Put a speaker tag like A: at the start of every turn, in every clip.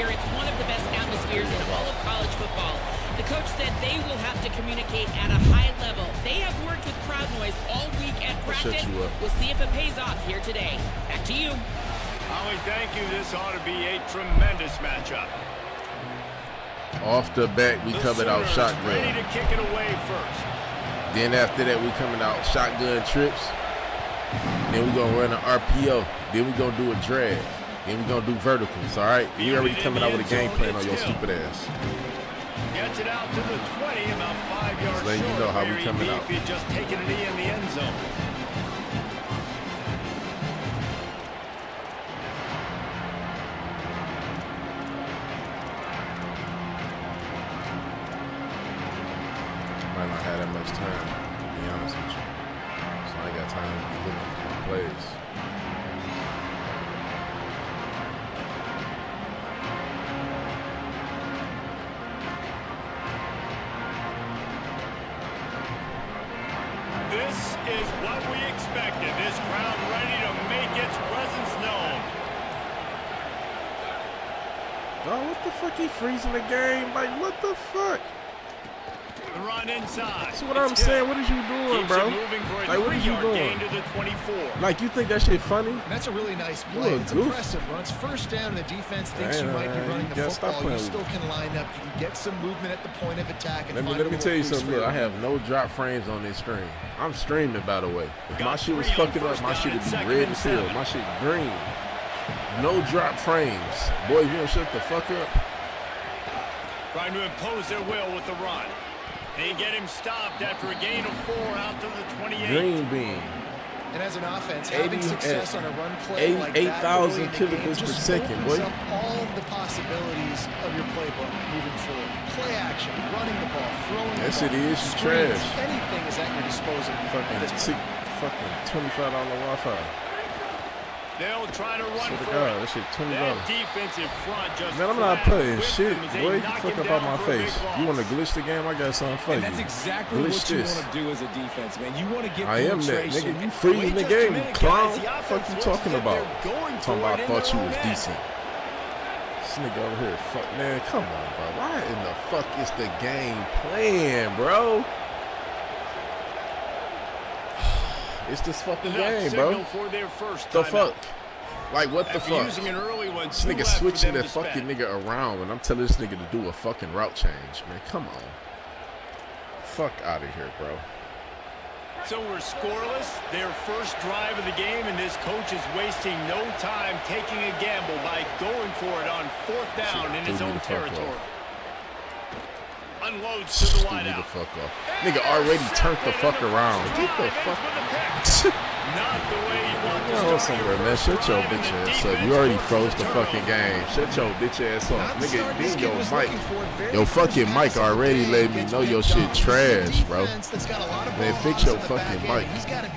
A: atmosphere. It's one of the best atmospheres in all of college football. The coach said they will have to communicate at a high level. They have worked with crowd noise all week at practice. We'll see if it pays off here today. Back to you.
B: Holly, thank you. This ought to be a tremendous matchup.
C: Off the bat, we coming out shotgun.
B: Ready to kick it away first.
C: Then after that, we coming out shotgun trips. Then we gonna run an RPO. Then we gonna do a drag. Then we gonna do verticals. All right, we already coming out with a game plan on your stupid ass.
B: Gets it out to the 20, about 5 yards short.
C: Let you know how we coming out.
B: If he just taken a knee in the end zone.
C: Might not have that much time, to be honest with you. So I ain't got time to be looking for my plays.
B: This is what we expected. This crowd ready to make its presence known.
C: Oh, what the fuck? He freezing the game? Like, what the fuck?
B: The run inside.
C: That's what I'm saying. What is you doing, bro? Like, what is you doing?
B: To the 24.
C: Like, you think that shit funny?
D: That's a really nice play. It's impressive. Runs first down, and the defense thinks you might be running the football. You still can line up. You can get some movement at the point of attack. And
C: let me tell you something. Look, I have no drop frames on this screen. I'm streaming, by the way. If my shit was fucking up, my shit would be red and sealed. My shit green. No drop frames. Boy, you don't shut the fuck up.
B: Trying to impose their will with the run. They get him stopped after a gain of 4 out to the 28.
C: Green bean.
D: And as an offense, having success on a run play like that,
C: 8,000 kilobits per second, boy.
D: Up all of the possibilities of your playbook moving forward. Play action, running the ball, throwing the ball.
C: That shit is trash.
D: Anything is at your disposal.
C: Fucking $25 Wi-Fi.
B: They'll try to run for
C: that shit $20.
B: That defensive front just
C: man, I'm not playing shit, boy. You fuck up out my face. You want to glitch the game? I got something for you.
E: That's exactly what you want to do as a defense, man. You want to get
C: I am that, nigga. You freezing the game, you clown. What the fuck you talking about? Talking about I thought you was decent. This nigga over here, fuck, man, come on, bro. Why in the fuck is the game playing, bro? It's this fucking game, bro. The fuck? Like, what the fuck? This nigga switching that fucking nigga around and I'm telling this nigga to do a fucking route change, man. Come on. Fuck out of here, bro.
B: So we're scoreless. Their first drive of the game, and this coach is wasting no time taking a gamble by going for it on 4th down in his own territory. Unloads to the wideout.
C: The fuck off. Nigga already turned the fuck around. Get the fuck.
B: Not the way you want to start
C: somewhere, man. Shut your bitch ass up. You already froze the fucking game. Shut your bitch ass up. Nigga, then your mic. Your fucking mic already let me know your shit trash, bro. Man, fix your fucking mic.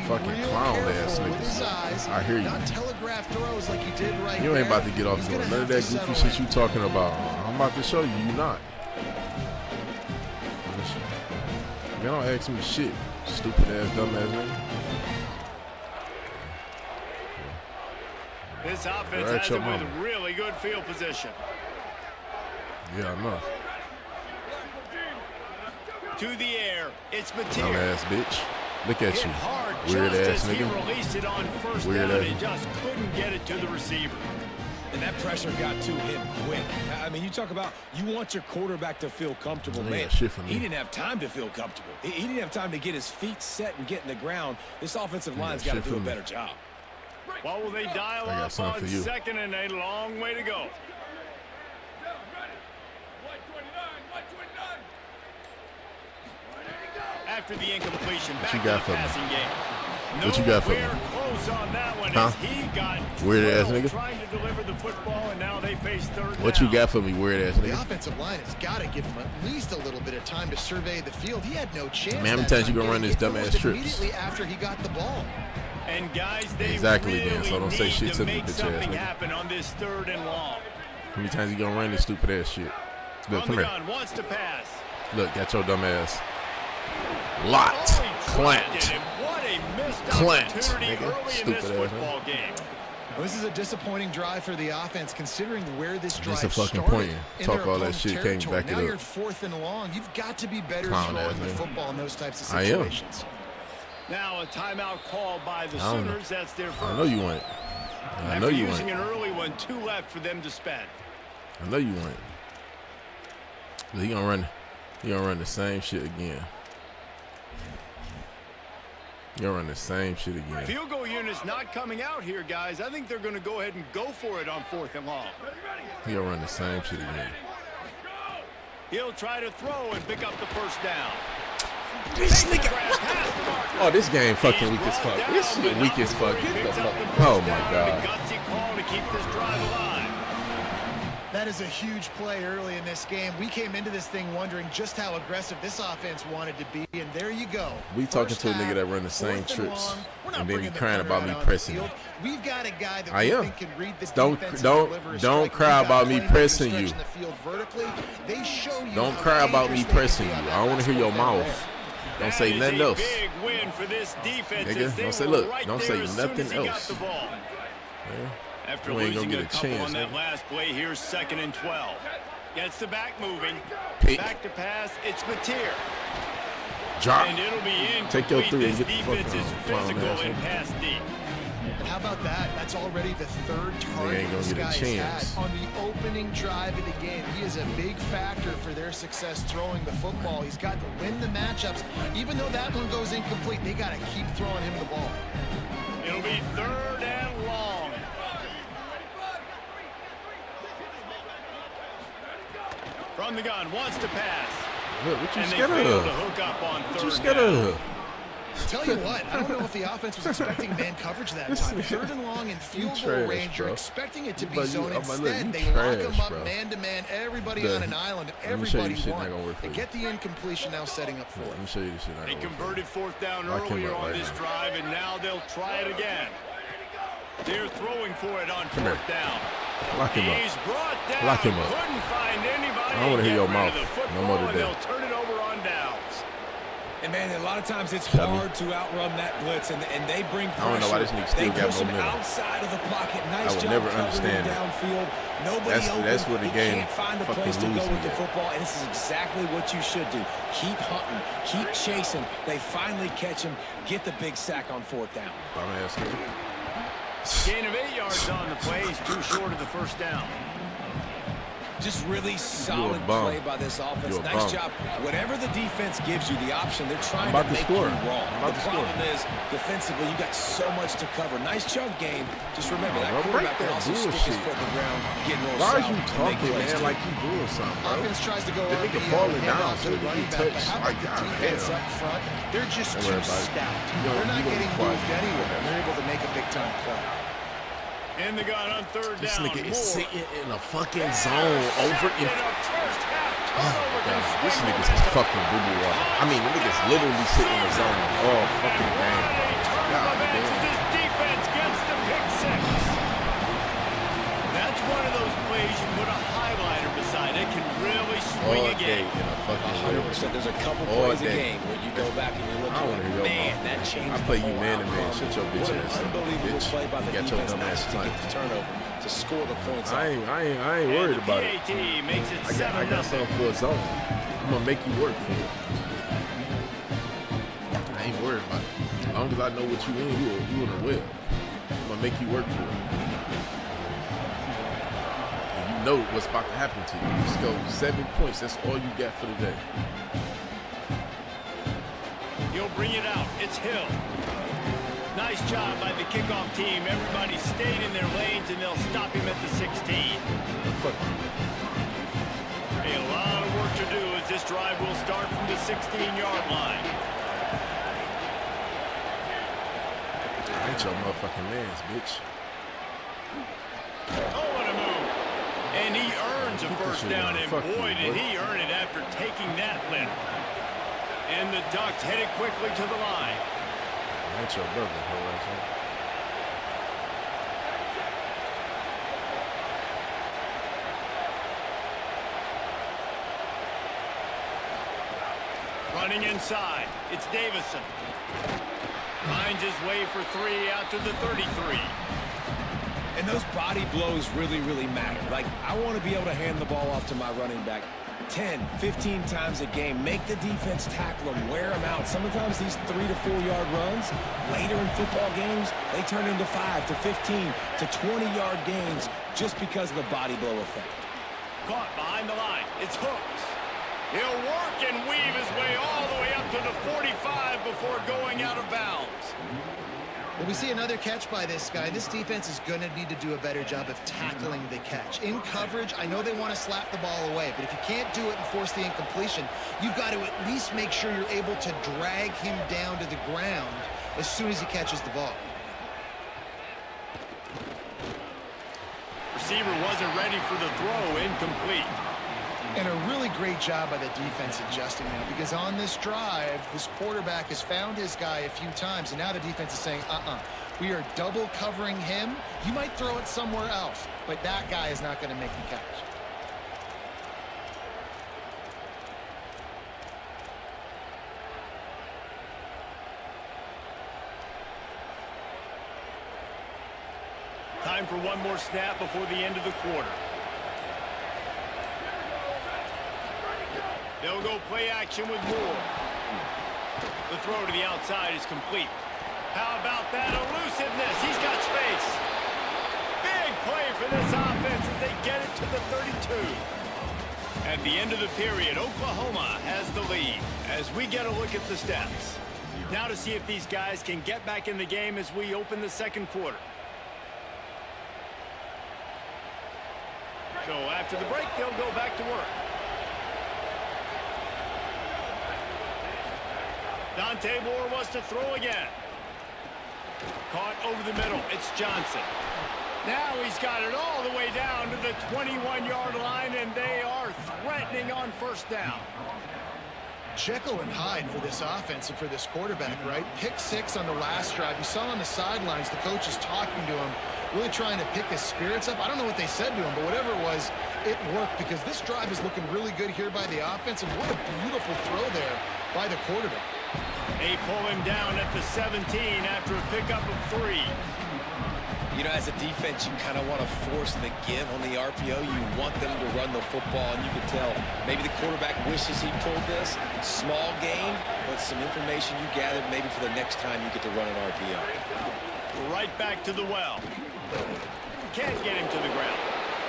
C: Fucking clown ass niggas. I hear you. You ain't about to get off doing none of that goofy shit you talking about. I'm about to show you, you not. Man, don't ask me shit, stupid ass, dumb ass nigga.
B: This offense has it with really good field position.
C: Yeah, I know.
B: To the air, it's material.
C: Dumb ass bitch. Look at you, weird ass nigga.
B: Weird ass. He just couldn't get it to the receiver.
E: And that pressure got to him quick. I mean, you talk about you want your quarterback to feel comfortable, man. He didn't have time to feel comfortable. He didn't have time to get his feet set and get in the ground. This offensive line's got to do a better job.
B: Well, will they dial up on 2nd and a long way to go? After the incompletion, back to the passing game.
C: What you got for me? Huh? Weird ass nigga. What you got for me, weird ass nigga?
D: The offensive line has got to give him at least a little bit of time to survey the field. He had no chance.
C: Man, how many times you gonna run this dumbass trips?
D: Immediately after he got the ball.
B: And guys, they
C: exactly,
B: really
C: man. So don't say shit to me, bitch ass nigga.
B: Happen on this 3rd and long.
C: How many times you gonna run this stupid ass shit? Look, come here.
B: Wants to pass.
C: Look, got your dumb ass. Lot. Clamped. Clamped, nigga. Stupid ass.
D: Well, this is a disappointing drive for the offense, considering where this drive
C: started. Just a fucking point. Talk all that shit, can't back it up.
D: Now you're 4th and long. You've got to be better throwing the football in those types of situations.
B: Now a timeout call by the Sooners. That's their first.
C: I know you want it. I know you want it.
B: Using an early one, 2 left for them to spend.
C: I know you want it. But he gonna run the same shit again. You're running the same shit again.
B: Field goal unit's not coming out here, guys. I think they're going to go ahead and go for it on 4th and long.
C: He'll run the same shit again.
B: He'll try to throw and pick up the first down.
C: This nigga. Oh, this game fucking weak as fuck. This shit weak as fuck. Get the fuck. Oh my god.
B: Gutsy call to keep this drive alive.
D: That is a huge play early in this game. We came into this thing wondering just how aggressive this offense wanted to be, and there you go.
C: We talking to a nigga that run the same trips, and then he crying about me pressing him.
D: We've got a guy that
C: I am.
D: think can read the
C: Don't cry about me pressing you. Don't cry about me pressing you. I don't want to hear your mouth. Don't say nothing else.
B: Big win for this defense.
C: Nigga, don't say look. Don't say nothing else.
B: After losing a couple on that last play, here's 2nd and 12. Gets the back moving. Back to pass. It's Mateer.
C: Drop.
B: And it'll be in.
C: Take your 3 and get the fuck
B: defense is physical and pass deep.
D: And how about that? That's already the 3rd target this guy has had on the opening drive of the game. He is a big factor for their success throwing the football. He's got to win the matchups. Even though that one goes incomplete, they got to keep throwing him the ball.
B: It'll be 3rd and long. From the gun, wants to pass.
C: Look, what you
B: and
C: scared
B: they fail
C: of?
B: to hook up on 3rd
C: What you scared of?
D: Tell you what, I don't know if the offense was expecting man coverage that time. 3rd and long in field goal range, you're expecting it to be zone. Instead, they lock them up man-to-man, everybody on an island, everybody won. They get the incompletion now setting up 4th.
C: Let me show you this shit.
B: They converted 4th down earlier on this drive, and now they'll try it again. They're throwing for it on 4th down.
C: Lock him up.
B: He's brought down.
C: Lock him up.
B: Couldn't find anybody.
C: I don't want to hear your mouth. No more today.
B: They'll turn it over on downs.
E: And man, a lot of times it's hard to outrun that blitz, and they bring pressure.
C: I don't know why this nigga still got momentum.
E: Outside of the pocket, nice
C: I would
E: job
C: never understand
E: downfield. Nobody
C: that's where the game
E: can't find a place to go with the football, and this is exactly what you should do. Keep hunting, keep chasing. They finally catch him, get the big sack on 4th down.
B: Gain of 8 yards on the play. He's too short of the first down.
E: Just really solid play by this offense. Nice job. Whatever the defense gives you the option, they're trying to make you wrong. The problem is, defensively, you got so much to cover. Nice chunk game. Just remember, that quarterback can also stick his foot in the ground, getting real
C: Why
E: south.
C: are you talking, man, like you doing something, bro?
D: Offense tries to go
C: the nigga falling down so he can touch.
D: Like, defense up front, they're just too stout. They're not getting moved anywhere. They're able to make a big-time play.
B: In the gun on 3rd down.
C: This nigga is sitting in a fucking zone over in. This nigga's just fucking boo-boo water. I mean, the nigga's literally sitting in the zone all fucking game. God damn.
B: This defense gets the pick 6. That's one of those plays you put a highlighter beside. It can really swing a game.
E: 100%. There's a couple plays a game where you go back and you look at, man, that changed.
C: I play you man-to-man. Shut your bitch ass up.
E: Unbelievable play by the
C: Got your
E: defense
C: dumb ass
E: to get the turnover, to score the points.
C: I ain't worried about it. I got something for a zone. I'm gonna make you work for it. I ain't worried about it. As long as I know what you in, you in a web. I'm gonna make you work for it. And you know what's about to happen to you. Let's go 7 points. That's all you got for the day.
B: He'll bring it out. It's Hill. Nice job by the kickoff team. Everybody stayed in their lanes, and they'll stop him at the 16.
C: Fuck you.
B: A lot of work to do as this drive will start from the 16-yard line.
C: I ain't your motherfucking mans, bitch.
B: Oh, what a move. And he earns a first down, and boy, did he earn it after taking that limp. And the Ducks headed quickly to the line.
C: That's your brother, Horizon.
B: Running inside, it's Davison. Finds his way for 3 out to the 33.
E: And those body blows really, really matter. Like, I want to be able to hand the ball off to my running back 10, 15 times a game. Make the defense tackle them, wear them out. Sometimes these 3 to 4 yard runs, later in football games, they turn into 5 to 15 to 20-yard gains just because of the body blow effect.
B: Caught behind the line. It's Hooks. He'll work and weave his way all the way up to the 45 before going out of bounds.
D: Well, we see another catch by this guy. This defense is going to need to do a better job of tackling the catch. In coverage, I know they want to slap the ball away, but if you can't do it and force the incompletion, you've got to at least make sure you're able to drag him down to the ground as soon as he catches the ball.
B: Receiver wasn't ready for the throw, incomplete.
D: And a really great job by the defense adjusting now, because on this drive, this quarterback has found his guy a few times, and now the defense is saying, we are double covering him. You might throw it somewhere else, but that guy is not going to make the catch.
B: Time for one more snap before the end of the quarter. They'll go play action with Moore. The throw to the outside is complete. How about that elusiveness? He's got space. Big play for this offense as they get it to the 32. At the end of the period, Oklahoma has the lead as we get a look at the stats. Now to see if these guys can get back in the game as we open the second quarter. So after the break, they'll go back to work. Dante Moore wants to throw again. Caught over the middle. It's Johnson. Now he's got it all the way down to the 21-yard line, and they are threatening on first down.
D: Jekyll and Hyde for this offense and for this quarterback, right? Pick 6 on the last drive. You saw on the sidelines the coach is talking to him, really trying to pick his spirits up. I don't know what they said to him, but whatever it was, it worked, because this drive is looking really good here by the offense, and what a beautiful throw there by the quarterback.
B: They pull him down at the 17 after a pickup of 3.
E: You know, as a defense, you kind of want to force the give on the RPO. You want them to run the football, and you can tell maybe the quarterback wishes he pulled this. Small gain, but some information you gathered maybe for the next time you get to run an RPO.
B: Right back to the well. Can't get him to the ground.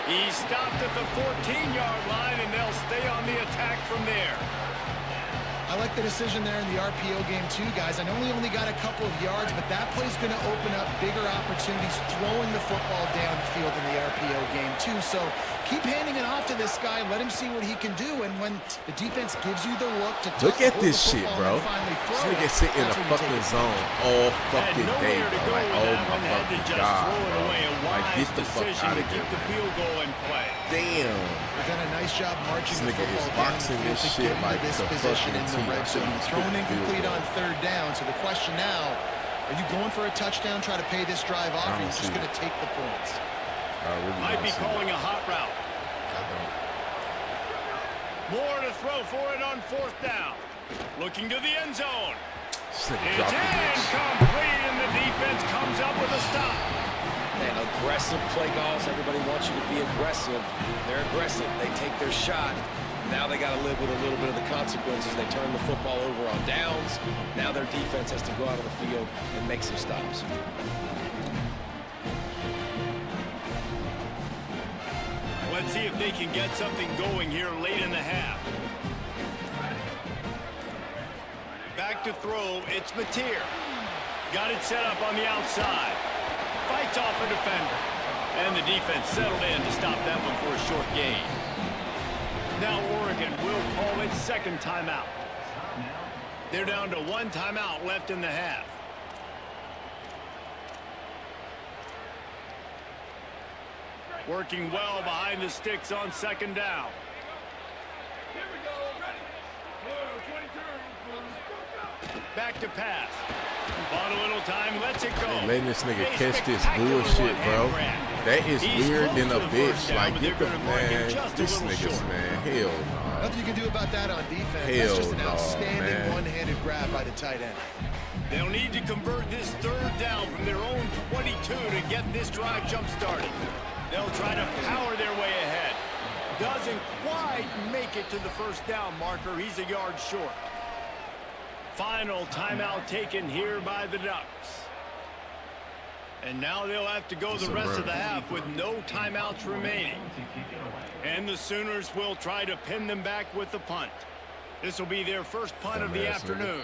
B: He stopped at the 14-yard line, and they'll stay on the attack from there.
D: I like the decision there in the RPO game too, guys. I know we only got a couple of yards, but that play's going to open up bigger opportunities throwing the football downfield in the RPO game too. So keep handing it off to this guy. Let him see what he can do. And when the defense gives you the look to
C: look at this shit, bro. This nigga sit in a fucking zone all fucking day, bro. Like, oh my fucking God, bro. Like, get the fuck out of here.
B: The field goal in play.
C: Damn.
D: We've done a nice job marching
C: this nigga is boxing this shit like
D: this position in the red zone. Thrown incomplete on third down. So the question now, are you going for a touchdown, try to pay this drive off, or are you just going to take the points?
C: Really
B: might be calling a hot route. More to throw for it on fourth down. Looking to the end zone. It's incomplete, and the defense comes up with a stop.
E: And aggressive play calls. Everybody wants you to be aggressive. They're aggressive. They take their shot. Now they got to live with a little bit of the consequences. They turn the football over on downs. Now their defense has to go out of the field and make some stops.
B: Let's see if they can get something going here late in the half. Back to throw. It's Mateer. Got it set up on the outside. Fights off a defender. And the defense settled in to stop that one for a short gain. Now Oregon will call its second timeout. They're down to 1 timeout left in the half. Working well behind the sticks on second down.
F: Here we go, ready. 22.
B: Back to pass. Bought a little time, lets it go.
C: Hey, letting this nigga catch this bullshit, bro. That is weird than a bitch. Like, get the man, this nigga's man. Hell no.
D: Nothing you can do about that on defense.
C: Hell
D: That's just an outstanding
C: man.
D: one-handed grab by the tight end.
B: They'll need to convert this third down from their own 22 to get this drive jump-started. They'll try to power their way ahead. Doesn't quite make it to the first down marker. He's a yard short. Final timeout taken here by the Ducks. And now they'll have to go the rest of the half with no timeouts remaining. And the Sooners will try to pin them back with the punt. This will be their first punt of the afternoon.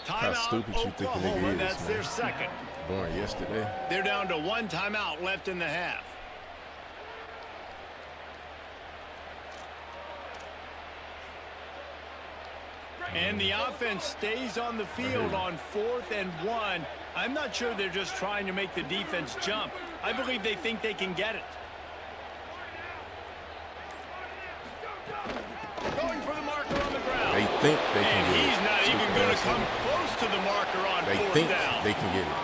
B: Timeout, Oklahoma, that's their second.
C: Born yesterday.
B: They're down to one timeout left in the half. And the offense stays on the field on 4th and 1. I'm not sure they're just trying to make the defense jump. I believe they think they can get it. Going for the marker on the ground.
C: They think they can get it.
B: And he's not even going to come close to the marker on 4th down.
C: They can get it.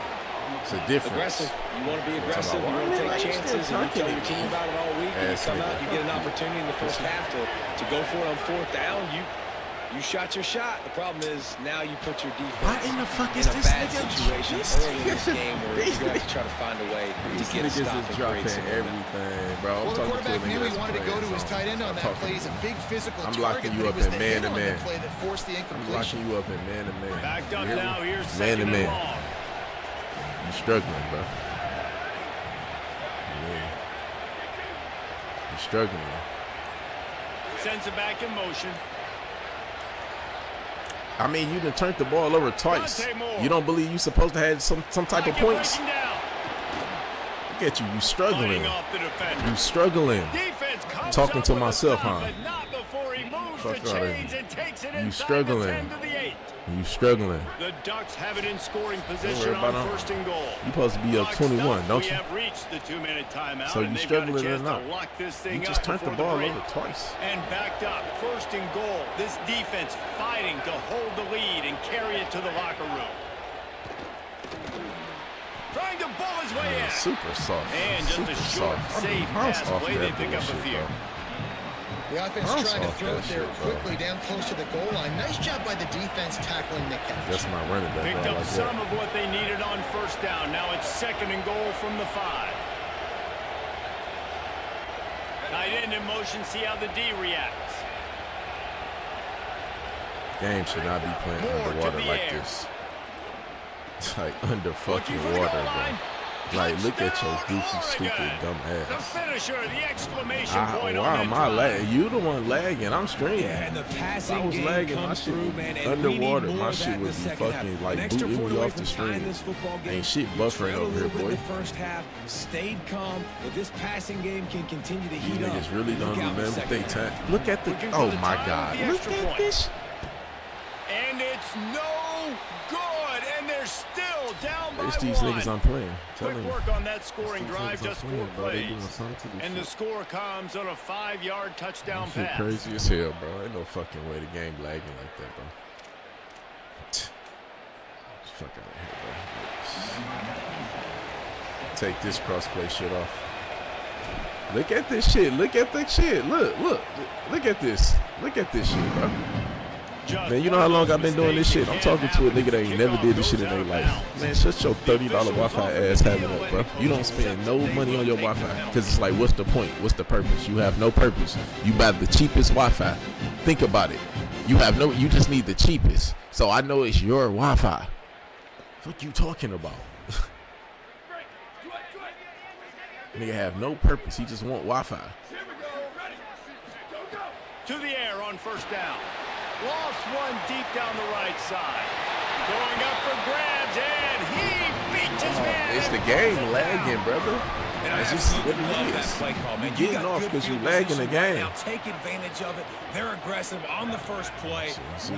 C: It's a difference.
E: Aggressive. You want to be aggressive. You want to take chances. And you tell your team about it all week. And you come out, you get an opportunity in the first half to go for it on 4th down. You shot your shot. The problem is now you put your defense
C: in the fuck
E: is in a bad situation early in this game where you have to try to find a way to get a stop and create some
C: everything, bro.
D: Well, the quarterback knew he wanted to go to his tight end on that play. He's a big physical target.
C: I'm locking you up in man-to-man.
D: Play that forced the incompletion.
C: I'm locking you up in man-to-man.
B: Backed up now. Here's second and long.
C: You're struggling, bro. You're struggling.
B: Sends it back in motion.
C: I mean, you done turned the ball over twice. You don't believe you're supposed to have some type of points? Look at you. You struggling. You struggling. I'm talking to myself, huh? Fuck out of here. You struggling. You struggling.
B: The Ducks have it in scoring position on 1st and goal.
C: You supposed to be up 21, don't you?
B: We have reached the 2-minute timeout.
C: So you struggling or not? You just turned the ball over twice.
B: And backed up, 1st and goal. This defense fighting to hold the lead and carry it to the locker room. Trying to bull his way in.
C: Super soft.
B: And just a short, safe pass play. They pick up a few.
D: The offense trying to throw it there quickly down close to the goal line. Nice job by the defense tackling the catch.
C: That's my running back.
B: Picked up some of what they needed on 1st down. Now it's 2nd and goal from the 5. Tight end in motion. See how the D reacts.
C: Game should not be playing underwater like this. It's like under fucking water, bro. Like, look at your goofy, stupid, dumb ass.
B: The finisher, the exclamation point
C: why
B: on
C: am I lagging? You the one lagging. I'm streaming.
E: Yeah, and the passing
C: I was lagging. My shit was underwater. My shit would be fucking like booting me off the stream. Ain't shit buffering over here, boy.
E: The first half stayed calm, but this passing game can continue to heat up.
C: These niggas really don't remember they time. Look at the. Oh my God. Look at this.
B: And it's no good. And they're still down by
C: It's these
B: one.
C: niggas I'm playing.
B: Quick work on that scoring drive, just 4 plays. And the score comes on a 5-yard touchdown pass.
C: Crazy as hell, bro. Ain't no fucking way the game lagging like that, bro. Fuck out of here, bro. Take this crossplay shit off. Look at this shit. Look at that shit. Look at this. Look at this shit, bro. Man, you know how long I've been doing this shit? I'm talking to a nigga that ain't never did this shit in their life. Man, shut your $30 Wi-Fi ass having up, bro. You don't spend no money on your Wi-Fi. Because it's like, what's the point? What's the purpose? You have no purpose. You buy the cheapest Wi-Fi. Think about it. You just need the cheapest. So I know it's your Wi-Fi. What you talking about? Nigga have no purpose. He just want Wi-Fi.
B: To the air on 1st down. Lost one deep down the right side. Going up for grabs, and he beats his man.
C: It's the game lagging, brother. That's just what it is. You're getting off because you're lagging the game.
E: Now take advantage of it. They're aggressive on the first play.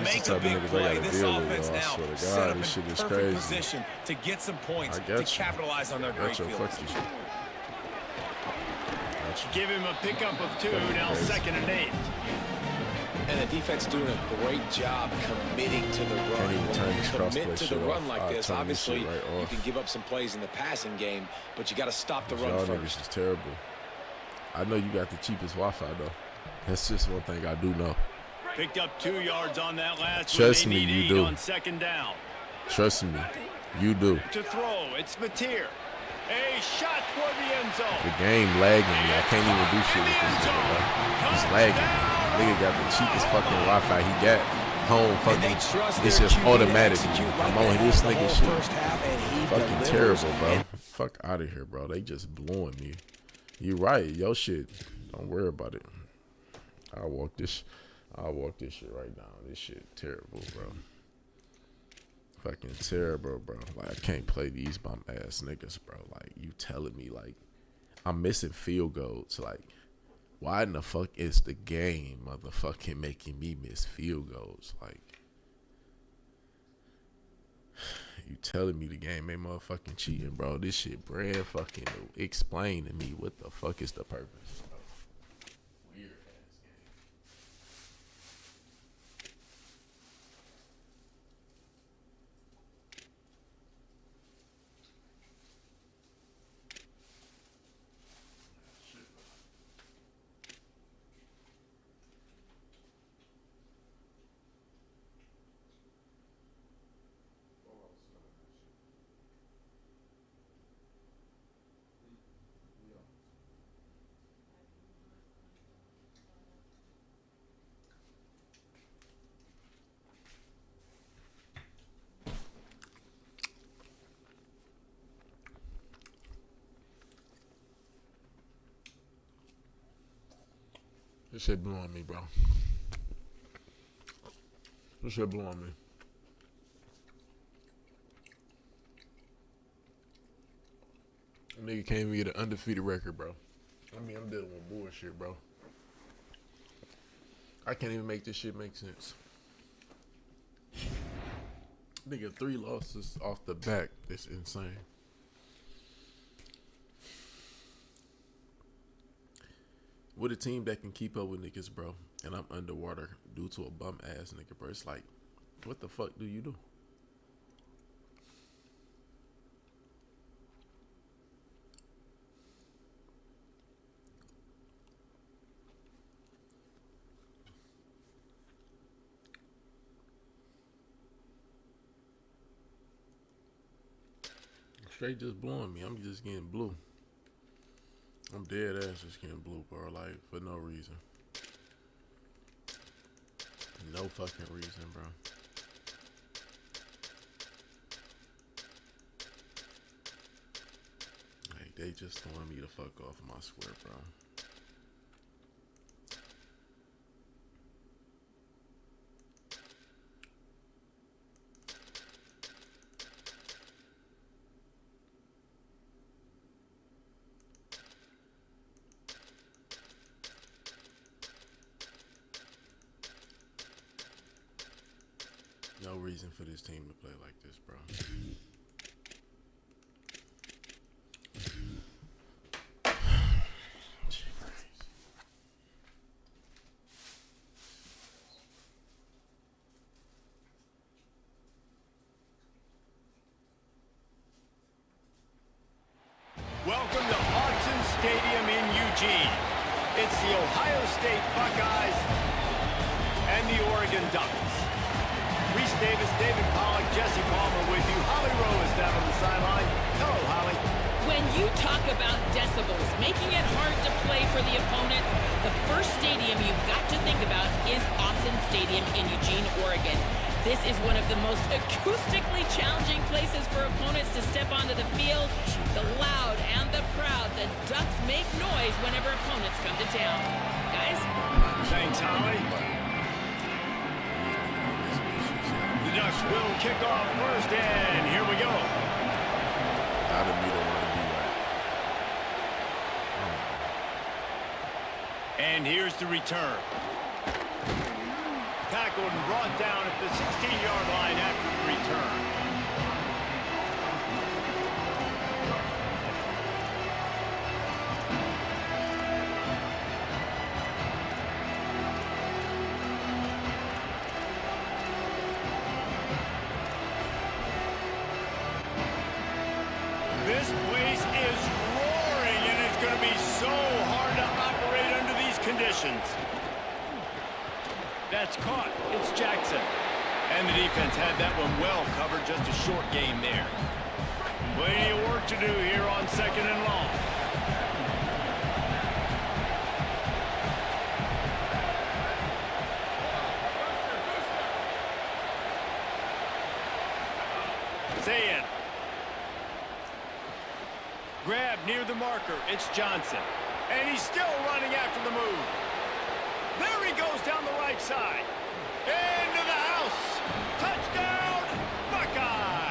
E: Make
C: a
E: big play. This offense now set up in
C: shit is
E: perfect
C: crazy.
E: position to get some points to capitalize on their great field position.
B: Give him a pickup of 2, now 2nd and 8.
E: And the defense doing a great job committing to the run. When you commit to the run like this, obviously you can give up some plays in the passing game, but you got to stop the run first.
C: Y'all niggas is terrible. I know you got the cheapest Wi-Fi though. That's just one thing I do know.
B: Picked up 2 yards on that last one.
C: Trust me, you do.
B: On 2nd down.
C: Trust me, you do.
B: To throw, it's Mateer. A shot toward the end zone.
C: The game lagging me. I can't even do shit with this nigga, bro. It's lagging. Nigga got the cheapest fucking Wi-Fi he got. Home fucking. It's just automatic. I'm on this nigga shit. Fucking terrible, bro. Fuck out of here, bro. They just blowing me. You right, yo shit. Don't worry about it. I'll walk this shit right now. This shit terrible, bro. Fucking terrible, bro. Like, I can't play these bum ass niggas, bro. Like, you telling me, like, I'm missing field goals. Like, why in the fuck is the game motherfucking making me miss field goals? Like, you telling me the game ain't motherfucking cheating, bro. This shit brand fucking explain to me what the fuck is the purpose. Weird ass game. This shit blew on me, bro. This shit blew on me. Nigga can't even get an undefeated record, bro. I mean, I'm dealing with bullshit, bro. I can't even make this shit make sense. Nigga, 3 losses off the back. It's insane. With a team that can keep up with niggas, bro, and I'm underwater due to a bum ass nigga, bro. It's like, what the fuck do you do? Straight just blowing me. I'm just getting blue. I'm dead ass just getting blue, bro. Like, for no reason. No fucking reason, bro. Like, they just throwing me the fuck off my square, bro. No reason for this team to play like this, bro.
B: Welcome to Autzen Stadium in Eugene. It's the Ohio State Buckeyes and the Oregon Ducks. Reese Davis, David Pollack, Jesse Palmer with you. Holly Rowe is down on the sideline. Hello, Holly.
A: When you talk about decibels, making it hard to play for the opponents, the first stadium you've got to think about is Autzen Stadium in Eugene, Oregon. This is one of the most acoustically challenging places for opponents to step onto the field. The loud and the proud, the Ducks make noise whenever opponents come to town. Guys?
B: Thanks, Holly. The Ducks will kick off first, and here we go.
C: Out of me don't want to be right.
B: And here's the return. Tackled and brought down at the 16-yard line after the return. This place is roaring, and it's going to be so hard to operate under these conditions. That's caught. It's Jackson. And the defense had that one well covered, just a short game there. Plenty of work to do here on 2nd and long. Zayn. Grab near the marker. It's Johnson. And he's still running after the move. There he goes down the right side. Into the house. Touchdown, Buckeye.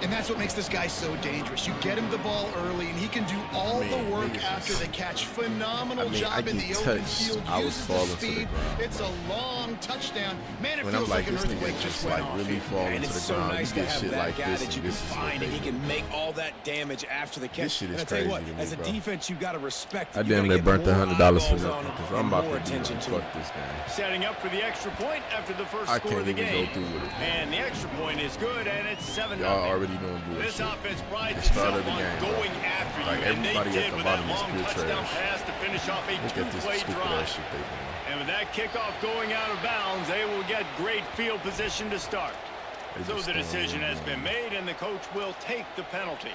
D: And that's what makes this guy so dangerous. You get him the ball early, and he can do all the work after the catch. Phenomenal job in the open field. Uses the speed. It's a long touchdown. Man, it feels like an earthquake just went off.
C: Really falling to the
E: so
C: ground.
E: nice
C: You
E: to
C: get
E: have
C: shit
E: that
C: like
E: guy
C: this,
E: that you
C: and
E: can
C: this is
E: find,
C: what
E: and he
C: they
E: can
C: do.
E: make all that damage after the catch.
C: This shit is
E: and I tell you what,
C: crazy to me,
E: as a
C: bro.
E: defense, you got to respect it.
C: I damn near burnt $100 for nothing because I'm about to do like, fuck this game.
B: Setting up for the extra point after the first score of the game.
C: I can't even go through with it.
B: And the extra point is good, and it's 7-0.
C: Y'all already doing bullshit.
B: This offense prides
C: The start
B: itself
C: of the
B: on
C: game,
B: going after you,
C: like
B: and they
C: everybody
B: did
C: at the
B: with
C: bottom
B: that
C: is
B: long
C: pure
B: touchdown
C: trash.
B: pass to finish off a
C: Look at this
B: two-play
C: stupid
B: drive.
C: ass shit they doing.
B: And with that kickoff going out of bounds, they will get great field position to start. So the decision has been made, and the coach will take the penalty.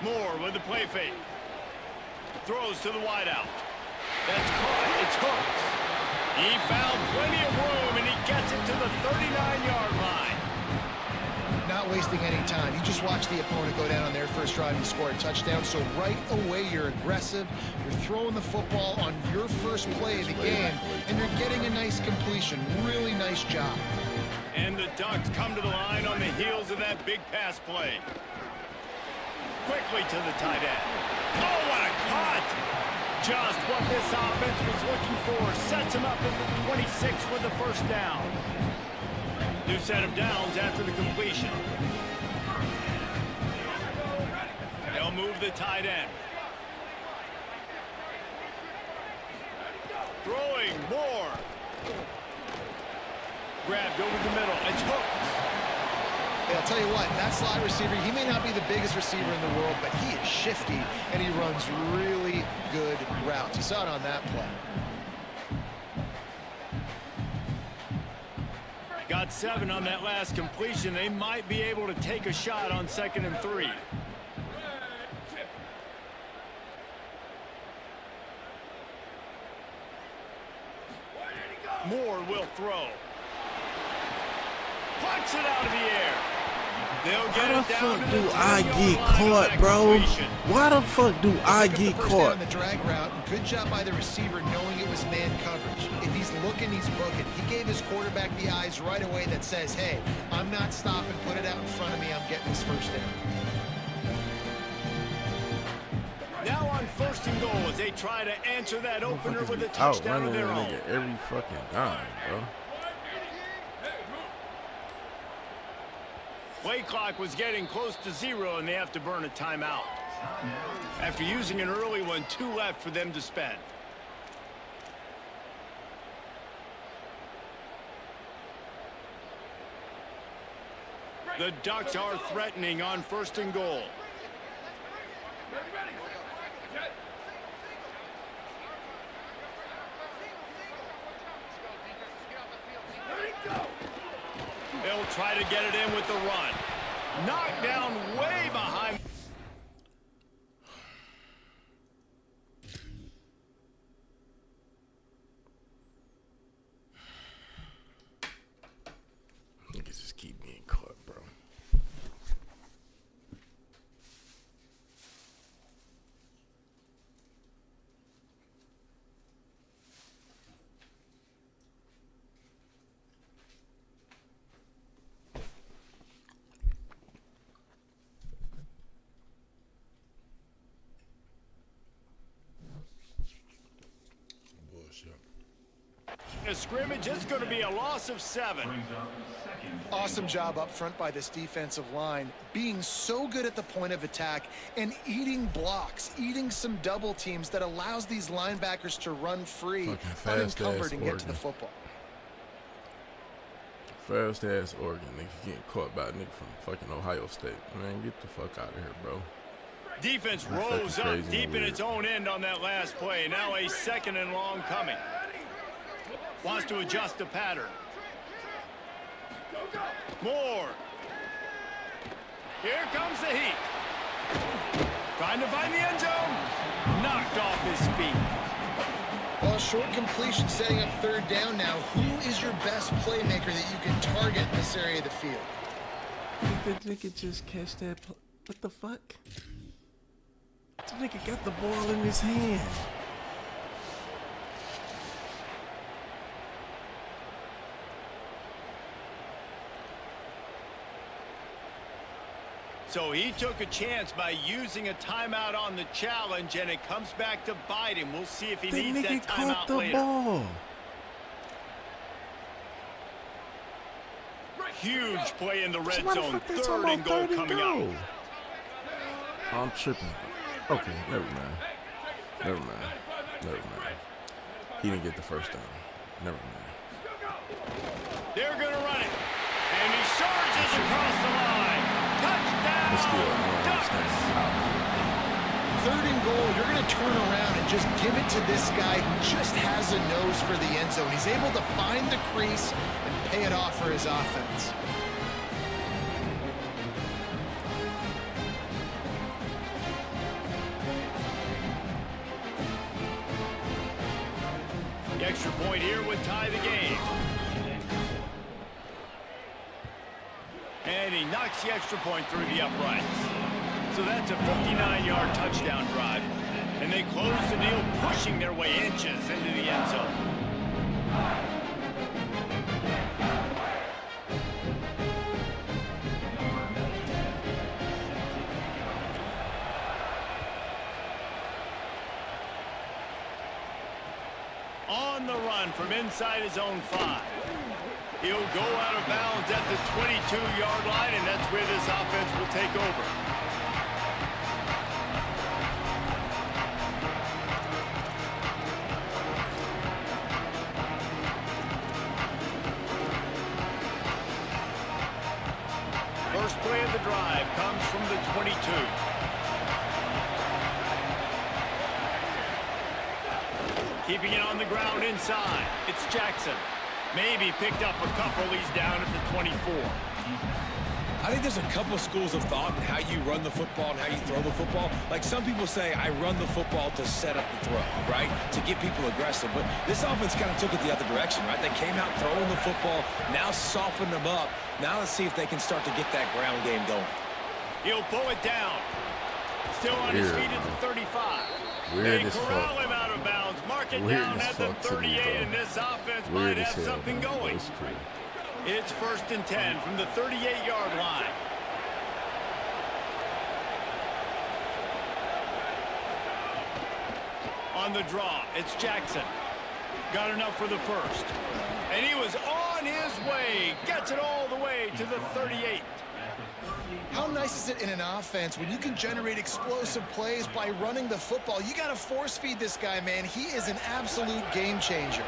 B: Moore with the play fake. Throws to the wideout. That's caught. It's hooked. He found plenty of room, and he gets it to the 39-yard line.
D: Not wasting any time. You just watch the opponent go down on their first drive and score a touchdown. So right away, you're aggressive. You're throwing the football on your first play of the game, and you're getting a nice completion. Really nice job.
B: And the Ducks come to the line on the heels of that big pass play. Quickly to the tight end. Oh, what a cut! Just what this offense was looking for. Sets him up at the 26 with the first down. New set of downs after the completion. They'll move the tight end. Throwing more. Grabbed over the middle. It's hooked.
D: Hey, I'll tell you what, that slot receiver, he may not be the biggest receiver in the world, but he is shifty, and he runs really good routes. You saw it on that play.
B: Got 7 on that last completion. They might be able to take a shot on 2nd and 3. Moore will throw. Plucks it out of the air.
C: How the fuck do I get caught, bro? Why the fuck do I get caught?
D: On the drag route, good job by the receiver knowing it was man coverage. If he's looking, he's booking. He gave his quarterback the eyes right away that says, hey, I'm not stopping, put it out in front of me, I'm getting this first down.
B: Now on 1st and goal as they try to answer that opener with a touchdown of their own.
C: Every fucking time, bro.
B: Play clock was getting close to 0, and they have to burn a timeout. After using an early one, 2 left for them to spend. The Ducks are threatening on 1st and goal. They'll try to get it in with the run. Knocked down way behind.
C: Niggas just keep being caught, bro.
B: A scrimmage is going to be a loss of 7.
D: Awesome job up front by this defensive line, being so good at the point of attack and eating blocks, eating some double teams that allows these linebackers to run free, unencumbered, and get to the football.
C: Fast ass Oregon nigga getting caught by a nigga from fucking Ohio State. Man, get the fuck out of here, bro.
B: Defense rose up deep in its own end on that last play. Now a second and long coming. Wants to adjust the pattern. Moore. Here comes the heat. Trying to find the end zone. Knocked off his feet.
D: Well, short completion setting up third down now. Who is your best playmaker that you can target in this area of the field?
C: Did the nigga just catch that? What the fuck? The nigga got the ball in his hand.
B: So he took a chance by using a timeout on the challenge, and it comes back to bite him. We'll see if he needs that timeout later.
C: Ball.
B: Huge play in the red zone. Third and goal coming out.
C: Oh, I'm tripping. Okay, never mind. Never mind. Never mind. He didn't get the first down. Never mind.
B: They're going to run it. And he charges across the line. Touchdown!
D: Third and goal, you're going to turn around and just give it to this guy who just has a nose for the end zone. He's able to find the crease and pay it off for his offense.
B: The extra point here would tie the game. And he knocks the extra point through the uprights. So that's a 59-yard touchdown drive. And they close the deal, pushing their way inches into the end zone. On the run from inside his own 5. He'll go out of bounds at the 22-yard line, and that's where this offense will take over. First play of the drive comes from the 22. Keeping it on the ground inside. It's Jackson. Maybe picked up a couple. He's down at the 24.
E: I think there's a couple schools of thought in how you run the football and how you throw the football. Like some people say, I run the football to set up the throw, right? To get people aggressive. But this offense kind of took it the other direction, right? They came out throwing the football, now softened them up. Now let's see if they can start to get that ground game going.
B: He'll pull it down. Still on his feet at the 35.
C: Weird
B: they
C: as
B: corral
C: fuck.
B: him out of bounds. Mark it
C: Weird
B: down
C: as
B: at the
C: fuck to me,
B: 38,
C: bro.
B: and this offense
C: Weird
B: might
C: as
B: have
C: hell,
B: something
C: man.
B: going.
C: That's cool.
B: It's 1st and 10 from the 38-yard line. On the draw, it's Jackson. Got enough for the first. And he was on his way. Gets it all the way to the 38.
D: How nice is it in an offense when you can generate explosive plays by running the football? You got to force feed this guy, man. He is an absolute game changer.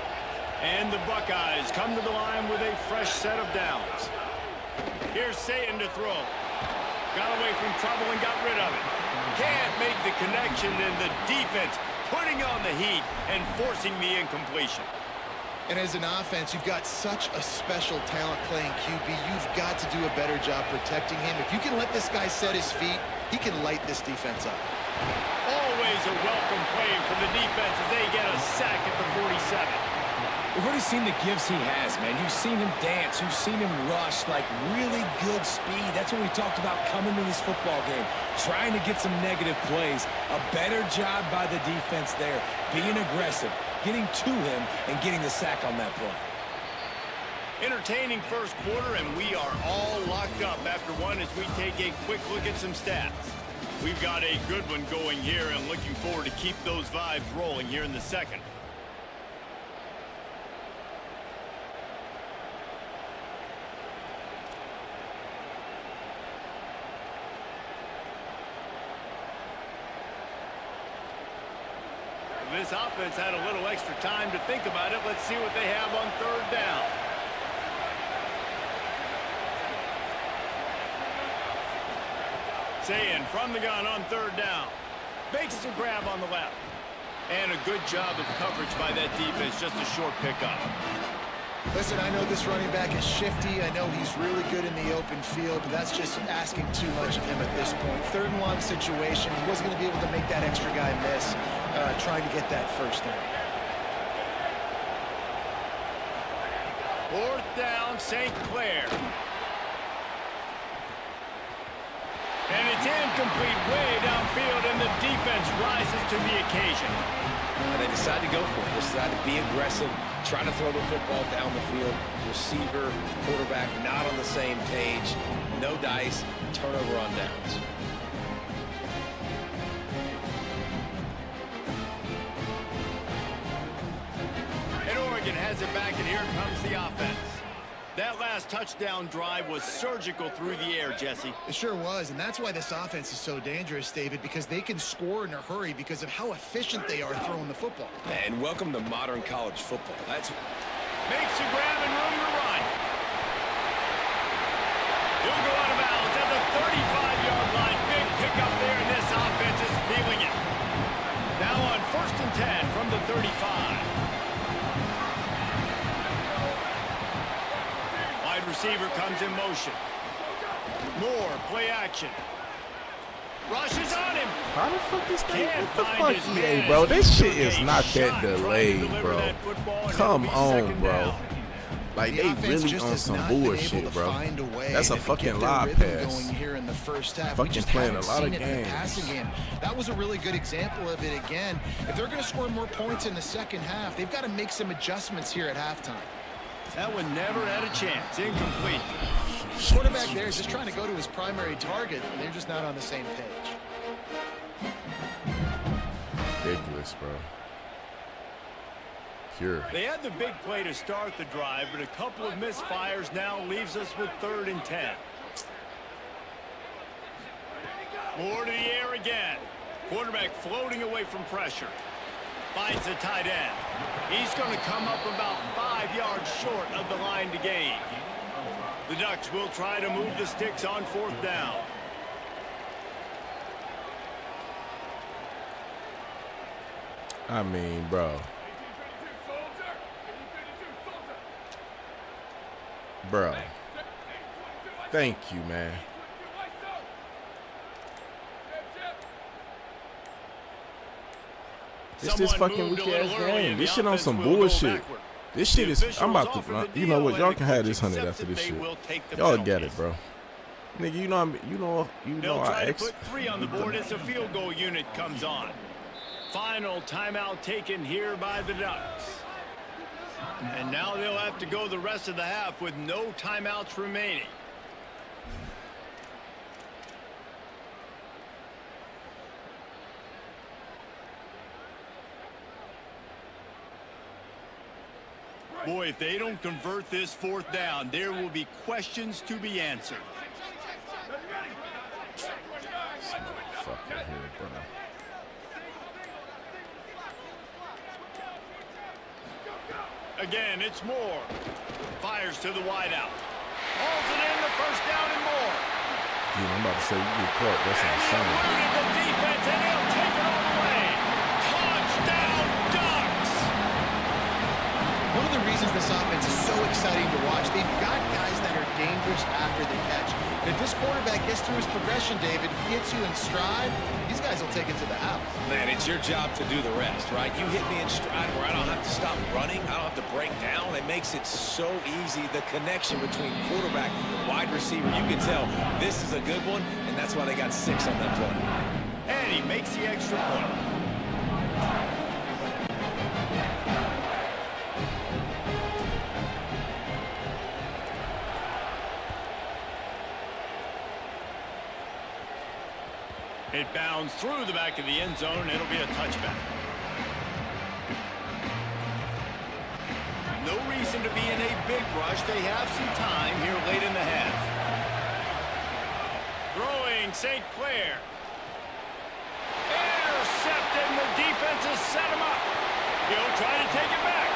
B: And the Buckeyes come to the line with a fresh set of downs. Here's Satan to throw. Got away from trouble and got rid of it. Can't make the connection, and the defense putting on the heat and forcing the incompletion.
D: And as an offense, you've got such a special talent playing QB. You've got to do a better job protecting him. If you can let this guy set his feet, he can light this defense up.
B: Always a welcome play for the defense as they get a sack at the 47.
E: We've already seen the gifts he has, man. You've seen him dance. You've seen him rush, like really good speed. That's what we talked about coming to this football game, trying to get some negative plays. A better job by the defense there, being aggressive, getting to him, and getting the sack on that play.
B: Entertaining first quarter, and we are all locked up after one as we take a quick look at some stats. We've got a good one going here, and looking forward to keep those vibes rolling here in the second. This offense had a little extra time to think about it. Let's see what they have on third down. Saying from the gun on 3rd down. Makes the grab on the left. And a good job of coverage by that defense. Just a short pickup.
D: Listen, I know this running back is shifty. I know he's really good in the open field, but that's just asking too much of him at this point. 3rd and long situation. He wasn't going to be able to make that extra guy miss trying to get that 1st down.
B: 4th down, St. Clair. And it's incomplete way downfield, and the defense rises to the occasion.
E: And they decide to go for it. They decide to be aggressive, try to throw the football down the field. Receiver, quarterback not on the same page. No dice, turnover on downs.
B: And Oregon has it back, and here comes the offense. That last touchdown drive was surgical through the air, Jesse.
D: It sure was, and that's why this offense is so dangerous, David, because they can score in a hurry because of how efficient they are throwing the football.
E: And welcome to modern college football. That's
B: makes a grab and room to run. He'll go out of bounds at the 35-yard line. Big pickup there, and this offense is feeling it. Now on 1st and 10 from the 35. Receiver comes in motion. Moore, play action. Rushes on him.
C: How the fuck is that? What the fuck, EA, bro? This shit is not that delayed, bro. Come on, bro. Like, they really on some bullshit, bro. That's a fucking live pass. Fucking playing a lot of games.
D: That was a really good example of it again. If they're going to score more points in the 2nd half, they've got to make some adjustments here at halftime.
B: That one never had a chance. Incomplete.
D: Quarterback there is just trying to go to his primary target, and they're just not on the same page.
C: Ridiculous, bro. Pure.
B: They had the big play to start the drive, but a couple of misfires now leaves us with 3rd and 10. More to the air again. Quarterback floating away from pressure. Finds the tight end. He's going to come up about 5 yards short of the line to gain. The Ducks will try to move the sticks on 4th down.
C: I mean, bro. Bro. Thank you, man. It's this fucking weak ass game. This shit on some bullshit. This shit is. I'm about to. You know what? Y'all can have this 100 after this shit. Y'all get it, bro. Nigga, you know. I
B: try to put 3 on the board as the field goal unit comes on. Final timeout taken here by the Ducks. And now they'll have to go the rest of the half with no timeouts remaining. Boy, if they don't convert this 4th down, there will be questions to be answered.
C: Fucking here, bro.
B: Again, it's Moore. Fires to the wideout. Hauls it in, the 1st down and more.
C: Yeah, I'm about to say, you get caught. That's insane.
B: The defense, and he'll take it all the way. Touchdown, Ducks!
D: One of the reasons this offense is so exciting to watch, they've got guys that are dangerous after the catch. And if this quarterback gets through his progression, David, hits you in stride, these guys will take it to the house.
E: Man, it's your job to do the rest, right? You hit me in stride where I don't have to stop running. I don't have to break down. It makes it so easy. The connection between quarterback and wide receiver, you can tell this is a good one, and that's why they got 6 on that play.
B: And he makes the extra point. It bounds through the back of the end zone. It'll be a touchback. No reason to be in a big rush. They have some time here late in the half. Throwing St. Clair. Intercepted, and the defense has set him up. He'll try to take it back.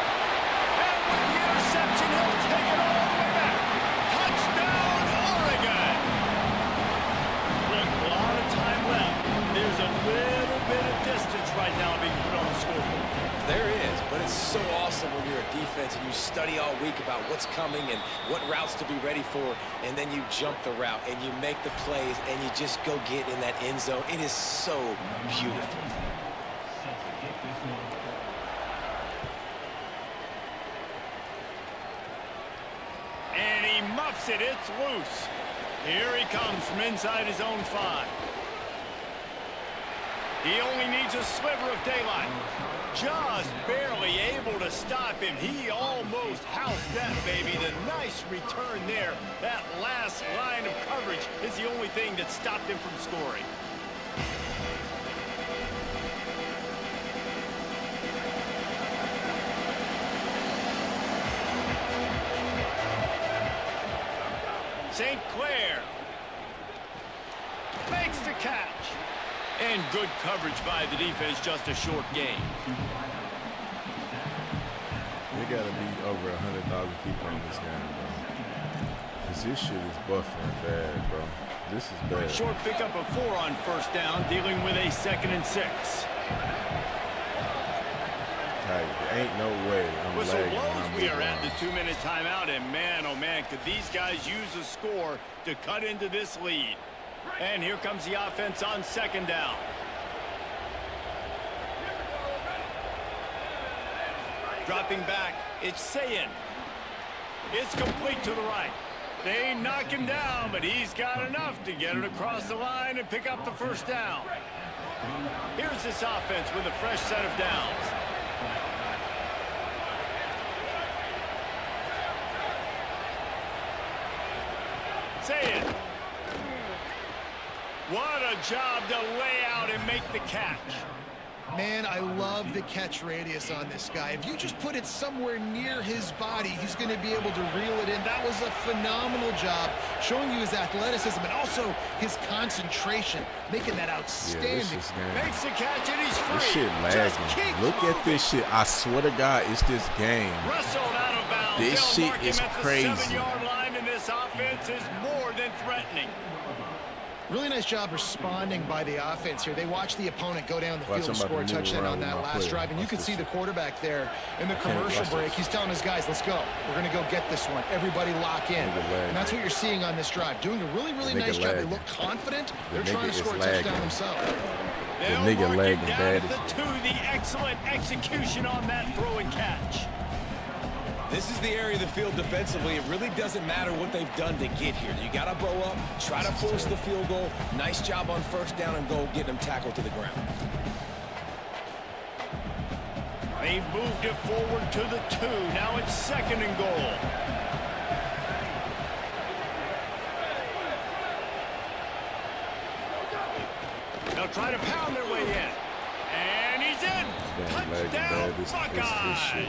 B: And with the interception, he'll take it all the way back. Touchdown, Oregon. A lot of
E: study all week about what's coming and what routes to be ready for, and then you jump the route and you make the plays and you just go get in that end zone. It is so beautiful.
B: And he muffs it. It's loose. Here he comes from inside his own 5. He only needs a sliver of daylight. Just barely able to stop him. He almost housed that baby. The nice return there. That last line of coverage is the only thing that stopped him from scoring. St. Clair makes the catch. And good coverage by the defense, just a short game.
C: They got to beat over 100,000 people in this game, bro. Because this shit is buffering bad, bro. This is bad.
B: Short pickup of 4 on first down, dealing with a 2nd and 6.
C: Hey, there ain't no way I'm
B: Whistle
C: lagging when
B: blows,
C: I'm
B: we are
C: moving
B: at
C: on.
B: the 2-minute timeout, and man, oh man, could these guys use a score to cut into this lead. And here comes the offense on 2nd down. Dropping back, it's Sayin. It's complete to the right. They knock him down, but he's got enough to get it across the line and pick up the first down. Here's this offense with a fresh set of downs. Sayin. What a job to lay out and make the catch.
D: Man, I love the catch radius on this guy. If you just put it somewhere near his body, he's going to be able to reel it in. That was a phenomenal job, showing you his athleticism and also his concentration, making that outstanding.
C: Yeah,
B: Makes the catch and he's free.
C: this shit lagging. Look at this shit. I swear to God, it's this game.
B: Wrestled out of bounds.
C: This
B: They'll
C: shit
B: mark
C: is
B: him at the
C: crazy.
B: 7-yard line, and this offense is more than threatening.
D: Really nice job responding by the offense here. They watched the opponent go down the field and score a touchdown on that last drive. And you can see the quarterback there in the commercial break. He's telling his guys, let's go. We're going to go get this one. Everybody lock in. And that's what you're seeing on this drive. Doing a really, really nice job. They look confident. They're trying to score a touchdown themselves.
C: The nigga lagging bad.
B: The excellent execution on that throw and catch.
E: This is the area of the field defensively. It really doesn't matter what they've done to get here. You got to bow up, try to force the field goal. Nice job on first down and goal, getting them tackled to the ground.
B: They've moved it forward to the 2. Now it's 2nd and goal. They'll try to pound their way in. And he's in. Touchdown, Buckeyes.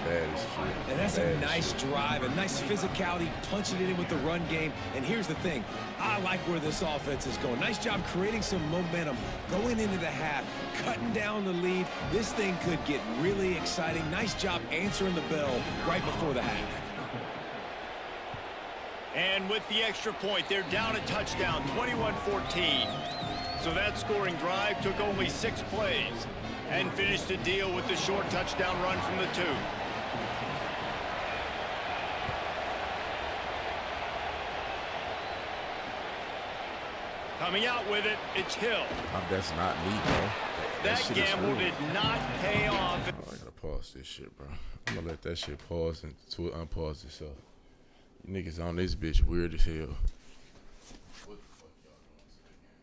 E: And that's a nice drive, a nice physicality, punching it in with the run game. And here's the thing, I like where this offense is going. Nice job creating some momentum, going into the half, cutting down the lead. This thing could get really exciting. Nice job answering the bell right before the half.
B: And with the extra point, they're down a touchdown, 21-14. So that scoring drive took only 6 plays and finished the deal with the short touchdown run from the 2. Coming out with it, it's Hill.
C: That's not me, bro.
B: That gamble did not pay off.
C: Oh, I gotta pause this shit, bro. I'm gonna let that shit pause until it unpause itself. You niggas on this bitch weird as hell. What the fuck y'all doing today, man?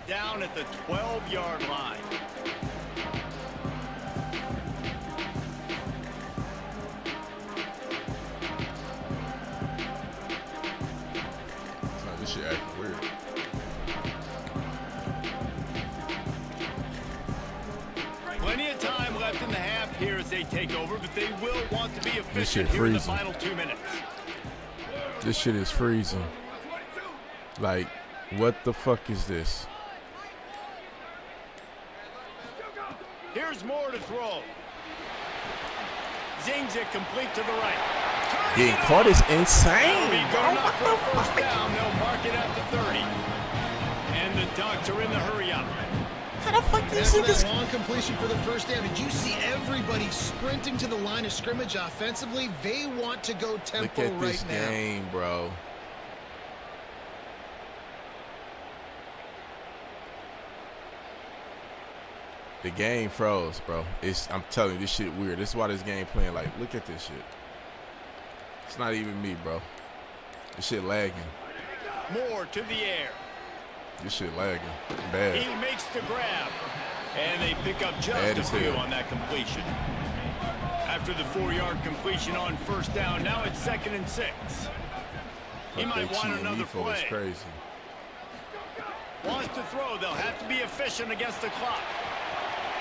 B: Down at the 12-yard line.
C: This shit acting weird.
B: take over, but they will want to be efficient here in the final 2 minutes.
C: This shit is freezing. Like, what the fuck is this?
B: Here's Moore to throw. Zings it complete to the right.
C: Getting caught is insane, bro.
B: What the fuck? They'll mark it at the 30. And the Ducks are in the hurry up.
C: How the fuck do you see this?
D: Long completion for the first down. Did you see everybody sprinting to the line of scrimmage offensively? They want to go tempo right now.
C: Look at this game, bro. The game froze, bro. I'm telling you, this shit weird. This is why this game playing like, look at this shit. It's not even me, bro. This shit lagging.
B: Moore to the air.
C: This shit lagging. Bad.
B: He makes the grab. And they pick up just a few on that completion. After the 4-yard completion on first down, now it's 2nd and 6. He might want another play.
C: It's crazy.
B: Wants to throw. They'll have to be efficient against the clock.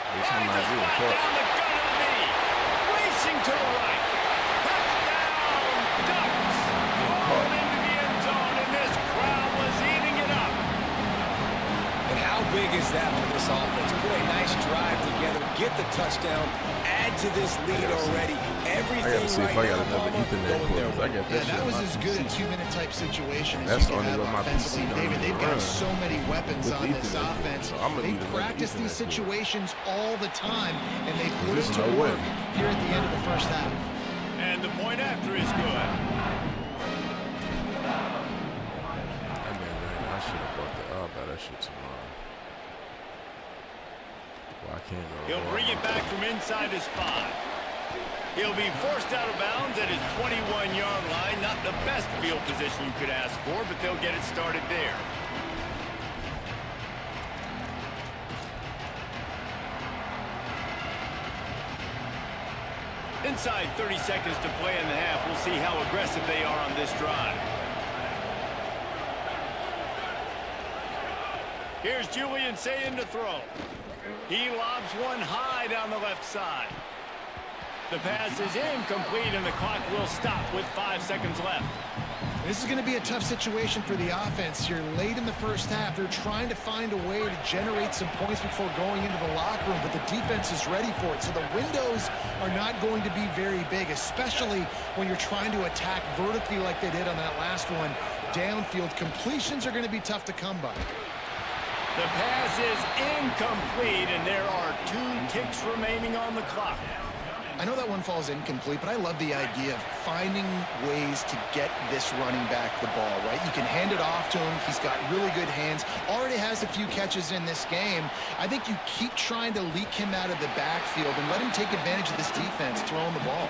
C: Down the gun of the knee.
B: Racing to the right. Touchdown, Ducks. Rolling into the end zone, and this crowd was eating it up.
E: And how big is that for this offense? Put a nice drive together, get the touchdown, add to this lead already. Everything right now,
C: I got that
D: that was as good a 2-minute type situation as
C: that's
D: you can have
C: my
D: offensively.
C: PC
D: David, they've got so many weapons on this
C: Ethernet
D: offense.
C: so
D: they practice these situations all the time, and they put it to
C: no
D: work
C: way.
D: here at the end of the first half.
B: And the point after is good.
C: I should have bought that shit tomorrow. Well, I can't go.
B: He'll bring it back from inside his 5. He'll be forced out of bounds at his 21-yard line. Not the best field position you could ask for, but they'll get it started there. Inside 30 seconds to play in the half. We'll see how aggressive they are on this drive. Here's Julian saying to throw. He lobs one high down the left side. The pass is incomplete, and the clock will stop with 5 seconds left.
D: This is going to be a tough situation for the offense here. Late in the first half, they're trying to find a way to generate some points before going into the locker room, but the defense is ready for it. So the windows are not going to be very big, especially when you're trying to attack vertically like they did on that last one. Downfield completions are going to be tough to come by.
B: The pass is incomplete, and there are 2 ticks remaining on the clock.
D: I know that one falls incomplete, but I love the idea of finding ways to get this running back the ball, right? You can hand it off to him. He's got really good hands. Already has a few catches in this game. I think you keep trying to leak him out of the backfield and let him take advantage of this defense throwing the ball.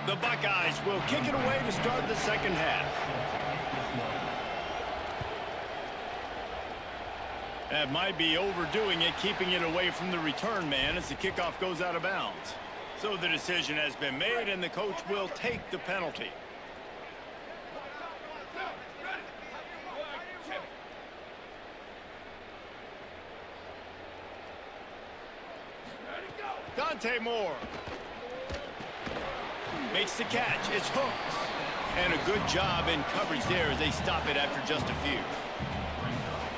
B: The Buckeyes will kick it away to start the second half. That might be overdoing it, keeping it away from the return man as the kickoff goes out of bounds. So the decision has been made, and the coach will take the penalty. Dante Moore makes the catch. It's hooked. And a good job in coverage there as they stop it after just a few.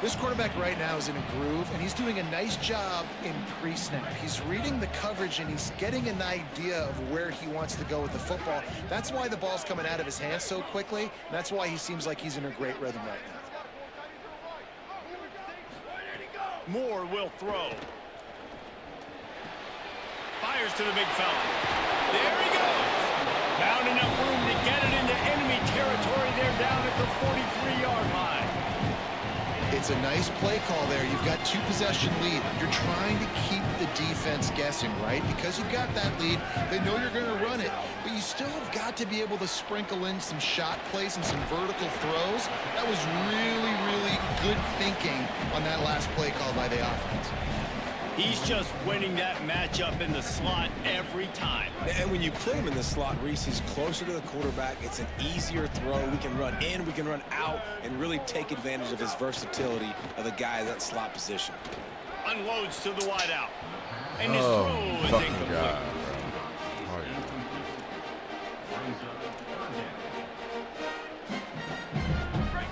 D: This quarterback right now is in a groove, and he's doing a nice job in pre-snap. He's reading the coverage, and he's getting an idea of where he wants to go with the football. That's why the ball's coming out of his hands so quickly, and that's why he seems like he's in a great rhythm right now.
B: Moore will throw. Fires to the big fella. There he goes. Found enough room to get it into enemy territory. They're down at the 43-yard line.
D: It's a nice play call there. You've got 2-possession lead. You're trying to keep the defense guessing, right? Because you've got that lead, they know you're going to run it, but you still have got to be able to sprinkle in some shot plays and some vertical throws. That was really, really good thinking on that last play call by the offense.
B: He's just winning that matchup in the slot every time.
E: And when you put him in the slot, Reese, he's closer to the quarterback. It's an easier throw. We can run in, we can run out, and really take advantage of his versatility of the guy in that slot position.
B: Unloads to the wideout. And his throw is incomplete.
C: God,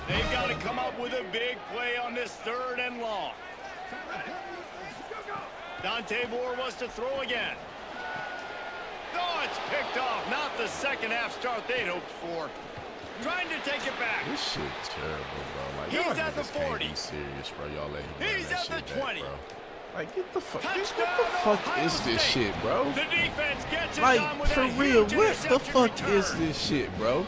B: They've got to come up with a big play on this 3rd and long. Dante Moore wants to throw again. Oh, it's picked off. Not the second half start they'd hoped for. Trying to take it back.
C: This shit's terrible, bro. Like,
B: he's at the 40.
C: Can't be serious, bro. Y'all let him
B: He's at the 20.
C: Back, bro. Like, get the fuck. What the fuck is this shit, bro?
B: The defense gets it
C: like,
B: done with
C: for real, what the fuck is this shit, bro?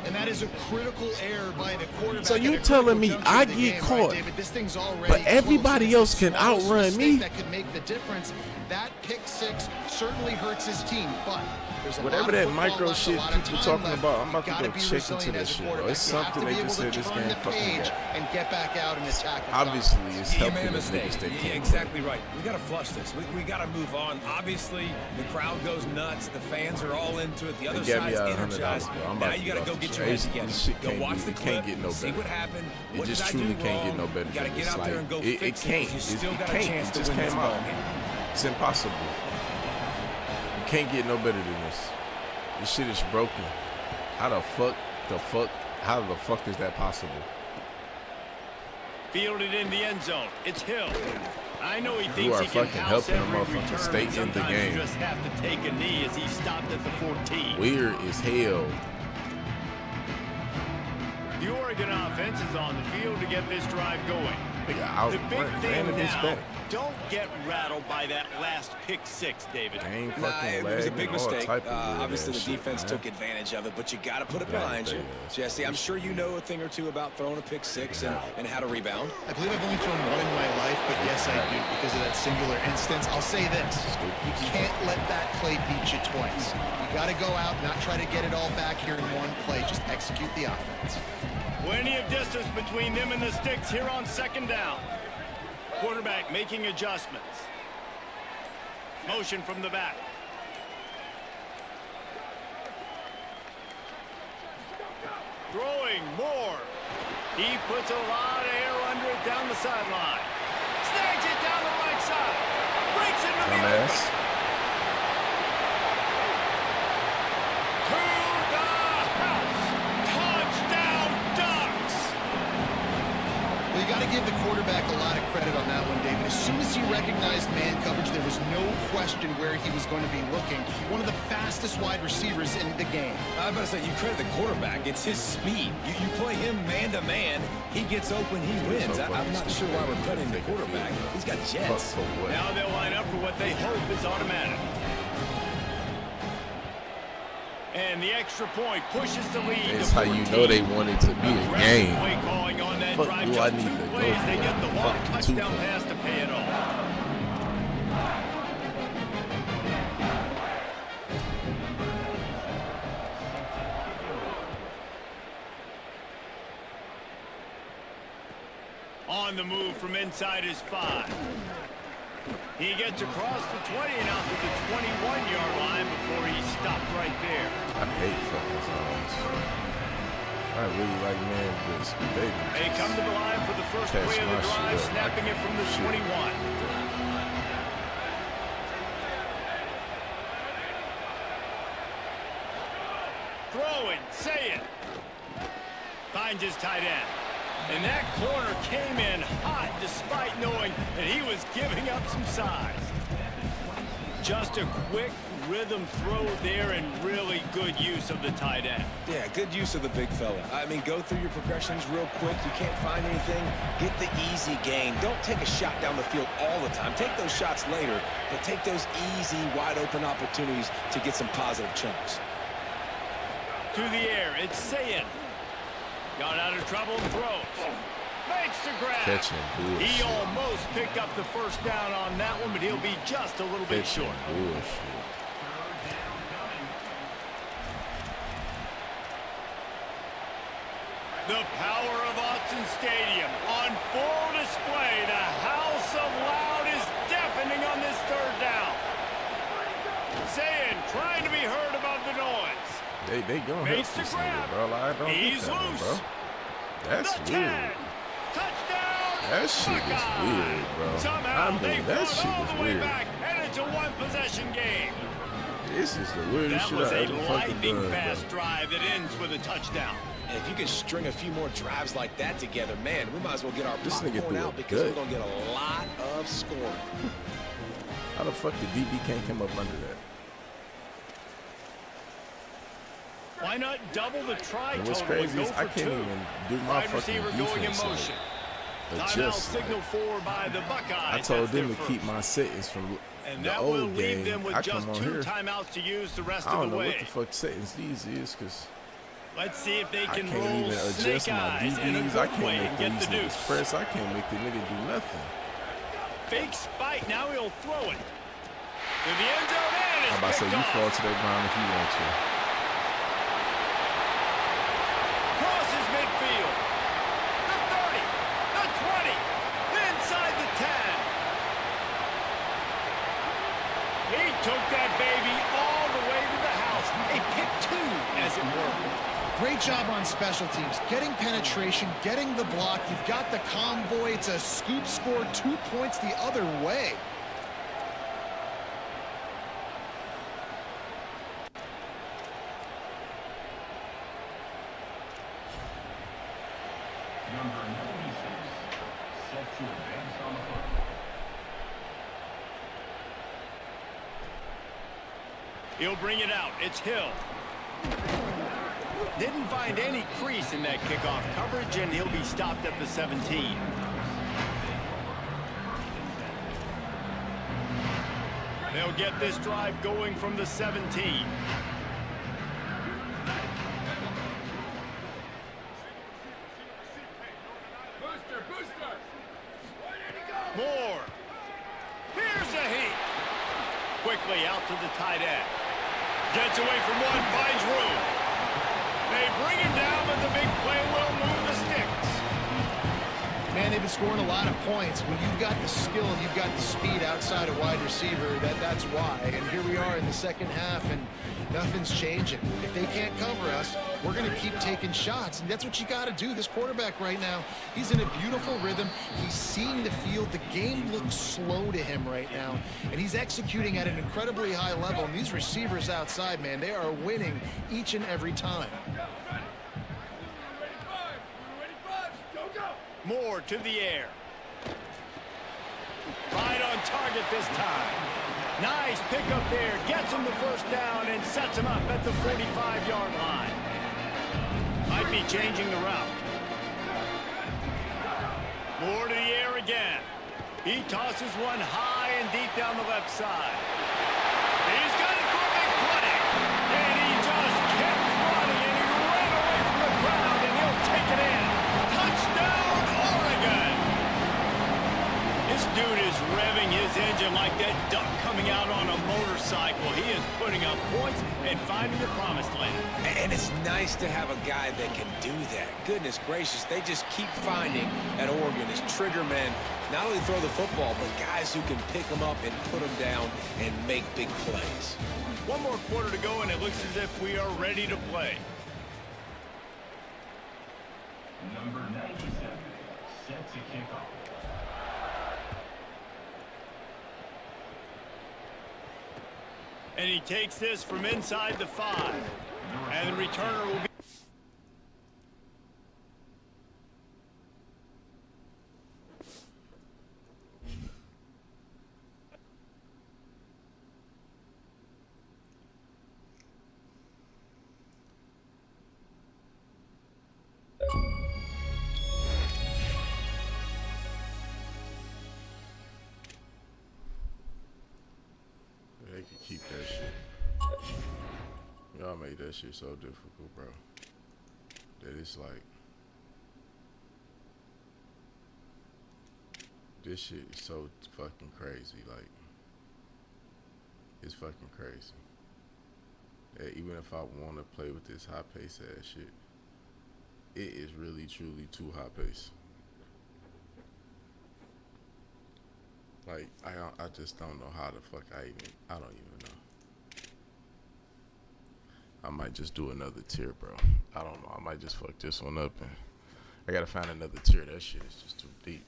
D: And that is a critical error by the quarterback.
C: So you telling me I get caught,
D: right, David, this thing's already
C: but everybody else can outrun me?
D: That could make the difference. That pick 6 certainly hurts his team, but there's a
C: whatever
D: lot of
C: that micro
D: left,
C: shit people talking
D: left.
C: about, I'm about to go
D: be
C: check into
D: resilient
C: this
D: as a
C: shit, bro. It's
D: quarterback.
C: something they just said this game fucking got.
D: And get back out and attack.
C: Obviously, it's
E: You
C: helping
E: made a
C: the
E: mistake.
C: niggas that
E: Yeah,
C: can't
E: exactly right. We got to flush this. We got to move on. Obviously, the crowd goes nuts. The fans are all into it. The other side's energized.
C: Now
E: you got to go get your head together. Go watch the clip. See what happened.
C: It just truly can't get no better.
E: You got to get out there and go fix it.
C: It can't.
E: You still got a
C: It
E: chance to
C: just
E: win this
C: came
E: ball
C: out.
E: game.
C: It's impossible. You can't get no better than this. This shit is broken. How the fuck is that possible?
B: Fielded in the end zone. It's Hill. I know he thinks he can
C: fucking
B: house
C: helping the
B: every
C: motherfucker
B: return.
C: stay in the
B: Sometimes
C: game.
B: you just have to take a knee as he stopped at the 14.
C: Weird as hell.
B: The Oregon offense is on the field to get this drive going.
C: They got out
B: The big thing now,
C: back.
B: don't get rattled by that last pick 6, David.
E: It was a big mistake. Obviously, the defense took advantage of it, but you got to put it behind you. Jesse, I'm sure you know a thing or two about throwing a pick 6 and how to rebound.
D: I believe I've only thrown one in my life, but yes, I do because of that singular instance. I'll say this. You can't let that play beat you twice. You got to go out, not try to get it all back here in one play. Just execute the offense.
B: Plenty of distance between them and the sticks here on 2nd down. Quarterback making adjustments. Motion from the back. Throwing more. He puts a lot of air under it down the sideline. Snags it down the right side. Breaks into the open.
D: You got to give the quarterback a lot of credit on that one, David. As soon as he recognized man coverage, there was no question where he was going to be looking. One of the fastest wide receivers in the game.
E: I was about to say, you credit the quarterback. It's his speed. You play him man-to-man, he gets open, he wins. I'm not sure why we're crediting the quarterback. He's got jets.
B: Now they'll line up for what they hope is automatic. And the extra point pushes the lead.
C: That's how you know they want it to be a game.
B: Play calling on that
C: Fuck
B: drive.
C: do I
B: Just
C: need
B: 2
C: to go
B: plays,
C: for
B: they get the long
C: fucking
B: touchdown
C: 2
B: pass to pay it off. On the move from inside his 5. He gets across the 20 and out to the 21-yard line before he stopped right there.
C: I hate fucking songs. I really like man blitz.
B: They come to the line for the first play of the drive, snapping it from the 21. Throwing, say it. Finds his tight end. And that corner came in hot despite knowing that he was giving up some size. Just a quick rhythm throw there and really good use of the tight end.
E: Yeah, good use of the big fella. I mean, go through your progressions real quick. You can't find anything, get the easy gain. Don't take a shot down the field all the time. Take those shots later, but take those easy, wide-open opportunities to get some positive chunks.
B: To the air, it's Sayin. Got out of trouble and throws. Makes the grab.
C: Catching bullshit.
B: He almost picked up the first down on that one, but he'll be just a little bit short.
C: Bullshit.
B: The power of Autzen Stadium on full display. The house of loud is deafening on this third down. Saying, trying to be heard above the noise.
C: They gonna help this nigga, bro. Like, don't
B: He's
C: that
B: loose.
C: One, bro. That's
B: the
C: weird.
B: 10. Touchdown.
C: That shit is weird, bro.
B: Somehow they
C: that shit
B: all
C: is
B: the way
C: weird.
B: back, and it's a one-possession game.
C: This is the weirdest shit
B: That was
C: I
B: a
C: ever fucking done,
B: lightning-fast
C: bro.
B: drive that ends with a touchdown.
E: And if you can string a few more drives like that together, man, we might as well get our popcorn out because we're going to get a lot of scoring.
C: How the fuck the DB can't come up under that?
B: Why not double the try
C: And what's
B: total and
C: crazy
B: go
C: is
B: for
C: I can't
B: two?
C: even do my
B: Wide
C: fucking
B: receiver going in
C: defense.
B: motion.
C: Like,
B: Timeout
C: adjust,
B: signal
C: like,
B: forward by the Buckeyes.
C: I told
B: That's
C: them
B: their
C: to keep
B: first.
C: my settings from
B: And
C: the
B: that will
C: old
B: leave
C: game.
B: them with
C: I
B: just
C: come on
B: 2
C: here.
B: timeouts to use the rest
C: I
B: of
C: don't
B: the
C: know
B: way.
C: what the fuck settings these is because
B: Let's see if they
C: I
B: can
C: can't
B: roll
C: even
B: snake
C: adjust my
B: eyes in a
C: DBs. I
B: good way
C: can't
B: and
C: make
B: get
C: these
B: the deuce.
C: niggas press. I can't make the nigga do nothing.
B: Fake spike. Now he'll throw it to the end zone. And
C: How about
B: it's
C: say
B: picked
C: you
B: off.
C: fall to that ground if you want to?
B: Crosses midfield. The 30. The 20. Inside the 10. He took that baby all the way to the house. A pick 2, as it were.
D: Great job on special teams, getting penetration, getting the block. You've got the convoy. It's a scoop score, 2 points the other way.
F: Number 96, set to advance on the foot.
B: He'll bring it out. It's Hill. Didn't find any crease in that kickoff coverage, and he'll be stopped at the 17. They'll get this drive going from the 17.
F: Booster.
B: Moore. Here's a heat. Quickly out to the tight end. Gets away from one, finds room. They bring him down, but the big play will move the sticks.
D: Man, they've been scoring a lot of points. When you've got the skill and you've got the speed outside a wide receiver, that's why. And here we are in the second half, and nothing's changing. If they can't cover us, we're going to keep taking shots, and that's what you got to do. This quarterback right now, he's in a beautiful rhythm. He's seeing the field. The game looks slow to him right now, and he's executing at an incredibly high level. And these receivers outside, man, they are winning each and every time.
B: Moore to the air. Right on target this time. Nice pickup there. Gets him the first down and sets him up at the 45-yard line. Might be changing the route. Moore to the air again. He tosses one high and deep down the left side. He's got it for a big play. And he just kept running, and he ran away from the crowd, and he'll take it in. Touchdown, Oregon! This dude is revving his engine like that duck coming out on a motorcycle. He is putting up points and finding the promised land.
E: And it's nice to have a guy that can do that. Goodness gracious, they just keep finding at Oregon as trigger men, not only throw the football, but guys who can pick them up and put them down and make big plays.
B: One more quarter to go, and it looks as if we are ready to play.
F: Number 97, set to kick off.
B: And he takes this from inside the 5. And the returner will be...
C: They can keep that shit. Y'all made that shit so difficult, bro. That it's like This shit is so fucking crazy. Like, it's fucking crazy. Yeah, even if I want to play with this high pace ass shit, it is really truly too high pace. Like, I just don't know how the fuck I don't even know. I might just do another tier, bro. I don't know. I might just fuck this one up, and I gotta find another tier. That shit is just too deep.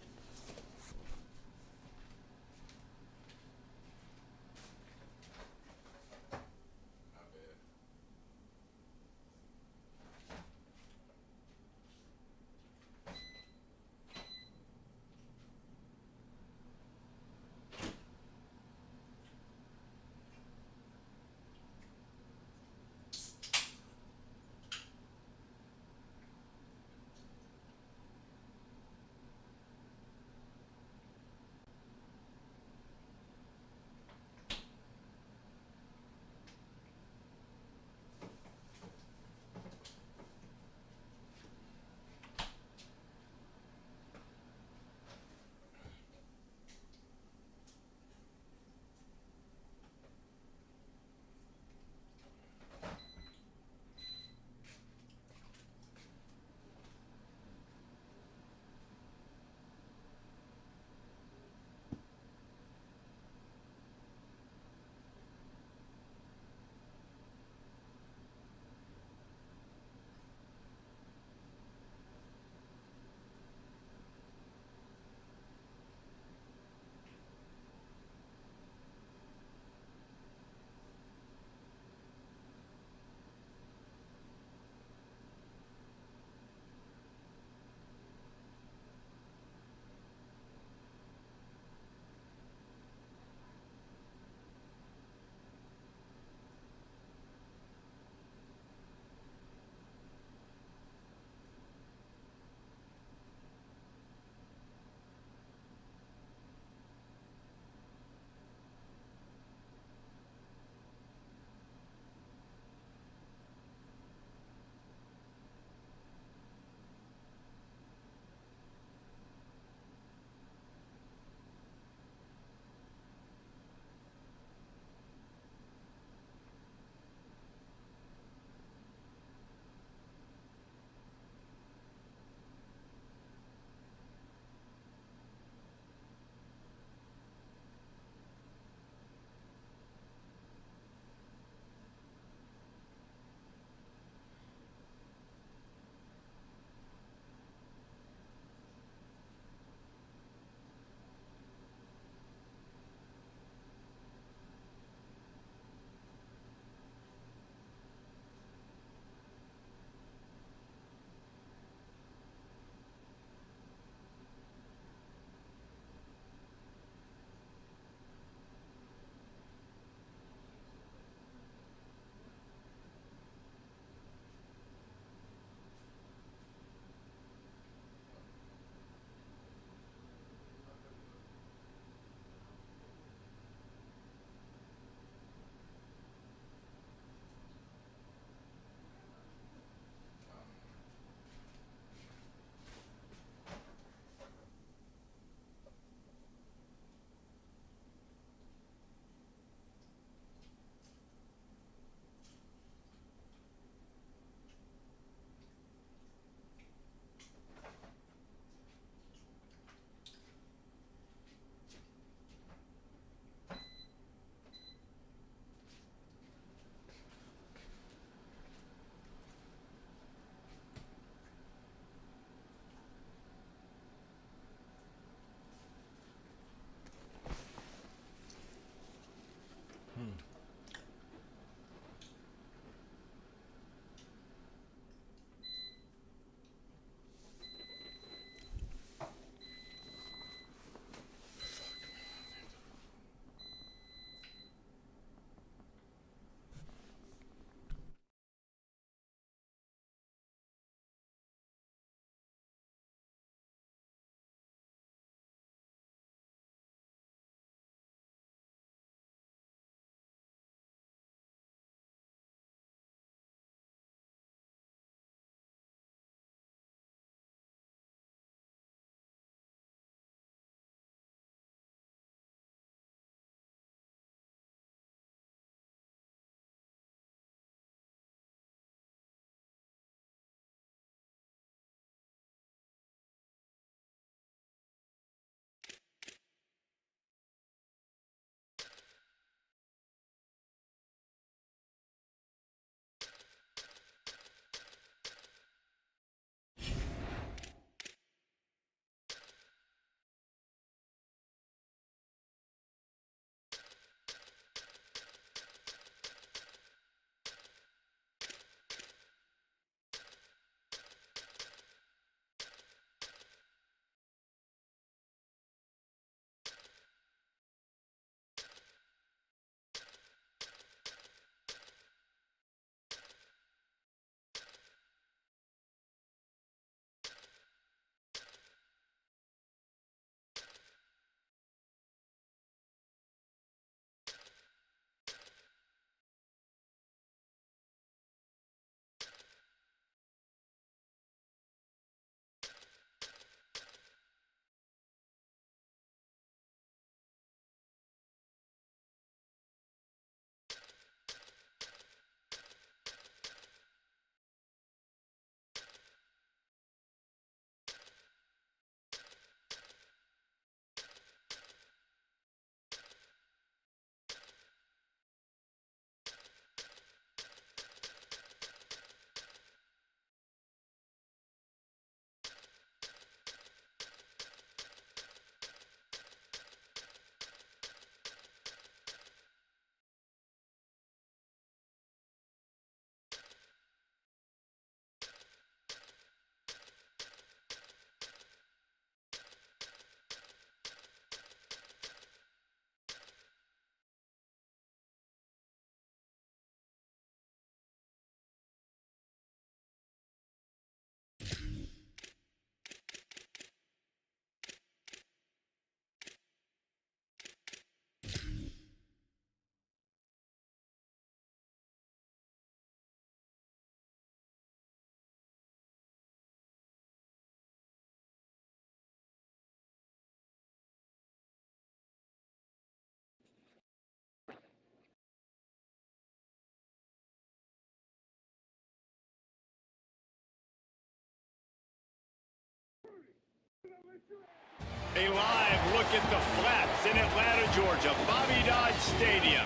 B: A live look at the Flats in Atlanta, Georgia, Bobby Dodd Stadium.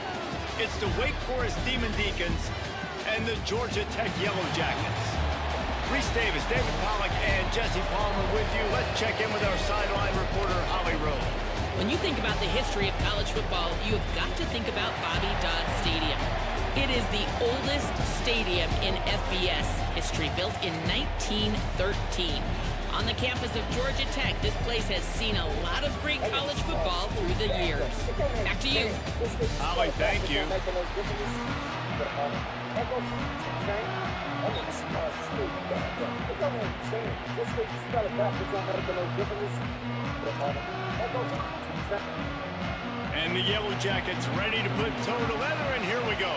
B: It's the Wake Forest Demon Deacons and the Georgia Tech Yellow Jackets. Reese Davis, David Pollack, and Jesse Palmer with you. Let's check in with our sideline reporter, Holly Rowe.
A: When you think about the history of college football, you have got to think about Bobby Dodd Stadium. It is the oldest stadium in FBS history, built in 1913. On the campus of Georgia Tech, this place has seen a lot of great college football through the years. Back to you.
B: Holly, thank you. And the Yellow Jackets ready to put toe to leather, and here we go.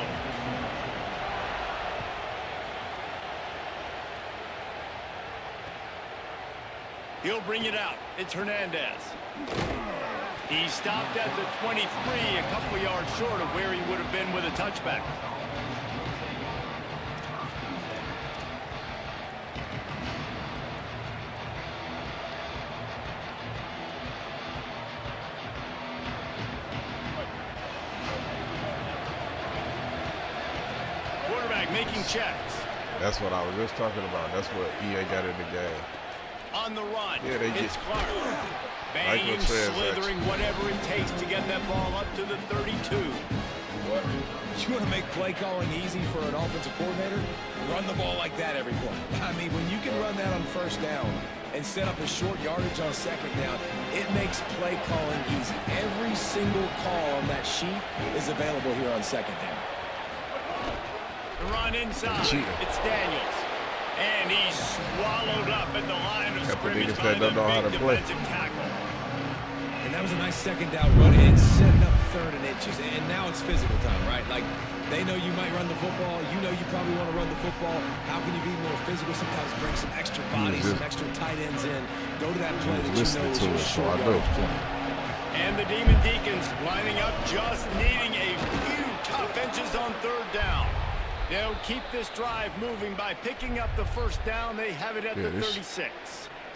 B: He'll bring it out. It's Hernandez. He stopped at the 23, a couple yards short of where he would have been with a touchback. Quarterback making checks.
C: That's what I was just talking about. That's what EA got in the game.
B: On the run,
C: yeah,
B: it's Clark. Banging, slithering, whatever it takes to get that ball up to the 32.
E: You want to make play calling easy for an offensive coordinator? Run the ball like that every play. I mean, when you can run that on first down and set up a short yardage on second down, it makes play calling easy. Every single call on that sheet is available here on second down.
B: The run inside. It's Daniels. And he's swallowed up at the line of scrimmage by the big defensive tackle.
E: And that was a nice second down run and setting up 3rd and inches. And now it's physical time, right? Like, they know you might run the football. You know you probably want to run the football. How can you be more physical? Sometimes bring some extra bodies, some extra tight ends in. Go to that play that you know is your short yardage play.
B: And the Demon Deacons lining up, just needing a few tough inches on 3rd down. They'll keep this drive moving by picking up the first down. They have it at the 36.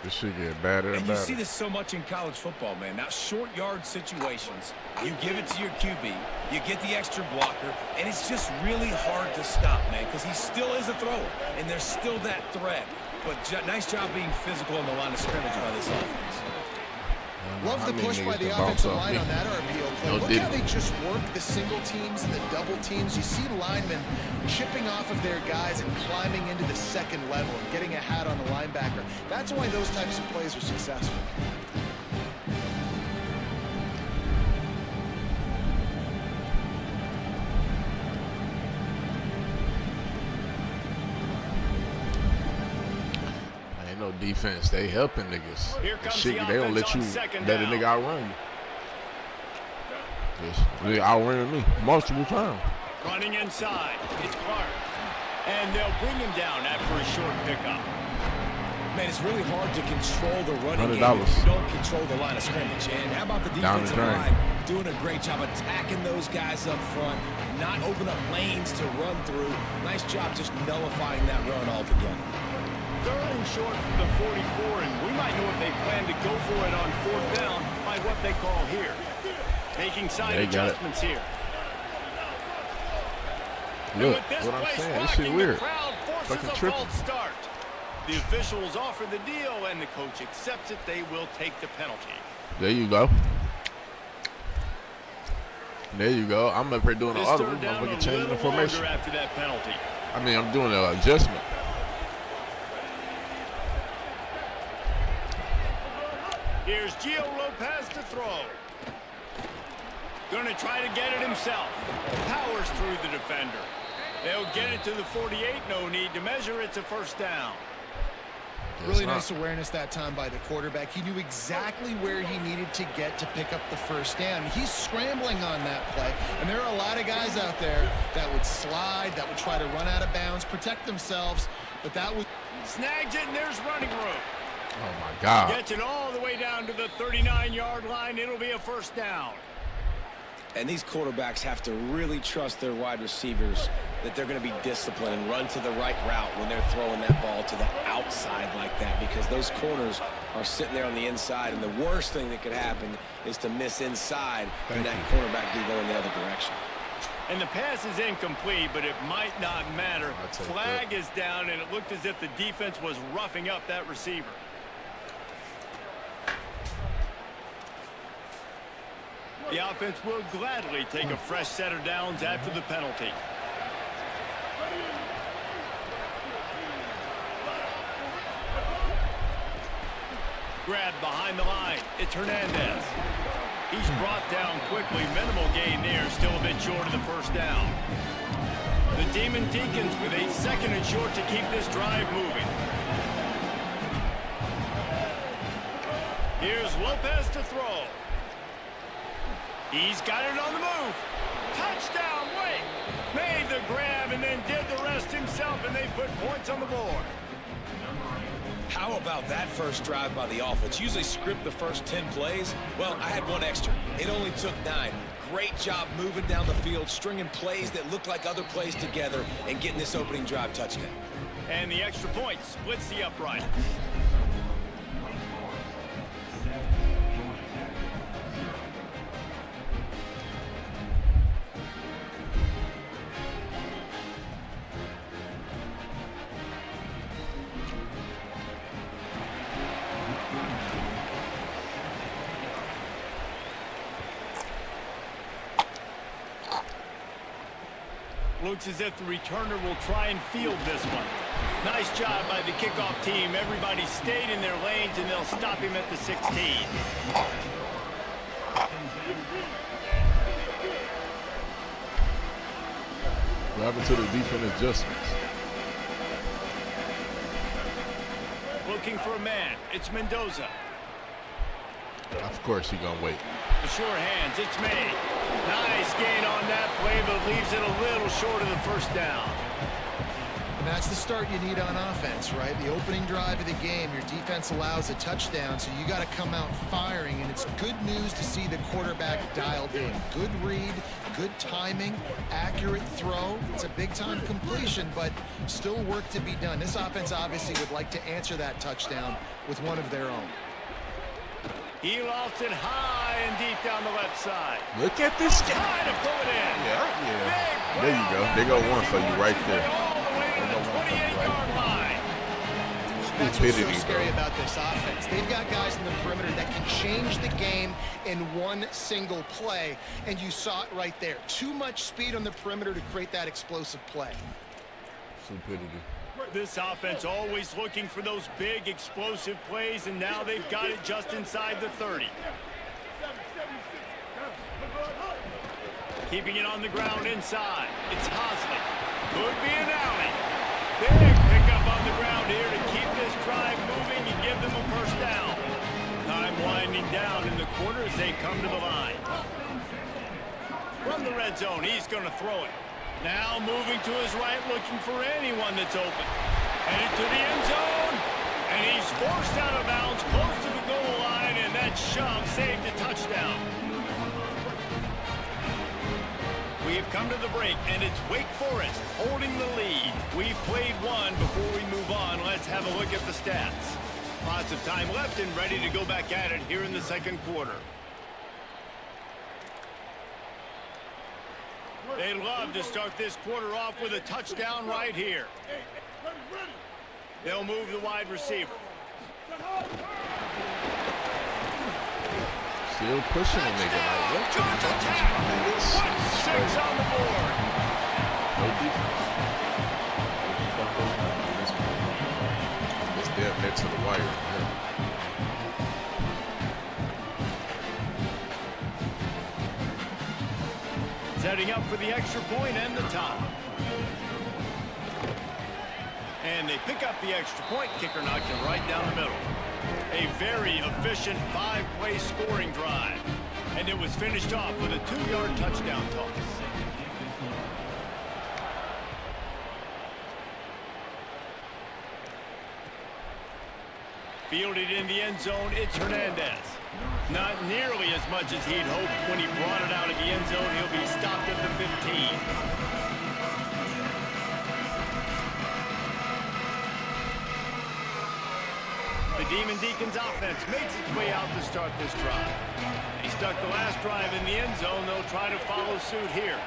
C: This should get better and better.
E: You see this so much in college football, man. Now, short yard situations, you give it to your QB, you get the extra blocker, and it's just really hard to stop, man, because he still is a thrower, and there's still that threat. But nice job being physical on the line of scrimmage by this offense.
D: Love the push by the offensive line on that RPO play. Look how they just work the single teams and the double teams. You see linemen chipping off of their guys and climbing into the second level and getting a hat on the linebacker. That's why those types of plays are successful.
C: No defense, they helping niggas.
B: Here comes
C: shit, they don't let you let a nigga outrun you. They outrun me multiple times.
B: Running inside, it's Clark. And they'll bring him down after a short pickup.
E: Man, it's really hard to control the running game if you don't control the line of scrimmage. And how about the defensive line doing a great job attacking those guys up front, not open up lanes to run through. Nice job just nullifying that run altogether.
B: 3rd and short from the 44, and we might know if they plan to go for it on 4th down by what they call here. Making side adjustments here.
C: Look, what I'm saying, this shit weird.
B: Fucking tripping. Start. The officials offer the deal, and the coach accepts it. They will take the penalty.
C: There you go. There you go. I'm up here doing the other one. I'm looking changing the formation.
B: After that penalty.
C: I mean, I'm doing an adjustment.
B: Here's Gio Lopez to throw. Going to try to get it himself. Powers through the defender. They'll get it to the 48. No need to measure. It's a 1st down.
D: Really nice awareness that time by the quarterback. He knew exactly where he needed to get to pick up the 1st down. He's scrambling on that play. And there are a lot of guys out there that would slide, that would try to run out of bounds, protect themselves. But that was...
B: Snags it, and there's running room.
C: Oh, my God.
B: Gets it all the way down to the 39-yard line. It'll be a 1st down.
E: And these quarterbacks have to really trust their wide receivers that they're going to be disciplined and run to the right route when they're throwing that ball to the outside like that, because those corners are sitting there on the inside, and the worst thing that could happen is to miss inside and that cornerback be going the other direction.
B: And the pass is incomplete, but it might not matter. Flag is down, and it looked as if the defense was roughing up that receiver. The offense will gladly take a fresh set of downs after the penalty. Grabbed behind the line. It's Hernandez. He's brought down quickly. Minimal gain there. Still a bit short of the first down. The Demon Deacons with a 2nd and short to keep this drive moving. Here's Lopez to throw. He's got it on the move. Touchdown, Wake. Made the grab and then did the rest himself, and they put points on the board.
E: How about that first drive by the offense? Usually script the first 10 plays. Well, I had one extra. It only took 9. Great job moving down the field, stringing plays that look like other plays together, and getting this opening drive touchdown.
B: And the extra point splits the upright. Looks as if the returner will try and field this one. Nice job by the kickoff team. Everybody stayed in their lanes, and they'll stop him at the 16.
C: What happened to the defensive adjustments?
B: Looking for a man. It's Mendoza.
C: Of course he's going to wait.
B: The sure hands. It's made. Nice gain on that play, but leaves it a little short of the first down.
D: And that's the start you need on offense, right? The opening drive of the game, your defense allows a touchdown, so you got to come out firing, and it's good news to see the quarterback dialed in. Good read, good timing, accurate throw. It's a big-time completion, but still work to be done. This offense obviously would like to answer that touchdown with one of their own.
B: He lofts it high and deep down the left side.
C: Look at this guy.
B: Trying to pull it in.
C: Yeah. There you go. They go one for you right there.
B: All the way to the 28-yard line.
D: That's what's so scary about this offense. They've got guys in the perimeter that can change the game in one single play, and you saw it right there. Too much speed on the perimeter to create that explosive play.
C: Stupidity.
B: This offense always looking for those big explosive plays, and now they've got it just inside the 30. Keeping it on the ground inside. It's Hosley. Could be an alley. Big pickup on the ground here to keep this drive moving and give them a first down. Time winding down in the corner as they come to the line. From the red zone, he's going to throw it. Now moving to his right, looking for anyone that's open. Headed to the end zone, and he's forced out of bounds close to the goal line, and that shove saved a touchdown. We've come to the break, and it's Wake Forest holding the lead. We've played one. Before we move on, let's have a look at the stats. Lots of time left and ready to go back at it here in the second quarter. They'd love to start this quarter off with a touchdown right here. They'll move the wide receiver.
C: Still pushing a nigga like what?
B: Georgia Tech. 6 on the board.
C: No defense. It's damn next to the wire. Yeah.
B: Setting up for the extra point and the tie. And they pick up the extra point. Kicker knocked it right down the middle. A very efficient 5-play scoring drive. And it was finished off with a 2-yard touchdown toss. Fielded in the end zone, it's Hernandez. Not nearly as much as he'd hoped when he brought it out of the end zone. He'll be stopped at the 15. The Demon Deacons offense makes its way out to start this drive. He stuck the last drive in the end zone. They'll try to follow suit here.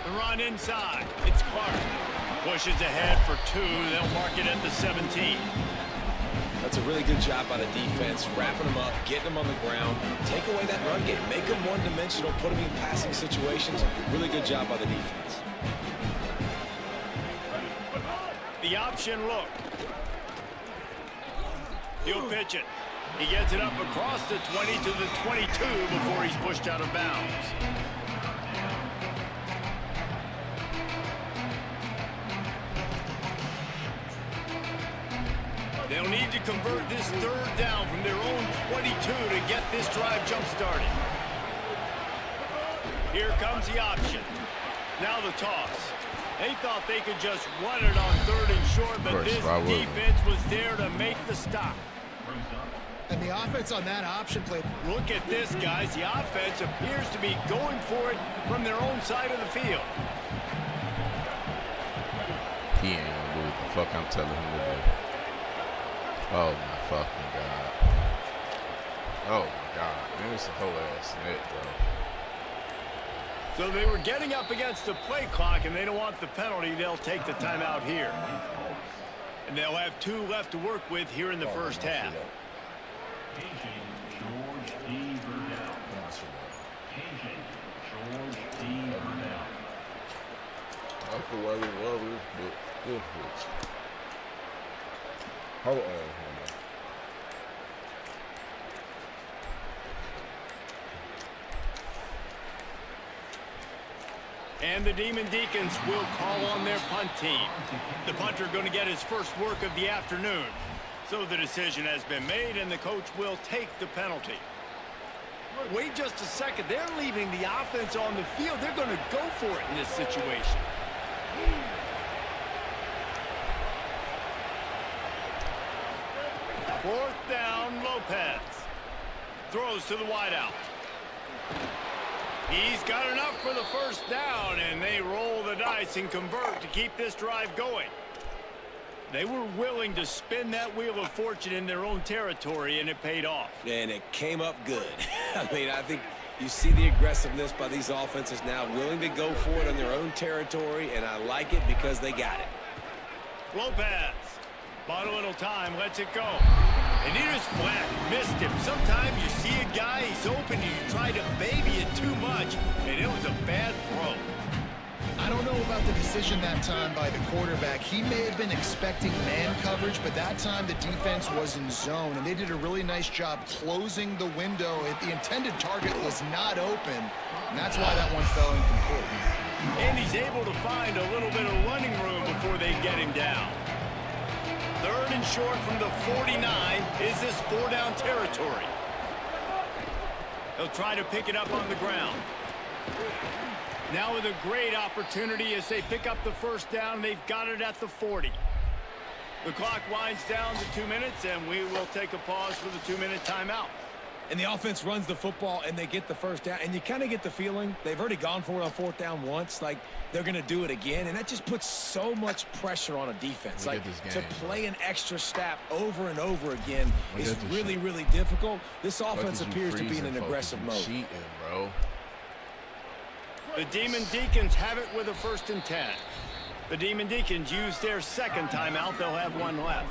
B: The run inside. It's Clark. Pushes ahead for 2. They'll mark it at the 17.
E: That's a really good job by the defense, wrapping them up, getting them on the ground, take away that run game, make them one-dimensional, put them in passing situations. Really good job by the defense.
B: The option look. He'll pitch it. He gets it up across the 20 to the 22 before he's pushed out of bounds. They'll need to convert this 3rd down from their own 22 to get this drive jump-started. Here comes the option. Now the toss. They thought they could just run it on 3rd and short, but this defense was there to make the stop.
D: And the offense on that option play.
B: Look at this, guys. The offense appears to be going for it from their own side of the field.
C: He ain't gonna do what the fuck I'm telling him to do. Oh my fucking God. Oh my God. Man, it's a whole ass net, bro.
B: So they were getting up against the play clock, and they don't want the penalty. They'll take the timeout here. And they'll have 2 left to work with here in the first half.
C: Hold on.
B: And the Demon Deacons will call on their punt team. The punter going to get his first work of the afternoon. So the decision has been made, and the coach will take the penalty. Wait just a second. They're leaving the offense on the field. They're going to go for it in this situation. Fourth down, Lopez. Throws to the wideout. He's got enough for the first down, and they roll the dice and convert to keep this drive going. They were willing to spin that wheel of fortune in their own territory, and it paid off.
E: And it came up good. I mean, I think you see the aggressiveness by these offenses now, willing to go for it on their own territory, and I like it because they got it.
B: Lopez, bought a little time, lets it go. And he just flat missed him. Sometimes you see a guy, he's open, and you try to baby it too much, and it was a bad throw.
D: I don't know about the decision that time by the quarterback. He may have been expecting man coverage, but that time the defense was in zone, and they did a really nice job closing the window. The intended target was not open, and that's why that one fell incomplete.
B: And he's able to find a little bit of running room before they get him down. 3rd and short from the 49. Is this 4-down territory? They'll try to pick it up on the ground. Now with a great opportunity as they pick up the first down. They've got it at the 40. The clock winds down to 2 minutes, and we will take a pause for the 2-minute timeout.
E: And the offense runs the football, and they get the first down. And you kind of get the feeling they've already gone for it on 4th down once. Like, they're going to do it again. And that just puts so much pressure on a defense. Like, to play an extra snap over and over again is really, really difficult. This offense appears to be in an aggressive mode.
C: Cheating, bro.
B: The Demon Deacons have it with a 1st and 10. The Demon Deacons use their second timeout. They'll have one left.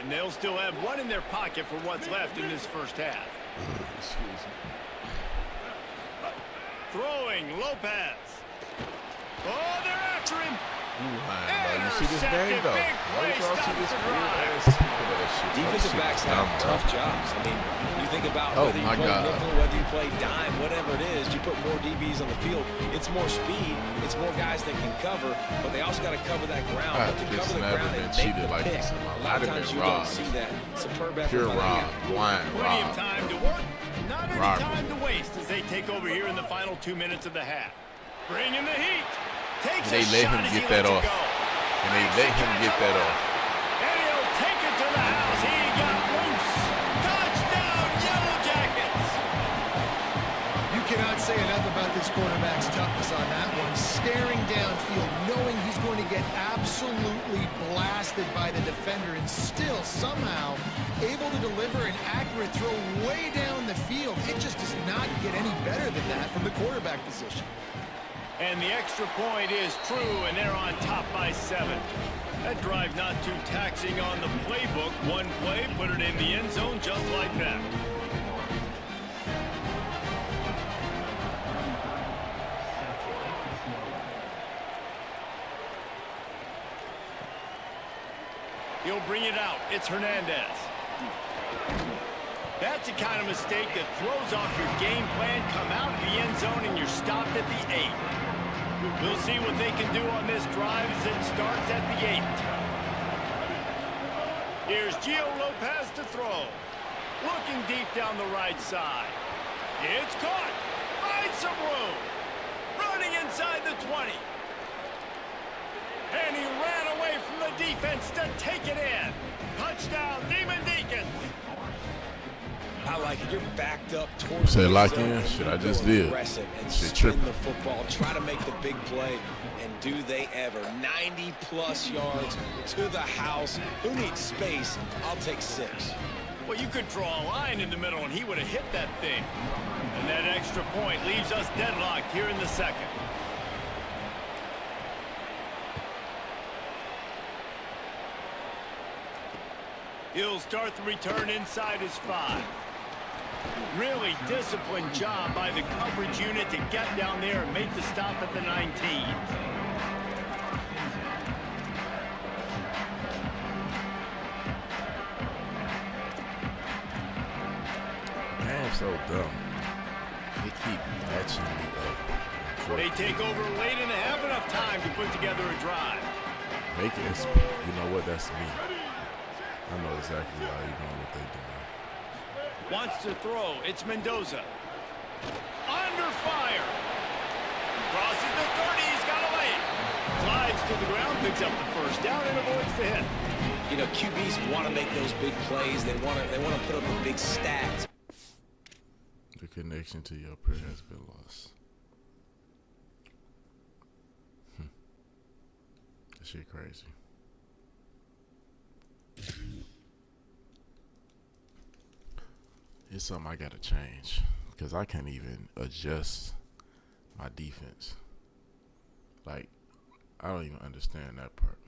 B: And they'll still have one in their pocket for what's left in this first half. Throwing, Lopez. Oh, they're after him.
C: You see this game, though? Why y'all see this
E: defensive backs have tough jobs. I mean, you think about whether you play nickel, whether you play dime, whatever it is, you put more DBs on the field. It's more speed. It's more guys that can cover, but they also got to cover that ground. But to cover the ground and make the pick, a lot of times you don't see that. Superb effort by that guy.
B: Plenty of time to work. Not any time to waste as they take over here in the final 2 minutes of the half. Bring in the heat. Takes
C: they let him get that off. And they let him get that off.
B: And he'll take it to the house. He got loose. Touchdown, Yellow Jackets.
D: You cannot say enough about this quarterback's toughness on that one. Staring downfield, no knowing he's going to get absolutely blasted by the defender and still somehow able to deliver an accurate throw way down the field. It just does not get any better than that from the quarterback position.
B: And the extra point is true, and they're on top by 7. That drive not too taxing on the playbook. One play, put it in the end zone just like that. He'll bring it out. It's Hernandez. That's the kind of mistake that throws off your game plan. Come out of the end zone and you're stopped at the 8. We'll see what they can do on this drive as it starts at the 8. Here's Gio Lopez to throw. Looking deep down the right side. It's caught. Finds some room. Running inside the 20. And he ran away from the defense to take it in. Touchdown, Demon Deacons.
E: I like it. You're backed up towards
C: the lock in. Shit, I just did.
E: Aggressive and
C: shit
E: spin the football. Try to make the big play. And do they ever. 90-plus yards to the house. Who needs space? I'll take 6.
B: Well, you could draw a line in the middle, and he would have hit that thing. And that extra point leaves us deadlocked here in the second. He'll start the return inside his 5. Really disciplined job by the coverage unit to get down there and make the stop at the 19.
C: Man, so dumb. They keep matching me up.
B: They take over late and have enough time to put together a drive.
C: Make it, you know what, that's me. I know exactly why you doing what they doing.
B: Wants to throw. It's Mendoza. Under fire. Crosses the 30. He's got a lane. Slides to the ground, picks up the first down, and avoids the hit.
E: You know, QBs want to make those big plays. They want to put up the big stats.
C: The connection to your prayer has been lost. That shit crazy. It's something I gotta change because I can't even adjust my defense. Like, I don't even understand that part.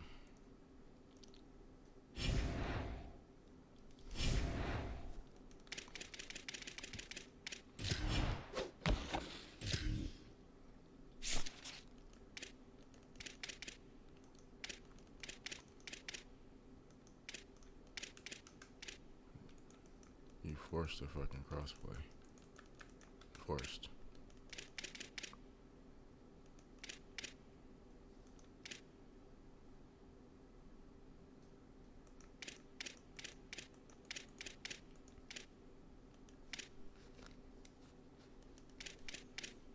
C: Forced the fucking crossplay. Forced.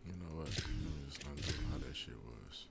C: You know what? Let me just undo how that shit was.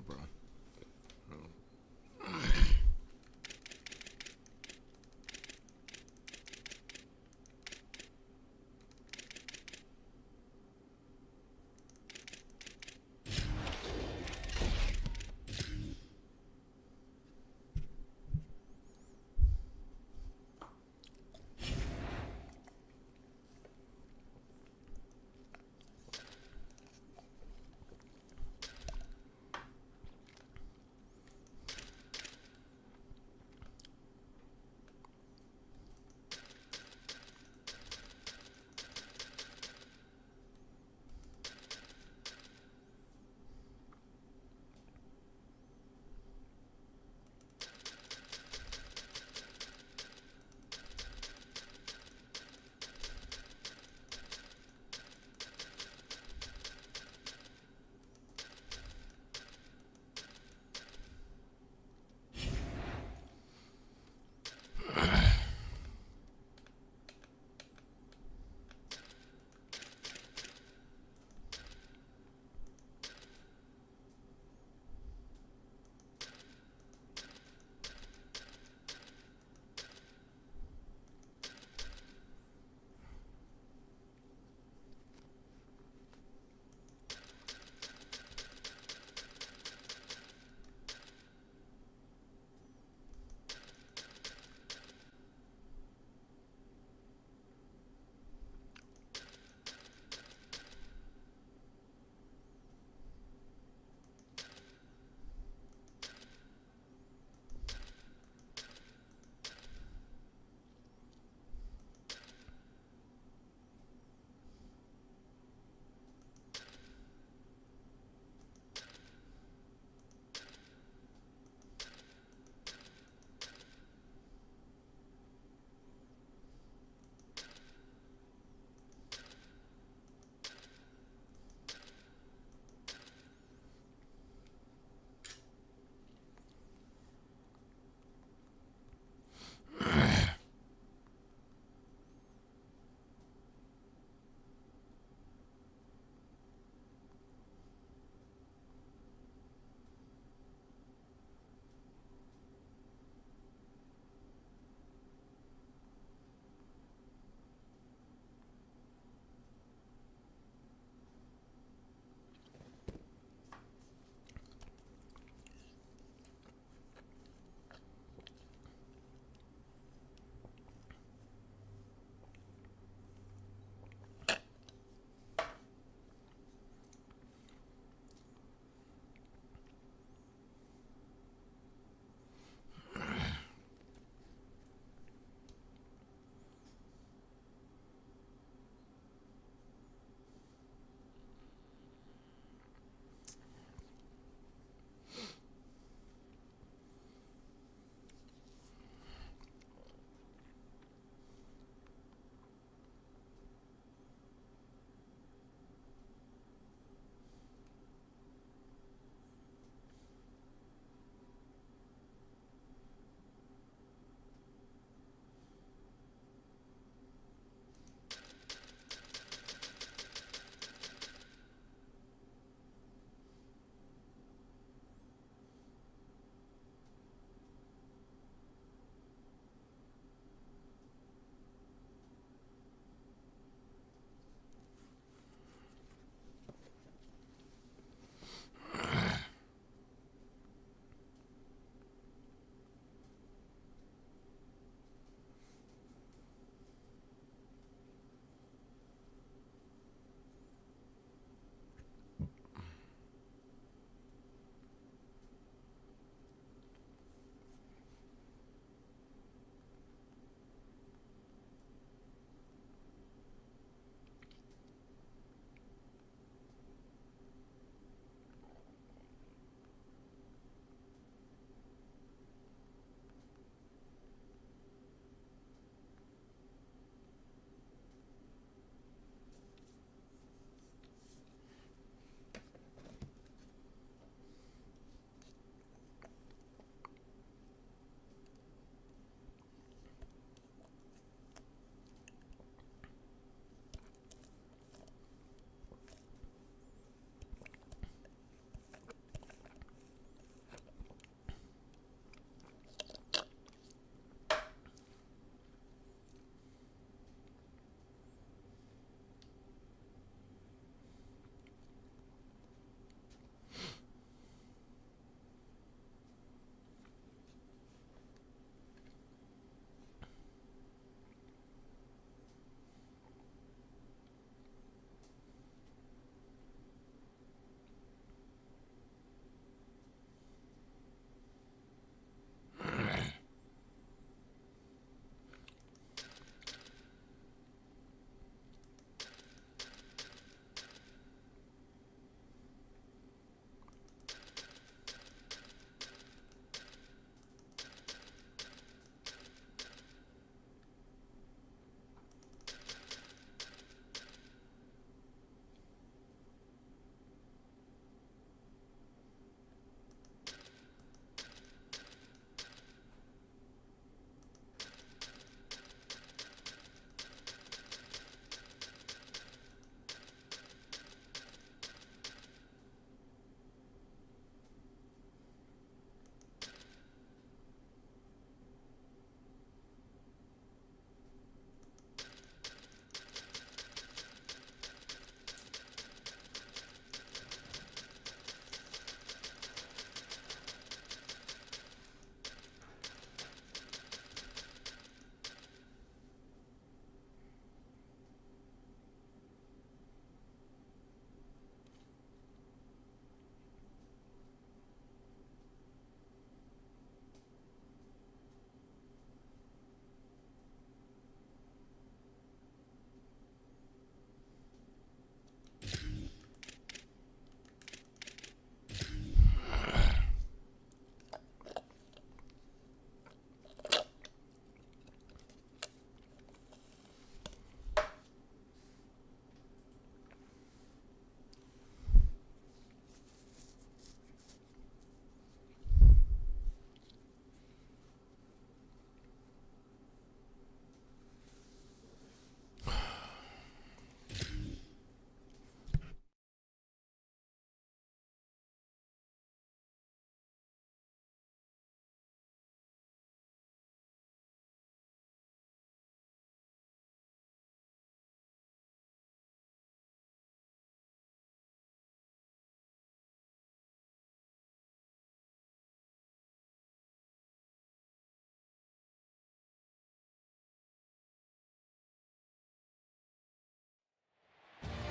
C: bro.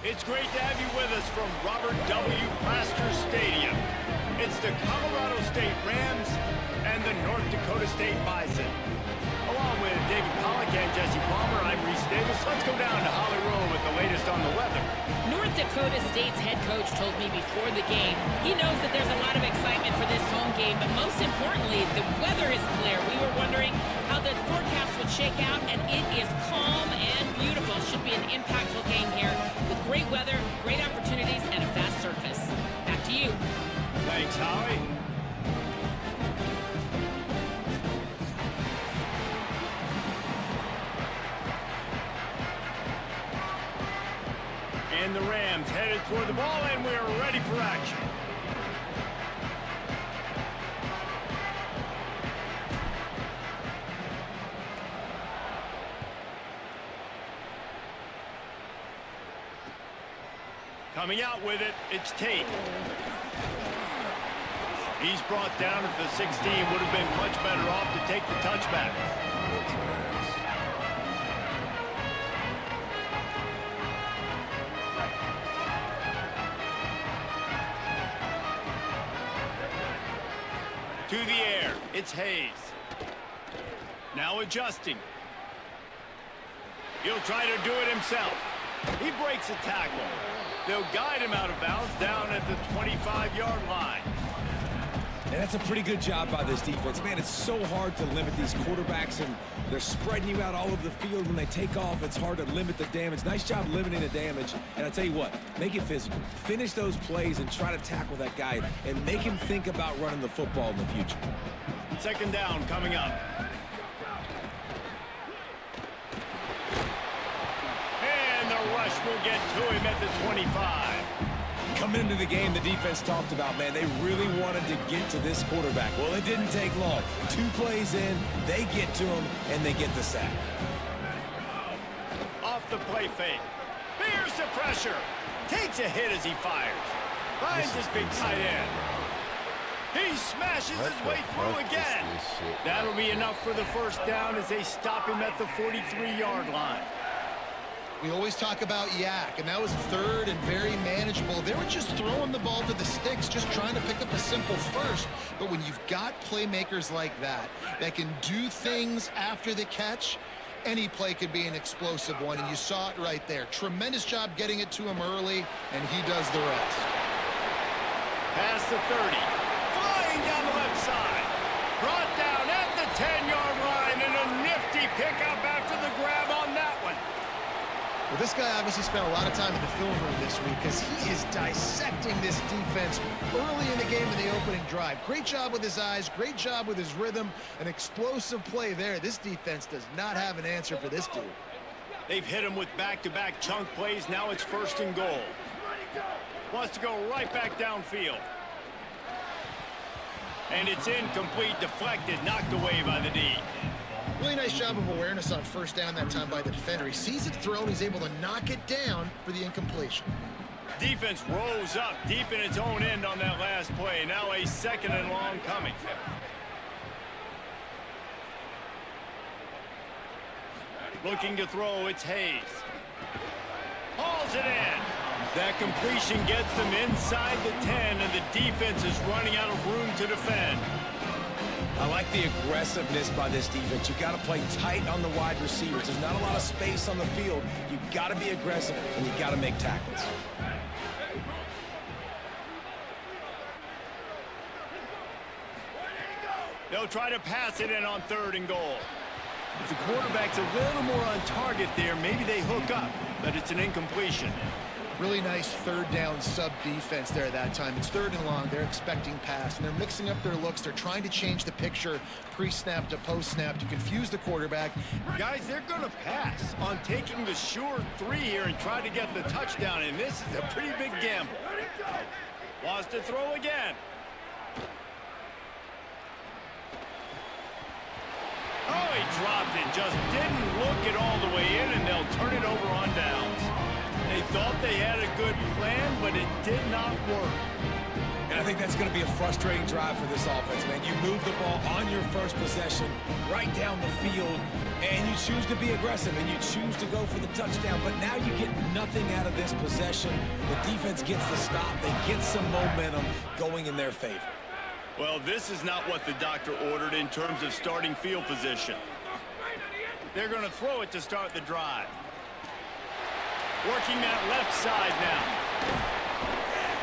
B: It's great to have you with us from Robert W. Plaster Stadium. It's the Colorado State Rams and the North Dakota State Bison. Along with David Pollack and Jesse Palmer, I'm Reese Davis. Let's go down to Holly Rowe with the latest on the weather.
A: North Dakota State's head coach told me before the game he knows that there's a lot of excitement for this home game, but most importantly, the weather is clear. We were wondering how the forecast would shake out, and it is calm and beautiful. Should be an impactful game here with great weather, great opportunities, and a fast surface. Back to you.
B: Thanks, Howie. And the Rams headed toward the ball, and we are ready for action. Coming out with it, it's Tate. He's brought down at the 16. Would have been much better off to take the touchback. To the air, it's Hayes. Now adjusting. He'll try to do it himself. He breaks a tackle. They'll guide him out of bounds down at the 25-yard line.
E: And that's a pretty good job by this defense. Man, it's so hard to limit these quarterbacks, and they're spreading you out all over the field. When they take off, it's hard to limit the damage. Nice job limiting the damage. And I tell you what, make it physical. Finish those plays and try to tackle that guy and make him think about running the football in the future.
B: Second down coming up. And the rush will get to him at the 25.
E: Coming into the game, the defense talked about, man, they really wanted to get to this quarterback. Well, it didn't take long. 2 plays in, they get to him, and they get the sack.
B: Off the play fake. Bears the pressure. Takes a hit as he fires. Finds his big tight end. He smashes his way through again. That'll be enough for the first down as they stop him at the 43-yard line.
D: We always talk about yak, and that was third and very manageable. They were just throwing the ball to the sticks, just trying to pick up a simple first. But when you've got playmakers like that can do things after the catch, any play could be an explosive one, and you saw it right there. Tremendous job getting it to him early, and he does the rest.
B: Past the 30. Flying down the left side. Brought down at the 10-yard line, and a nifty pickup after the grab on that one.
D: Well, this guy obviously spent a lot of time in the film room this week because he is dissecting this defense early in the game in the opening drive. Great job with his eyes, great job with his rhythm, an explosive play there. This defense does not have an answer for this dude.
B: They've hit him with back-to-back chunk plays. Now it's 1st and goal. Wants to go right back downfield. And it's incomplete, deflected, knocked away by the D.
D: Really nice job of awareness on first down that time by the defender. He sees it thrown, he's able to knock it down for the incompletion.
B: Defense rose up deep in its own end on that last play. Now a 2nd and long coming. Looking to throw, it's Hayes. Hauls it in. That completion gets them inside the 10, and the defense is running out of room to defend.
E: I like the aggressiveness by this defense. You've got to play tight on the wide receivers. There's not a lot of space on the field. You've got to be aggressive, and you've got to make tackles.
B: They'll try to pass it in on 3rd and goal. If the quarterback's a little more on target there, maybe they hook up, but it's an incompletion.
D: Really nice 3rd down sub defense there that time. It's 3rd and long. They're expecting pass, and they're mixing up their looks. They're trying to change the picture pre-snap to post-snap to confuse the quarterback.
B: Guys, they're going to pass on taking the sure 3 here and try to get the touchdown, and this is a pretty big gamble. Wants to throw again. Oh, he dropped it. Just didn't look it all the way in, and they'll turn it over on downs. They thought they had a good plan, but it did not work. And
E: I think that's going to be a frustrating drive for this offense, man. You move the ball on your first possession right down the field, and you choose to be aggressive, and you choose to go for the touchdown, but now you get nothing out of this possession. The defense gets the stop. They get some momentum going in their favor.
B: Well, this is not what the doctor ordered in terms of starting field position. They're going to throw it to start the drive. Working that left side now.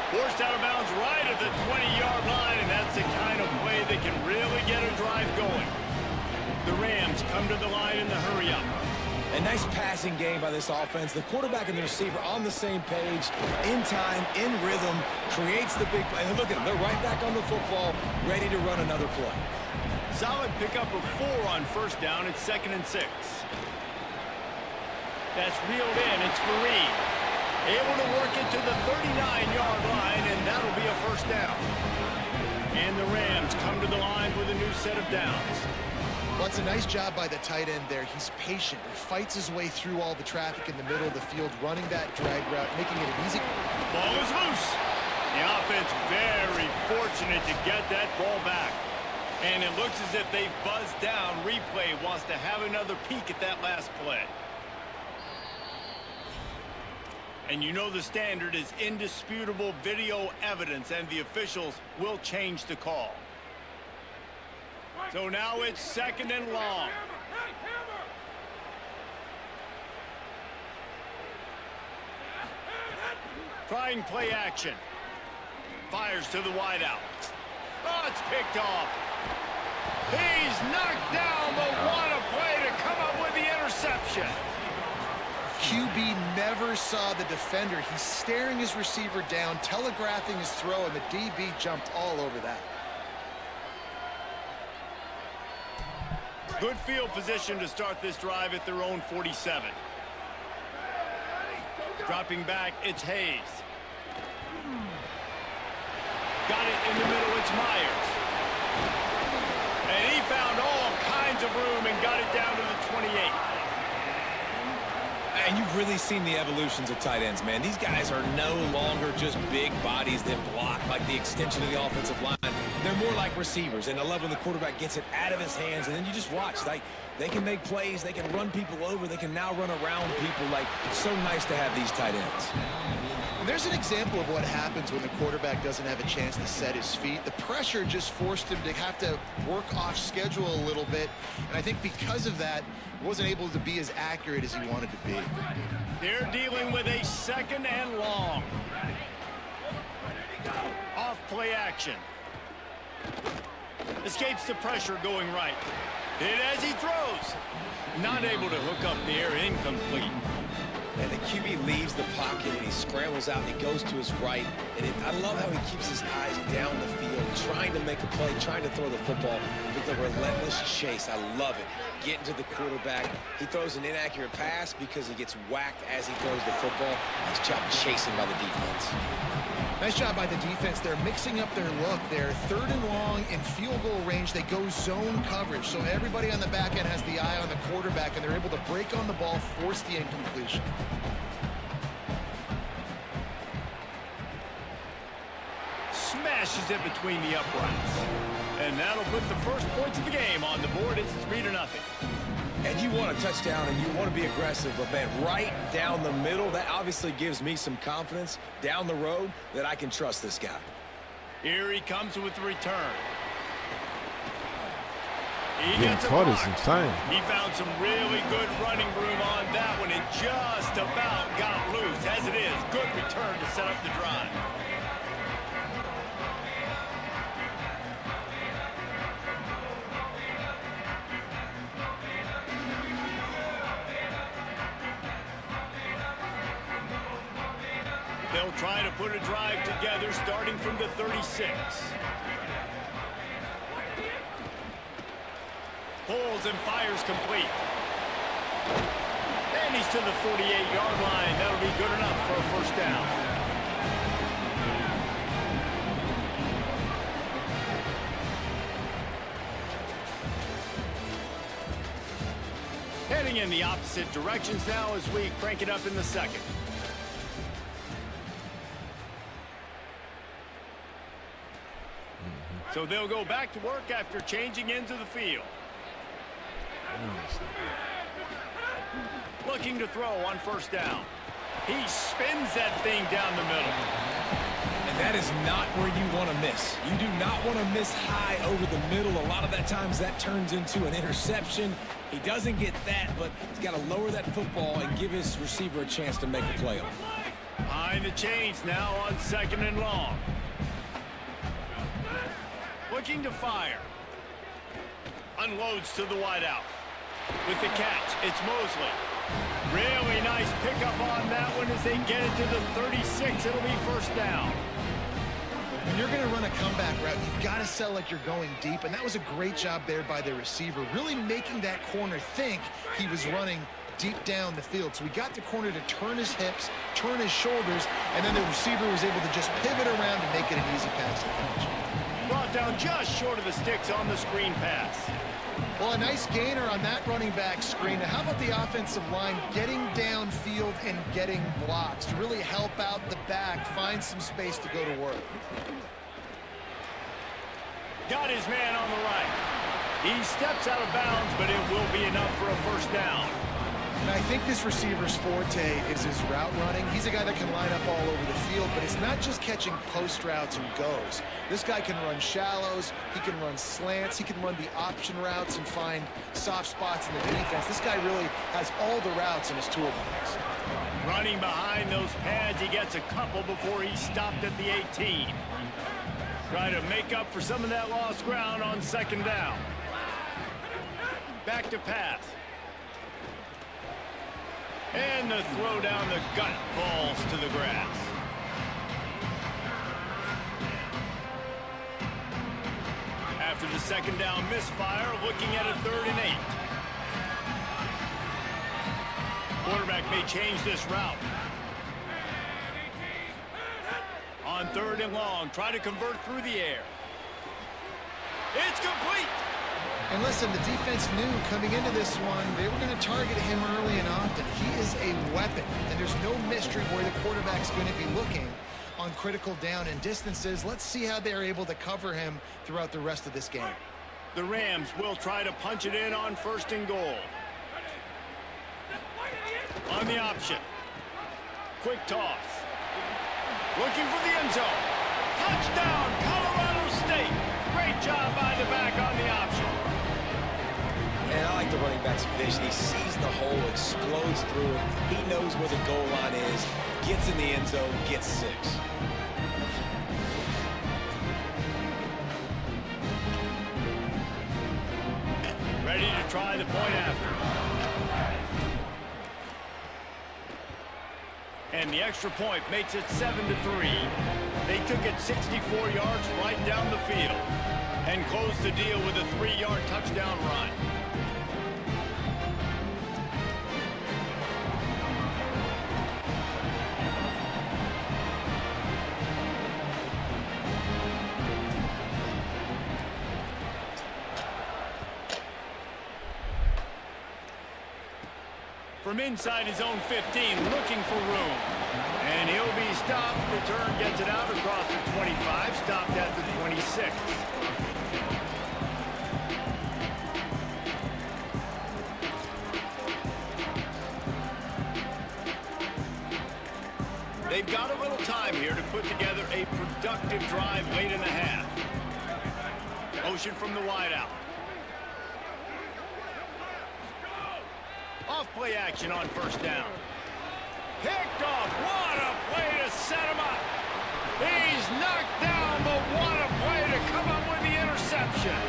B: Forced out of bounds right at the 20-yard line, and that's the kind of play that can really get a drive going. The Rams come to the line in the hurry-up.
E: A nice passing game by this offense. The quarterback and the receiver on the same page, in time, in rhythm, creates the big play. And look at them. They're right back on the football, ready to run another play.
B: Solid pickup of 4 on first down. It's 2nd and 6. That's reeled in. It's Fareed. Able to work it to the 39-yard line, and that'll be a first down. And the Rams come to the line with a new set of downs.
D: Well, it's a nice job by the tight end there. He's patient. He fights his way through all the traffic in the middle of the field, running that drag route, making it an easy.
B: Ball is loose. The offense very fortunate to get that ball back. And it looks as if they've buzzed down. Replay wants to have another peek at that last play. And you know the standard is indisputable video evidence, and the officials will change the call. So now it's 2nd and long. Trying play action. Fires to the wideout. Oh, it's picked off. He's knocked down, but what a play to come up with the interception.
D: QB never saw the defender. He's staring his receiver down, telegraphing his throw, and the DB jumped all over that.
B: Good field position to start this drive at their own 47. Dropping back, it's Hayes. Got it in the middle, it's Myers. And he found all kinds of room and got it down to the 28.
E: And you've really seen the evolutions of tight ends, man. These guys are no longer just big bodies that block like the extension of the offensive line. They're more like receivers, and I love when the quarterback gets it out of his hands, and then you just watch. Like, they can make plays, they can run people over, they can now run around people. Like, so nice to have these tight ends.
D: There's an example of what happens when the quarterback doesn't have a chance to set his feet. The pressure just forced him to have to work off schedule a little bit, and I think because of that, wasn't able to be as accurate as he wanted to be.
B: They're dealing with a 2nd and long. Off play action. Escapes the pressure going right. Hit as he throws. Not able to hook up the air, incomplete.
E: And the QB leaves the pocket, and he scrambles out, and he goes to his right. And I love how he keeps his eyes down the field, trying to make a play, trying to throw the football with a relentless chase. I love it. Getting to the quarterback. He throws an inaccurate pass because he gets whacked as he throws the football. Nice job chasing by the defense.
D: Nice job by the defense. They're mixing up their look. They're 3rd and long in field goal range. They go zone coverage. So everybody on the back end has the eye on the quarterback, and they're able to break on the ball, force the incompletion.
B: Smashes it between the uprights. And that'll put the first points of the game on the board. It's 3-0.
E: And you want a touchdown, and you want to be aggressive, but, man, right down the middle, that obviously gives me some confidence down the road that I can trust this guy.
B: Here he comes with the return. He
C: Getting caught is insane.
B: He found some really good running room on that one. It just about got loose. As it is, good return to set up the drive. They'll try to put a drive together starting from the 36. Pulls and fires complete. And he's to the 48-yard line. That'll be good enough for a first down. Heading in the opposite directions now as we crank it up in the 2nd. So they'll go back to work after changing into the field. Looking to throw on first down. He spins that thing down the middle.
E: And that is not where you want to miss. You do not want to miss high over the middle. A lot of that times that turns into an interception. He doesn't get that, but he's got to lower that football and give his receiver a chance to make a play on it.
B: Behind the chains now on 2nd and long. Looking to fire. Unloads to the wideout. With the catch, it's Mosley. Really nice pickup on that one as they get it to the 36. It'll be first down.
D: When you're going to run a comeback route, you've got to sell like you're going deep, and that was a great job there by the receiver, really making that corner think he was running deep down the field. So we got the corner to turn his hips, turn his shoulders, and then the receiver was able to just pivot around and make it an easy pass to catch.
B: Brought down just short of the sticks on the screen pass.
D: Well, a nice gainer on that running back screen. Now, how about the offensive line getting downfield and getting blocks to really help out the back, find some space to go to work?
B: Got his man on the right. He steps out of bounds, but it will be enough for a first down.
D: And I think this receiver's forte is his route running. He's a guy that can line up all over the field, but it's not just catching post routes and goes. This guy can run shallows, he can run slants, he can run the option routes and find soft spots in the defense. This guy really has all the routes in his toolbox.
B: Running behind those pads, he gets a couple before he stopped at the 18. Try to make up for some of that lost ground on 2nd down. Back to pass. And the throw down the gut falls to the grass. After the 2nd down misfire, looking at a 3rd and 8. Quarterback may change this route. On 3rd and long, try to convert through the air. It's complete.
D: And listen, the defense knew coming into this one, they were going to target him early and often. He is a weapon, and there's no mystery where the quarterback's going to be looking on critical down and distances. Let's see how they're able to cover him throughout the rest of this game.
B: The Rams will try to punch it in on 1st and goal. On the option. Quick toss. Looking for the end zone. Touchdown, Colorado State. Great job by the back on the option.
E: And I like the running back's vision. He sees the hole, explodes through it. He knows where the goal line is, gets in the end zone, gets 6.
B: Ready to try the point after. And the extra point makes it 7-3. They took it 64 yards right down the field and closed the deal with a 3-yard touchdown run. From inside his own 15, looking for room. And he'll be stopped. Return gets it out across the 25, stopped at the 26. They've got a little time here to put together a productive drive late in the half. Motion from the wideout. Off-play action on 1st down. Picked off. What a play to set him up. He's knocked down, but what a play to come up with the interception.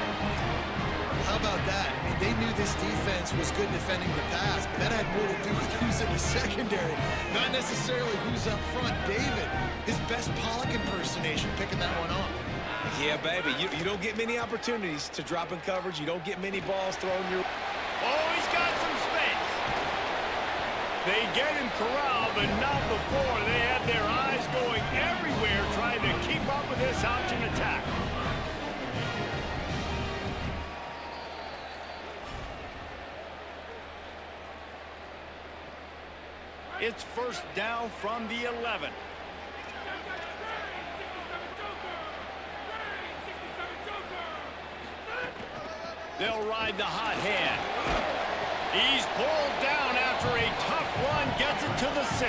D: How about that? I mean, they knew this defense was good defending the pass, but that had more to do with who's in the secondary, not necessarily who's up front. David, his best Pollock impersonation, picking that one off.
E: Yeah, baby, you don't get many opportunities to drop in coverage. You don't get many balls thrown your...
B: Oh, he's got some space. They get him corralled, but not before. They had their eyes going everywhere trying to keep up with this option attack. It's 1st down from the 11. They'll ride the hot hand. He's pulled down after a tough run, gets it to the 6.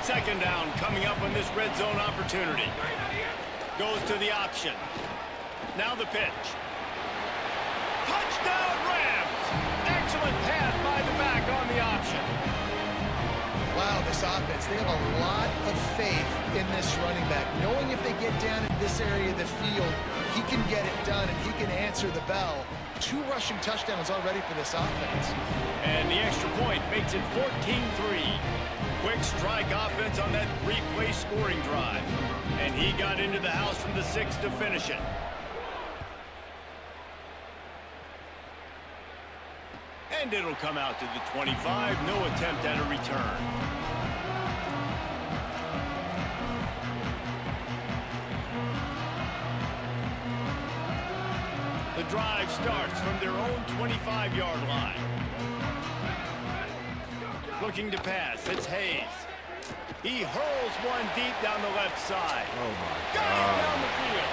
B: Second down coming up on this red zone opportunity. Goes to the option. Now the pitch. Touchdown Rams! Excellent pass by the back on the option.
D: Wow, this offense, they have a lot of faith in this running back. Knowing if they get down in this area of the field, he can get it done and he can answer the bell. 2 rushing touchdowns already for this offense.
B: And the extra point makes it 14-3. Quick strike offense on that 3-play scoring drive. And he got into the house from the 6 to finish it. And it'll come out to the 25. No attempt at a return. The drive starts from their own 25-yard line. Looking to pass, it's Hayes. He hurls one deep down the left side.
C: Oh, my
B: Got it
C: God.
B: down the field.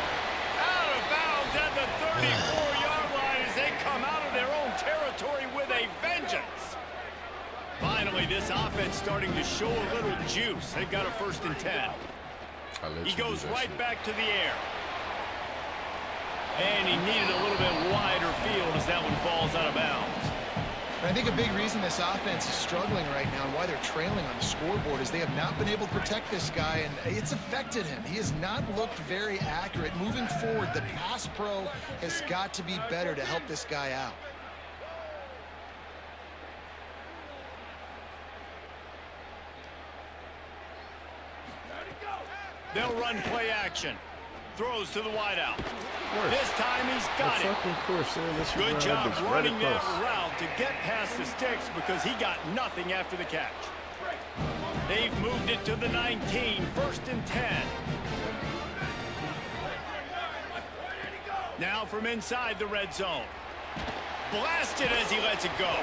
B: Out of bounds at the 34-yard line as they come out of their own territory with a vengeance. Finally, this offense starting to show a little juice. They've got a 1st and 10. He goes right back to the air. And he needed a little bit wider field as that one falls out of bounds.
D: I think a big reason this offense is struggling right now and why they're trailing on the scoreboard is they have not been able to protect this guy, and it's affected him. He has not looked very accurate. Moving forward, the pass pro has got to be better to help this guy out.
B: They'll run play action. Throws to the wideout. This time he's got it. Good job running that route to get past the sticks because he got nothing after the catch. They've moved it to the 19, 1st and 10. Now from inside the red zone. Blasted as he lets it go.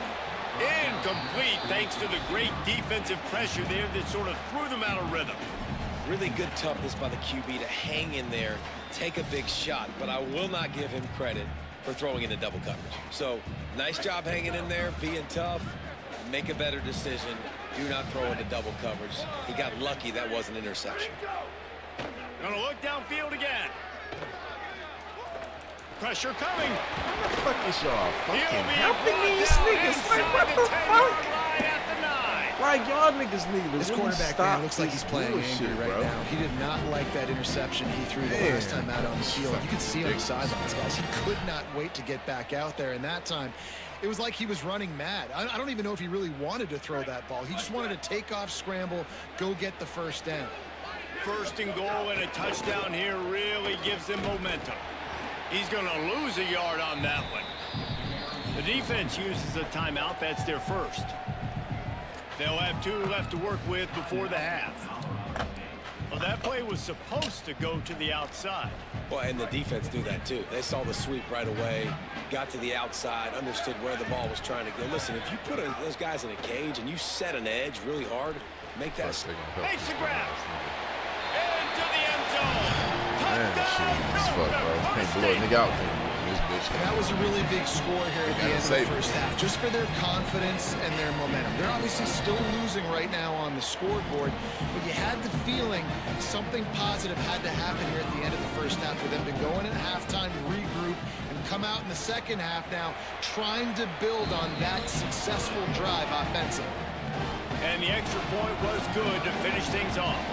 B: Incomplete thanks to the great defensive pressure there that sort of threw them out of rhythm.
E: Really good toughness by the QB to hang in there, take a big shot, but I will not give him credit for throwing into double coverage. So, nice job hanging in there, being tough, make a better decision, do not throw into double coverage. He got lucky that was an interception.
B: Gonna look downfield again. Pressure coming.
C: What the fuck is y'all fucking
B: helping
C: these niggas? Like, what the fuck? Like, y'all niggas need to
D: This quarterback, man, looks like he's playing angry right now. He did not like that interception he threw the last time out on the field. You could see on the sidelines, guys. He could not wait to get back out there, and that time, it was like he was running mad. I don't even know if he really wanted to throw that ball. He just wanted to take off, scramble, go get the 1st down.
B: 1st and goal and a touchdown here really gives them momentum. He's going to lose a yard on that one. The defense uses a timeout. That's their 1st. They'll have 2 left to work with before the half. Well, that play was supposed to go to the outside.
E: Well, and the defense knew that too. They saw the sweep right away, got to the outside, understood where the ball was trying to go. Listen, if you put those guys in a cage and you set an edge really hard, make that...
B: Makes the grab. Into the end zone. Touchdown.
C: Can't blow a nigga out there.
D: And that was a really big score here at the end of the 1st half, just for their confidence and their momentum. They're obviously still losing right now on the scoreboard, but you had the feeling something positive had to happen here at the end of the 1st half for them to go in at halftime, regroup, and come out in the 2nd half now trying to build on that successful drive offensively.
B: And the extra point was good to finish things off.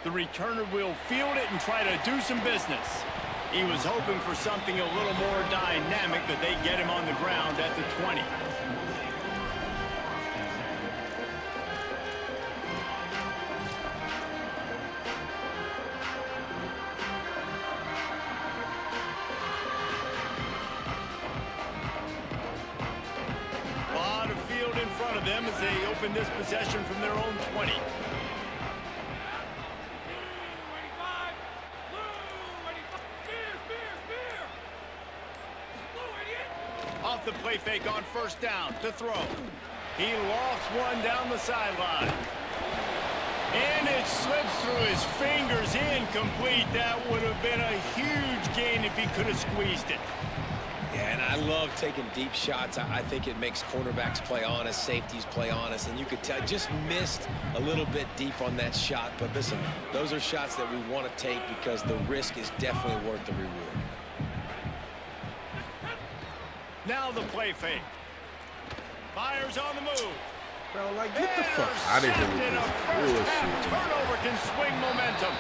B: The returner will field it and try to do some business. He was hoping for something a little more dynamic, but they get him on the ground at the 20. A lot of field in front of them as they open this possession from their own 20. Off the play fake on 1st down to throw. He lofts one down the sideline. And it slips through his fingers, incomplete. That would have been a huge gain if he could have squeezed it.
E: Yeah, and I love taking deep shots. I think it makes cornerbacks play honest, safeties play honest, and you could tell just missed a little bit deep on that shot. But listen, those are shots that we want to take because the risk is definitely worth the reward.
B: Now the play fake. Myers on the move.
C: Bro, like, get the fuck out of here with this bullshit.
B: Turnover can swing momentum.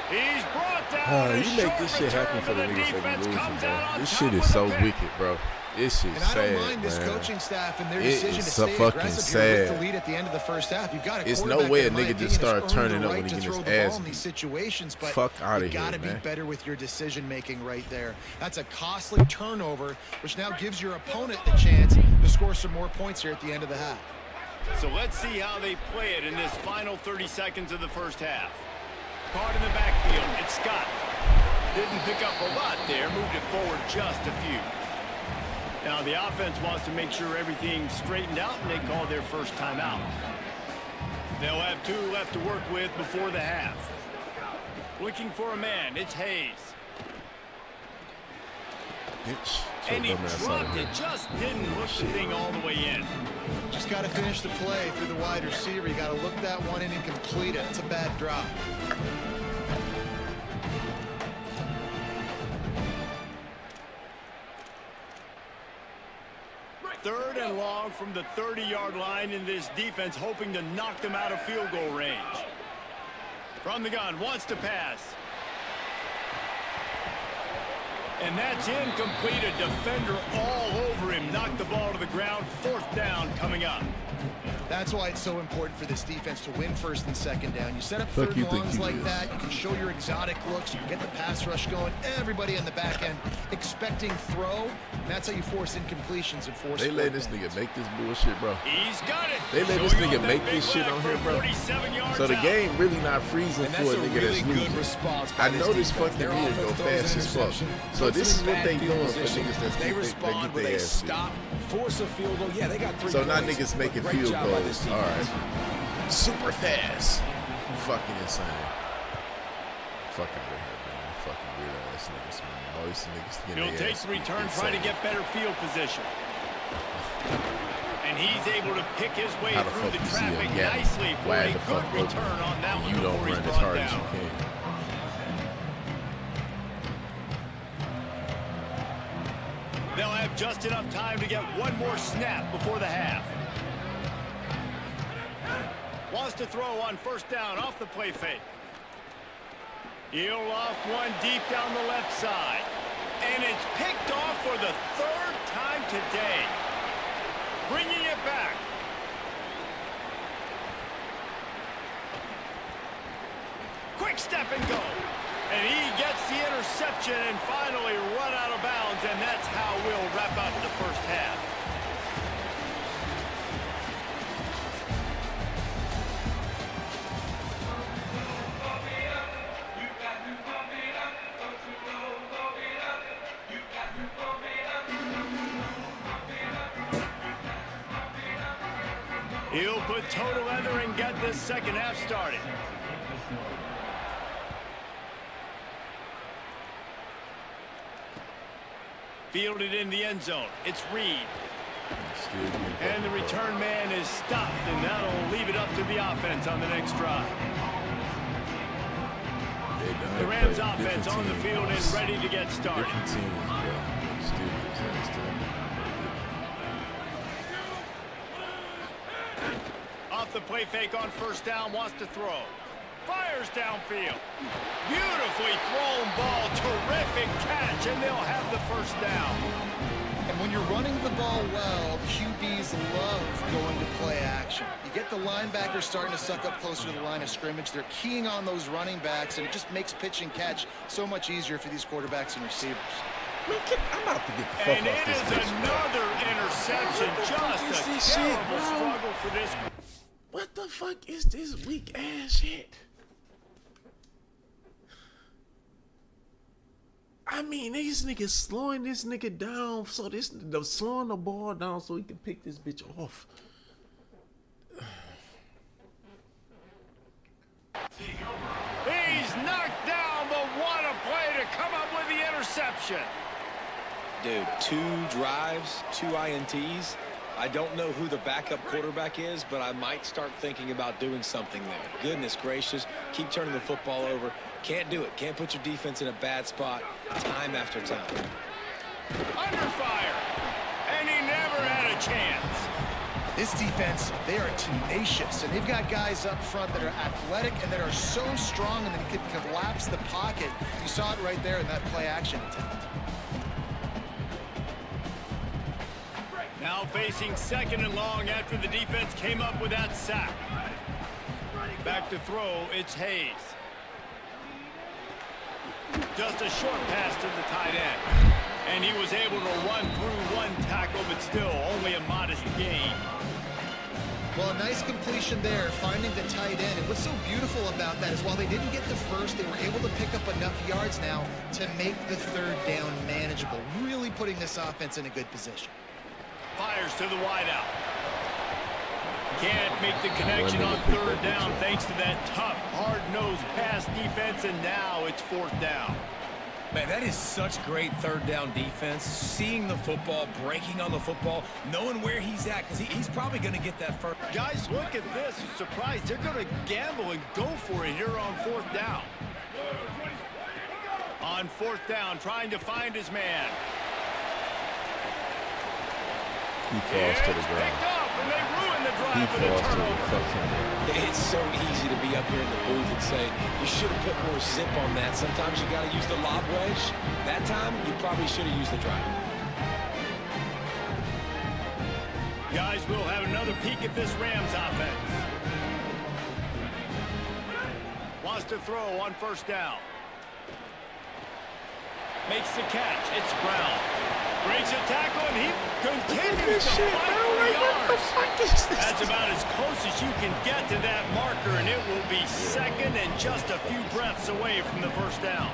B: He's brought down.
C: You make this shit happen for the niggas that be losing, bro. This shit is so wicked, bro. This shit's sad, man.
D: And I don't mind this coaching staff and their decision to stay
C: fucking
D: aggressive
C: sad.
D: here with the lead at the end of the first half. You've got a
C: it's no way a nigga just start turning up
D: right
C: when he gets his
D: the
C: ass
D: in these situations, but
C: fuck out of here,
D: you gotta be
C: man.
D: better with your decision making right there. That's a costly turnover, which now gives your opponent the chance to score some more points here at the end of the half.
B: So let's see how they play it in this final 30 seconds of the first half. Card in the backfield. It's Scott. Didn't pick up a lot there. Moved it forward just a few. Now the offense wants to make sure everything's straightened out, and they call their first timeout. They'll have 2 left to work with before the half. Looking for a man. It's Hayes.
C: Bitch.
B: And he dropped it. Just didn't hook the thing all the way in.
D: Just got to finish the play through the wide receiver. You got to look that one in and complete it. It's a bad drop.
B: Third and long from the 30-yard line, in this defense hoping to knock them out of field goal range. From the gun, wants to pass. And that's incomplete. A defender all over him. Knocked the ball to the ground. 4th down coming up.
D: That's why it's so important for this defense to win 1st and 2nd down. You set up 3rd and longs like that. You can show your exotic looks. You can get the pass rush going. Everybody on the back end expecting throw. And that's how you force incompletions and force.
C: They let this nigga make this bullshit, bro.
B: He's got it.
C: They let this nigga make this shit on here, bro. So the game really not freezing for a nigga that's losing. I know this fucking year go fast as fuck. So this is what they doing for niggas that's
E: they respond with a stop, force a field goal. Yeah, they got 3
C: So now
E: plays.
C: niggas making field goals. All right. Super fast. Fucking insane. Fuck out of here, man. Fucking weird ass niggas, man. All these niggas getting
B: He'll take the return, try to get better field position. And he's able to pick his way through the traffic nicely for a good return on that one.
C: You don't run as hard as you can.
B: They'll have just enough time to get one more snap before the half. Wants to throw on 1st down off the play fake. He'll loft one deep down the left side. And it's picked off for the 3rd time today. Bringing it back. Quick step and go. And he gets the interception and finally run out of bounds. And that's how we'll wrap up the first half. He'll put toe to leather and get this 2nd half started. Fielded in the end zone. It's Reed. And the return man is stopped, and that'll leave it up to the offense on the next drive. The Rams offense on the field and ready to get started. Off the play fake on 1st down, wants to throw. Fires downfield. Beautifully thrown ball. Terrific catch, and they'll have the 1st down.
D: And when you're running the ball well, QBs love going to play action. You get the linebackers starting to suck up closer to the line of scrimmage. They're keying on those running backs, and it just makes pitch and catch so much easier for these quarterbacks and receivers.
C: Man, I'm about to get the fuck
B: and
C: off this bitch,
B: another interception. Just a terrible struggle for this.
C: What the fuck is this weak ass shit? I mean, these niggas slowing this nigga down, so they're slowing the ball down so he can pick this bitch off.
B: come up with the interception.
E: Dude, 2 drives, 2 INTs. I don't know who the backup quarterback is, but I might start thinking about doing something there. Goodness gracious, keep turning the football over. Can't do it. Can't put your defense in a bad spot time after time.
B: Under fire, and he never had a chance.
D: This defense, they are tenacious, and they've got guys up front that are athletic and that are so strong and that can collapse the pocket. You saw it right there in that play action attempt.
B: Now facing 2nd and long after the defense came up with that sack. Back to throw, it's Hayes. Just a short pass to the tight end. And he was able to run through 1 tackle, but still only a modest gain.
D: Well, a nice completion there, finding the tight end. And what's so beautiful about that is while they didn't get the first, they were able to pick up enough yards now to make the 3rd down manageable, really putting this offense in a good position.
B: Fires to the wideout. Can't make the connection on 3rd down thanks to that tough, hard-nosed pass defense, and now it's 4th down.
E: Man, that is such great 3rd down defense. Seeing the football, breaking on the football, knowing where he's at, because he's probably going to get that first.
B: Guys, look at this. I'm surprised they're going to gamble and go for it here on 4th down. On 4th down, trying to find his man.
C: He falls to the ground.
B: And they ruin the drive
C: He
B: with a
C: falls to the
B: turnover.
C: fucking ground.
E: It's so easy to be up here in the booth and say, you should have put more zip on that. Sometimes you got to use the lob wedge. That time, you probably should have used the drive.
B: Guys, we'll have another peek at this Rams offense. Wants to throw on 1st down. Makes the catch. It's Brown. Breaks a tackle, and he continues to fight for yards. That's about as close as you can get to that marker, and it will be 2nd and just a few breaths away from the 1st down.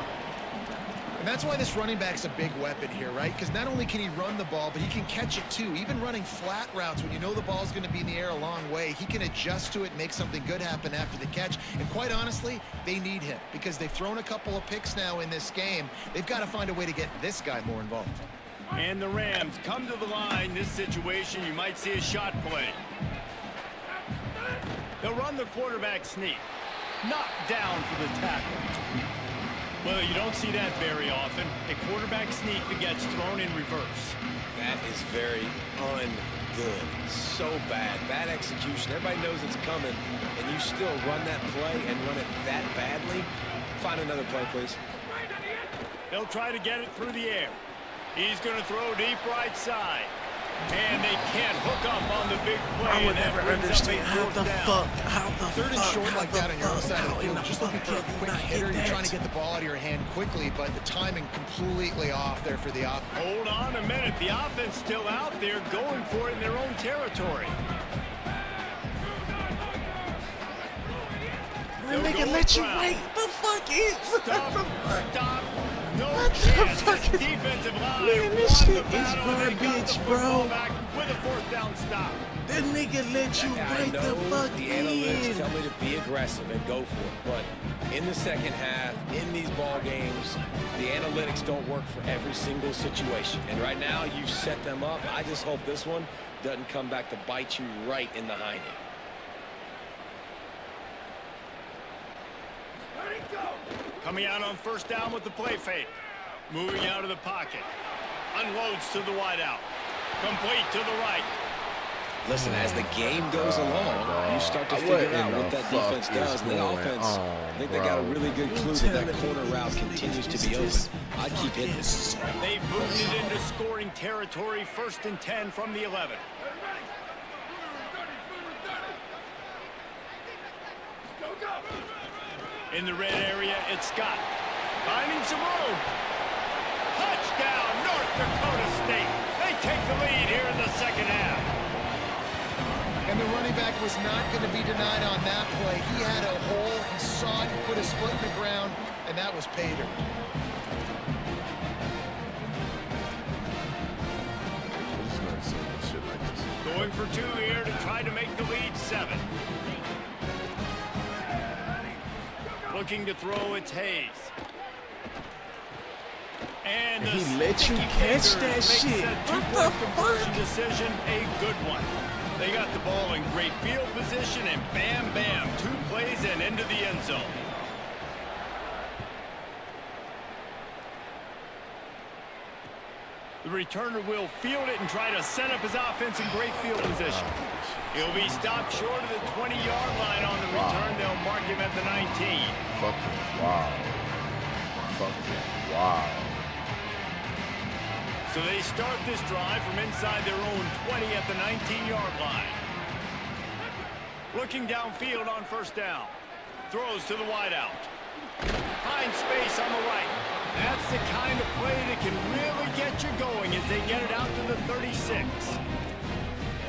D: And that's why this running back's a big weapon here, right? Because not only can he run the ball, but he can catch it too. Even running flat routes when you know the ball's going to be in the air a long way, he can adjust to it and make something good happen after the catch. And quite honestly, they need him because they've thrown a couple of picks now in this game. They've got to find a way to get this guy more involved.
B: And the Rams come to the line. This situation, you might see a shot play. They'll run the quarterback sneak. Knocked down for the tackle. Well, you don't see that very often. A quarterback sneak that gets thrown in reverse.
E: That is very ungood. So bad. Bad execution. Everybody knows it's coming, and you still run that play and run it that badly. Find another play, please.
B: They'll try to get it through the air. He's going to throw deep right side. And they can't hook up on the big play.
C: I would never understand how the fuck,
D: 3rd and short like that on your own side of the field. You're just looking for a quick hitter. You're trying to get the ball out of your hand quickly, but the timing completely off there for the offense.
B: Hold on a minute. The offense still out there going for it in their own territory.
C: Then they can let you wait. The fuck is?
B: Stop. No chance. This defensive line.
C: Man, this shit is garbage, bro.
B: With a 4th down stop.
C: That nigga let you wait the fuck
E: the analytics
C: in.
E: tell me to be aggressive and go for it, but in the 2nd half, in these ball games, the analytics don't work for every single situation. And right now, you've set them up. I just hope this one doesn't come back to bite you right in the hind end.
B: Coming out on 1st down with the play fake. Moving out of the pocket. Unloads to the wideout. Complete to the right.
E: Listen, as the game goes along, you start to figure out what that defense does. And the offense, I think they got a really good clue that that corner route continues to be open. I'd keep hitting this.
B: They've moved it into scoring territory. 1st and 10 from the 11. In the red area, it's Scott. Finding some room. Touchdown, North Dakota State. They take the lead here in the 2nd half.
D: And the running back was not going to be denied on that play. He had a hole. He saw it. He put his foot in the ground, and that was Pater.
B: Going for 2 here to try to make the lead 7. Looking to throw, it's Hayes. And
C: he let you catch that shit.
B: What the fuck? Decision, a good one. They got the ball in great field position, and bam, bam, 2 plays and into the end zone. The returner will field it and try to set up his offense in great field position. He'll be stopped short of the 20-yard line on the return. They'll mark him at the 19.
C: Fucking wow. Fucking wow.
B: So they start this drive from inside their own 20 at the 19-yard line. Looking downfield on first down. Throws to the wideout. Finds space on the right. That's the kind of play that can really get you going as they get it out to the 36.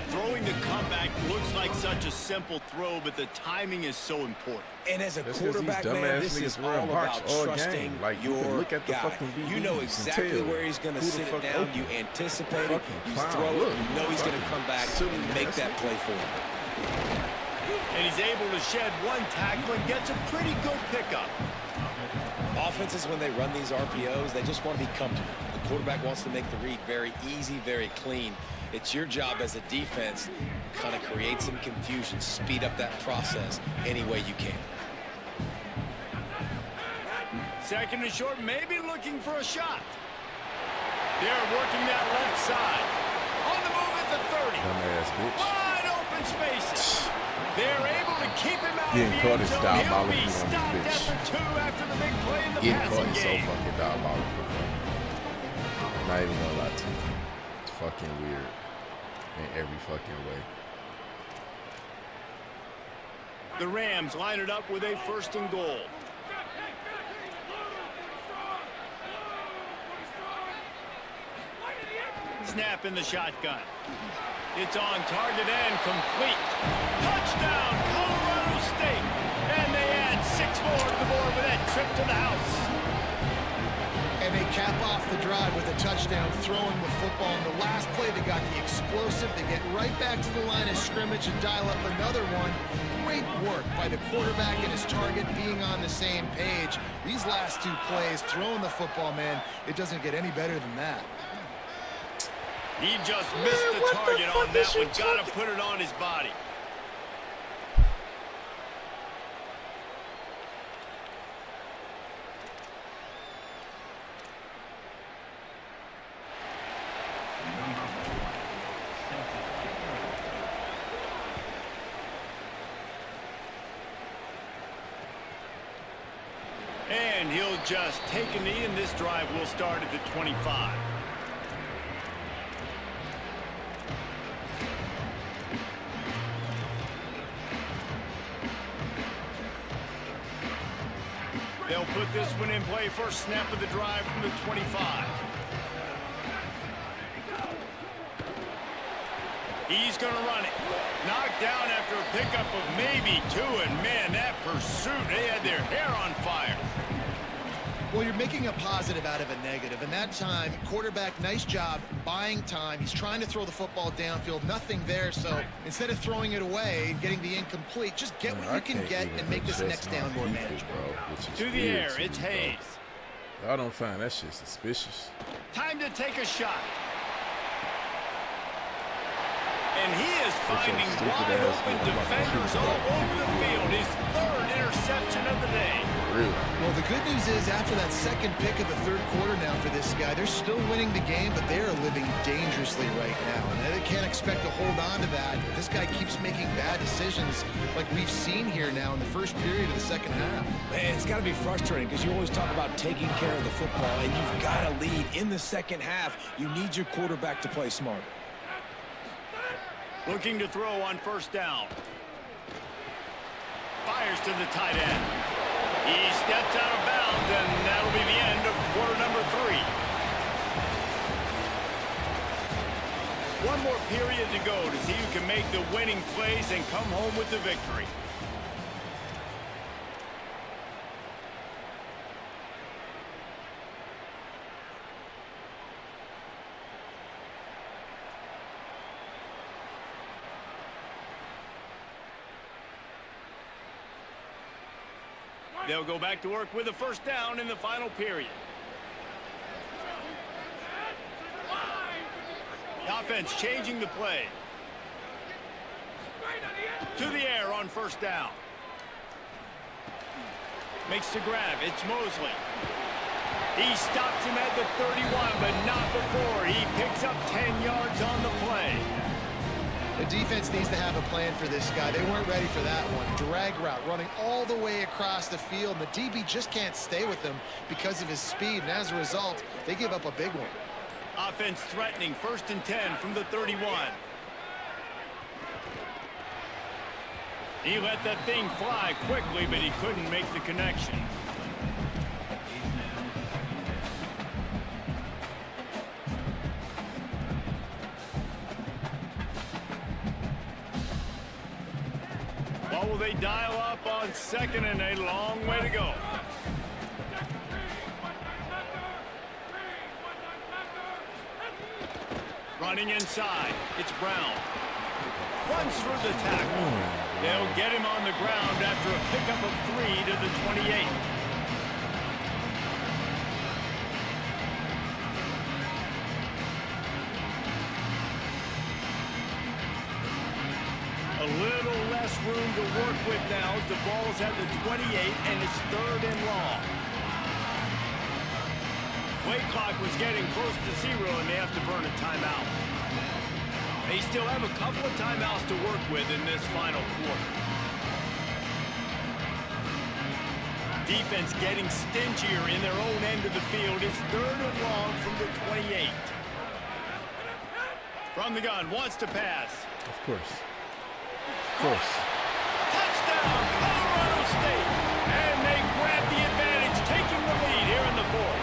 B: Throwing the comeback looks like such a simple throw, but the timing is so important.
E: And as a quarterback, man, this is all about trusting your guy. You know exactly where he's going to sit it down. You anticipate it. You throw it. You know he's going to come back and make that play for you.
B: And he's able to shed 1 tackle and gets a pretty good pickup.
E: Offenses, when they run these RPOs, they just want to be comfortable. The quarterback wants to make the read very easy, very clean. It's your job as a defense to kind of create some confusion, speed up that process any way you can.
B: Second and short, maybe looking for a shot. They're working that left side. On the move at the 30.
C: Dumbass bitch.
B: Wide open spaces. They're able to keep him out
C: Getting
B: of
C: caught
B: the
C: is
B: end zone. He'll
C: diabolical
B: be
C: on this
B: stopped
C: bitch.
B: at the 2 after the big play in the
C: Getting caught
B: passing
C: is so
B: game.
C: fucking diabolical. I'm not even gonna lie to you. It's fucking weird in every fucking way.
B: The Rams line it up with a 1st and goal. Snap in the shotgun. It's on target and complete. Touchdown, Colorado State. And they add 6 more to the board with that trip to the house.
D: And they cap off the drive with a touchdown, throwing the football. In the last play, they got the explosive. They get right back to the line of scrimmage and dial up another one. Great work by the quarterback and his target being on the same page. These last 2 plays, throwing the football, man, it doesn't get any better than that.
B: He just missed the target on that one. Got to put it on his body. And he'll just take a knee, and this drive will start at the 25. They'll put this one in play. First snap of the drive from the 25. He's going to run it. Knocked down after a pickup of maybe 2. And, man, that pursuit, they had their hair on fire.
D: Well, you're making a positive out of a negative. And that time, quarterback, nice job buying time. He's trying to throw the football downfield. Nothing there. So instead of throwing it away, getting the incomplete, just get what you can get and make this next down more manageable.
B: To the air, it's Hayes.
C: I don't find that shit suspicious.
B: Time to take a shot. And he is finding wide open defenders all over the field. His 3rd interception of the day.
C: Really?
D: Well, the good news is after that second pick of the 3rd quarter now for this guy, they're still winning the game, but they are living dangerously right now. And they can't expect to hold on to that. This guy keeps making bad decisions like we've seen here now in the first period of the second half.
E: Man, it's got to be frustrating because you always talk about taking care of the football, and you've got to lead in the second half. You need your quarterback to play smarter.
B: Looking to throw on first down. Fires to the tight end. He steps out of bounds, and that'll be the end of quarter number 3. One more period to go to see who can make the winning plays and come home with the victory. They'll go back to work with a first down in the final period. Offense changing the play. To the air on first down. Makes the grab. It's Mosley. He stops him at the 31, but not before. He picks up 10 yards on the play.
D: The defense needs to have a plan for this guy. They weren't ready for that one. Drag route running all the way across the field. And the DB just can't stay with him because of his speed. And as a result, they give up a big one.
B: Offense threatening, 1st and 10 from the 31. He let that thing fly quickly, but he couldn't make the connection. What will they dial up on 2nd and a long way to go? Running inside, it's Brown. Runs through the tackle. They'll get him on the ground after a pickup of 3 to the 28. A little less room to work with now as the ball's at the 28 and it's 3rd and long. Play clock was getting close to 0 and they have to burn a timeout. They still have a couple of timeouts to work with in this final quarter. Defense getting stingier in their own end of the field. It's 3rd and long from the 28. From the gun, wants to pass.
C: Of course. Of course.
B: Touchdown, Colorado State. And they grab the advantage, taking the lead here in the 4th.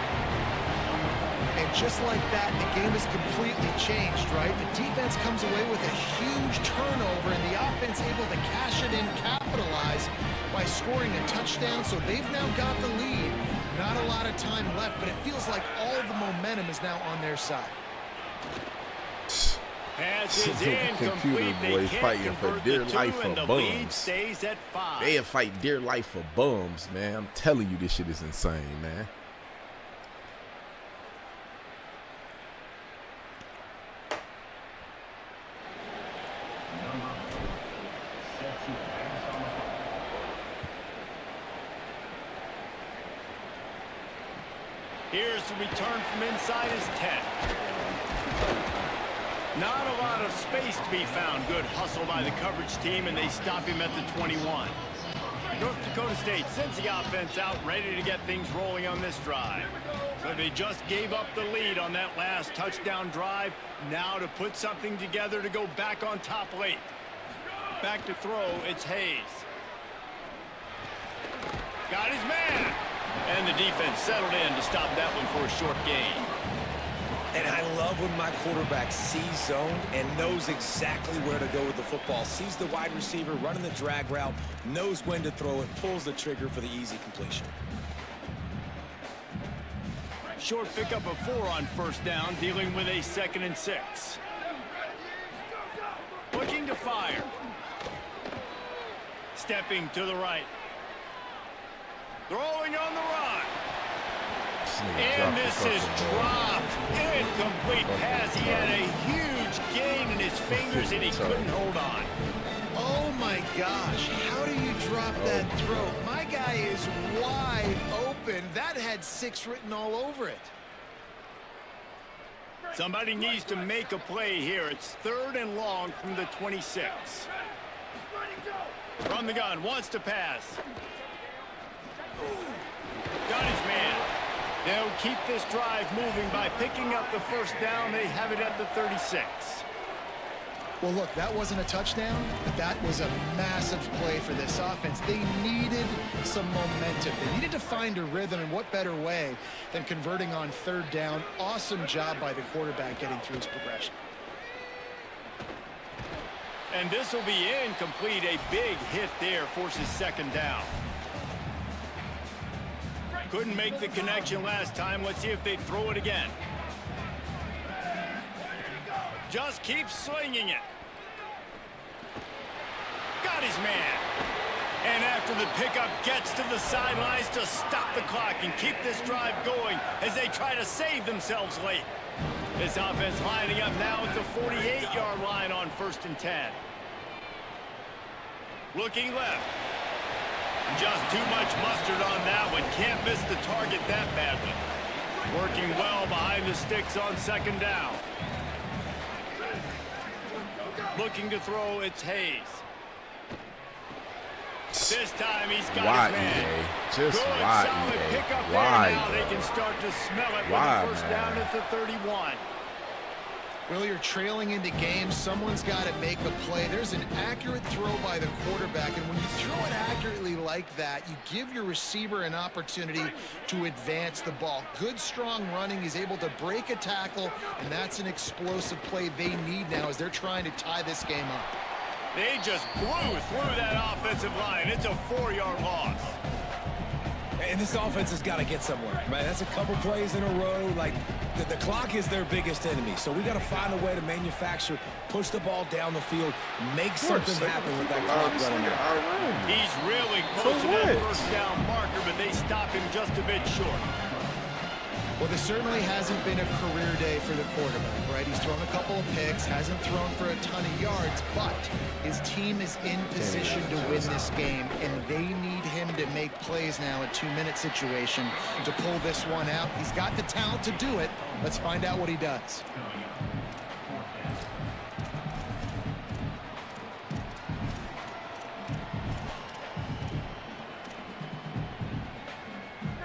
D: And just like that, the game is completely changed, right? The defense comes away with a huge turnover, and the offense able to cash it in, capitalize by scoring a touchdown. So they've now got the lead. Not a lot of time left, but it feels like all the momentum is now on their side.
B: Pass is incomplete.
C: Boys fighting for dear life for
B: the
C: bums.
B: lead stays at 5.
C: They fight dear life for bums, man. I'm telling you, this shit is insane, man.
B: Here's the return from inside his 10. Not a lot of space to be found. Good hustle by the coverage team, and they stop him at the 21. North Dakota State sends the offense out, ready to get things rolling on this drive. So they just gave up the lead on that last touchdown drive. Now to put something together to go back on top late. Back to throw, it's Hayes. Got his man. And the defense settled in to stop that one for a short gain.
E: And I love when my quarterback sees zone and knows exactly where to go with the football. Sees the wide receiver running the drag route, knows when to throw it, pulls the trigger for the easy completion.
B: Short pickup of 4 on first down, dealing with a 2nd and 6. Looking to fire. Stepping to the right. Throwing on the run. And this is dropped. Incomplete pass. He had a huge gain in his fingers and he couldn't hold on.
D: Oh my gosh, how do you drop that throw? My guy is wide open. That had 6 written all over it.
B: Somebody needs to make a play here. It's 3rd and long from the 26. From the gun, wants to pass. Got his man. They'll keep this drive moving by picking up the first down. They have it at the 36.
D: Well, look, that wasn't a touchdown, but that was a massive play for this offense. They needed some momentum. They needed to find a rhythm, and what better way than converting on 3rd down. Awesome job by the quarterback getting through his progression.
B: And this will be incomplete. A big hit there forces 2nd down. Couldn't make the connection last time. Let's see if they throw it again. Just keeps slinging it. Got his man. And after the pickup gets to the sidelines to stop the clock and keep this drive going as they try to save themselves late. This offense lining up now at the 48-yard line on 1st and 10. Looking left. Just too much mustard on that one. Can't miss the target that badly. Working well behind the sticks on 2nd down. Looking to throw, it's Hayes. This time he's got his man.
C: Just
B: good,
C: why,
B: solid pickup
C: why,
B: there. Now they can start to smell it with the 1st down at the 31.
D: Well, you're trailing into games. Someone's got to make a play. There's an accurate throw by the quarterback, and when you throw it accurately like that, you give your receiver an opportunity to advance the ball. Good, strong running. He's able to break a tackle, and that's an explosive play they need now as they're trying to tie this game up.
B: They just blew through that offensive line. It's a 4-yard loss.
E: And this offense has got to get somewhere, right? That's a couple plays in a row. Like, the clock is their biggest enemy. So we got to find a way to manufacture, push the ball down the field, make something happen with that clock running out.
B: He's really close to that 1st down marker, but they stop him just a bit short.
D: Well, this certainly hasn't been a career day for the quarterback, right? He's thrown a couple of picks, hasn't thrown for a ton of yards, but his team is in position to win this game, and they need him to make plays now, a 2-minute situation, to pull this one out. He's got the talent to do it. Let's find out what he does.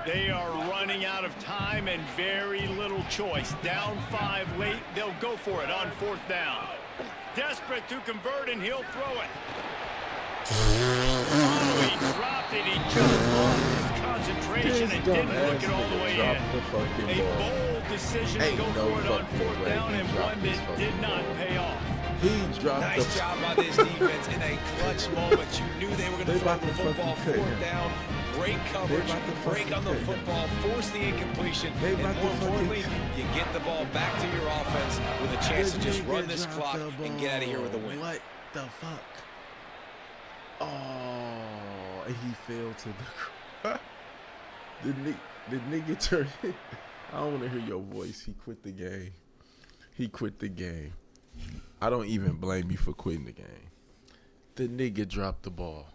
B: They are running out of time and very little choice. Down 5 late, they'll go for it on 4th down. Desperate to convert, and he'll throw it. Oh, he dropped it. He just lost his concentration and didn't look it all the way in. A bold decision to go for it on 4th down, and one that did not pay off.
C: He dropped
E: nice job by this defense in a clutch moment. You knew they were going to throw the football 4th down. Great coverage, break on the football, force the incompletion, and more importantly, you get the ball back to your offense with a chance to just run this clock and get out of here with a win.
C: What the fuck? Oh, and he fell to the the nigga turned. I don't want to hear your voice. He quit the game. He quit the game. I don't even blame you for quitting the game. The nigga dropped the ball.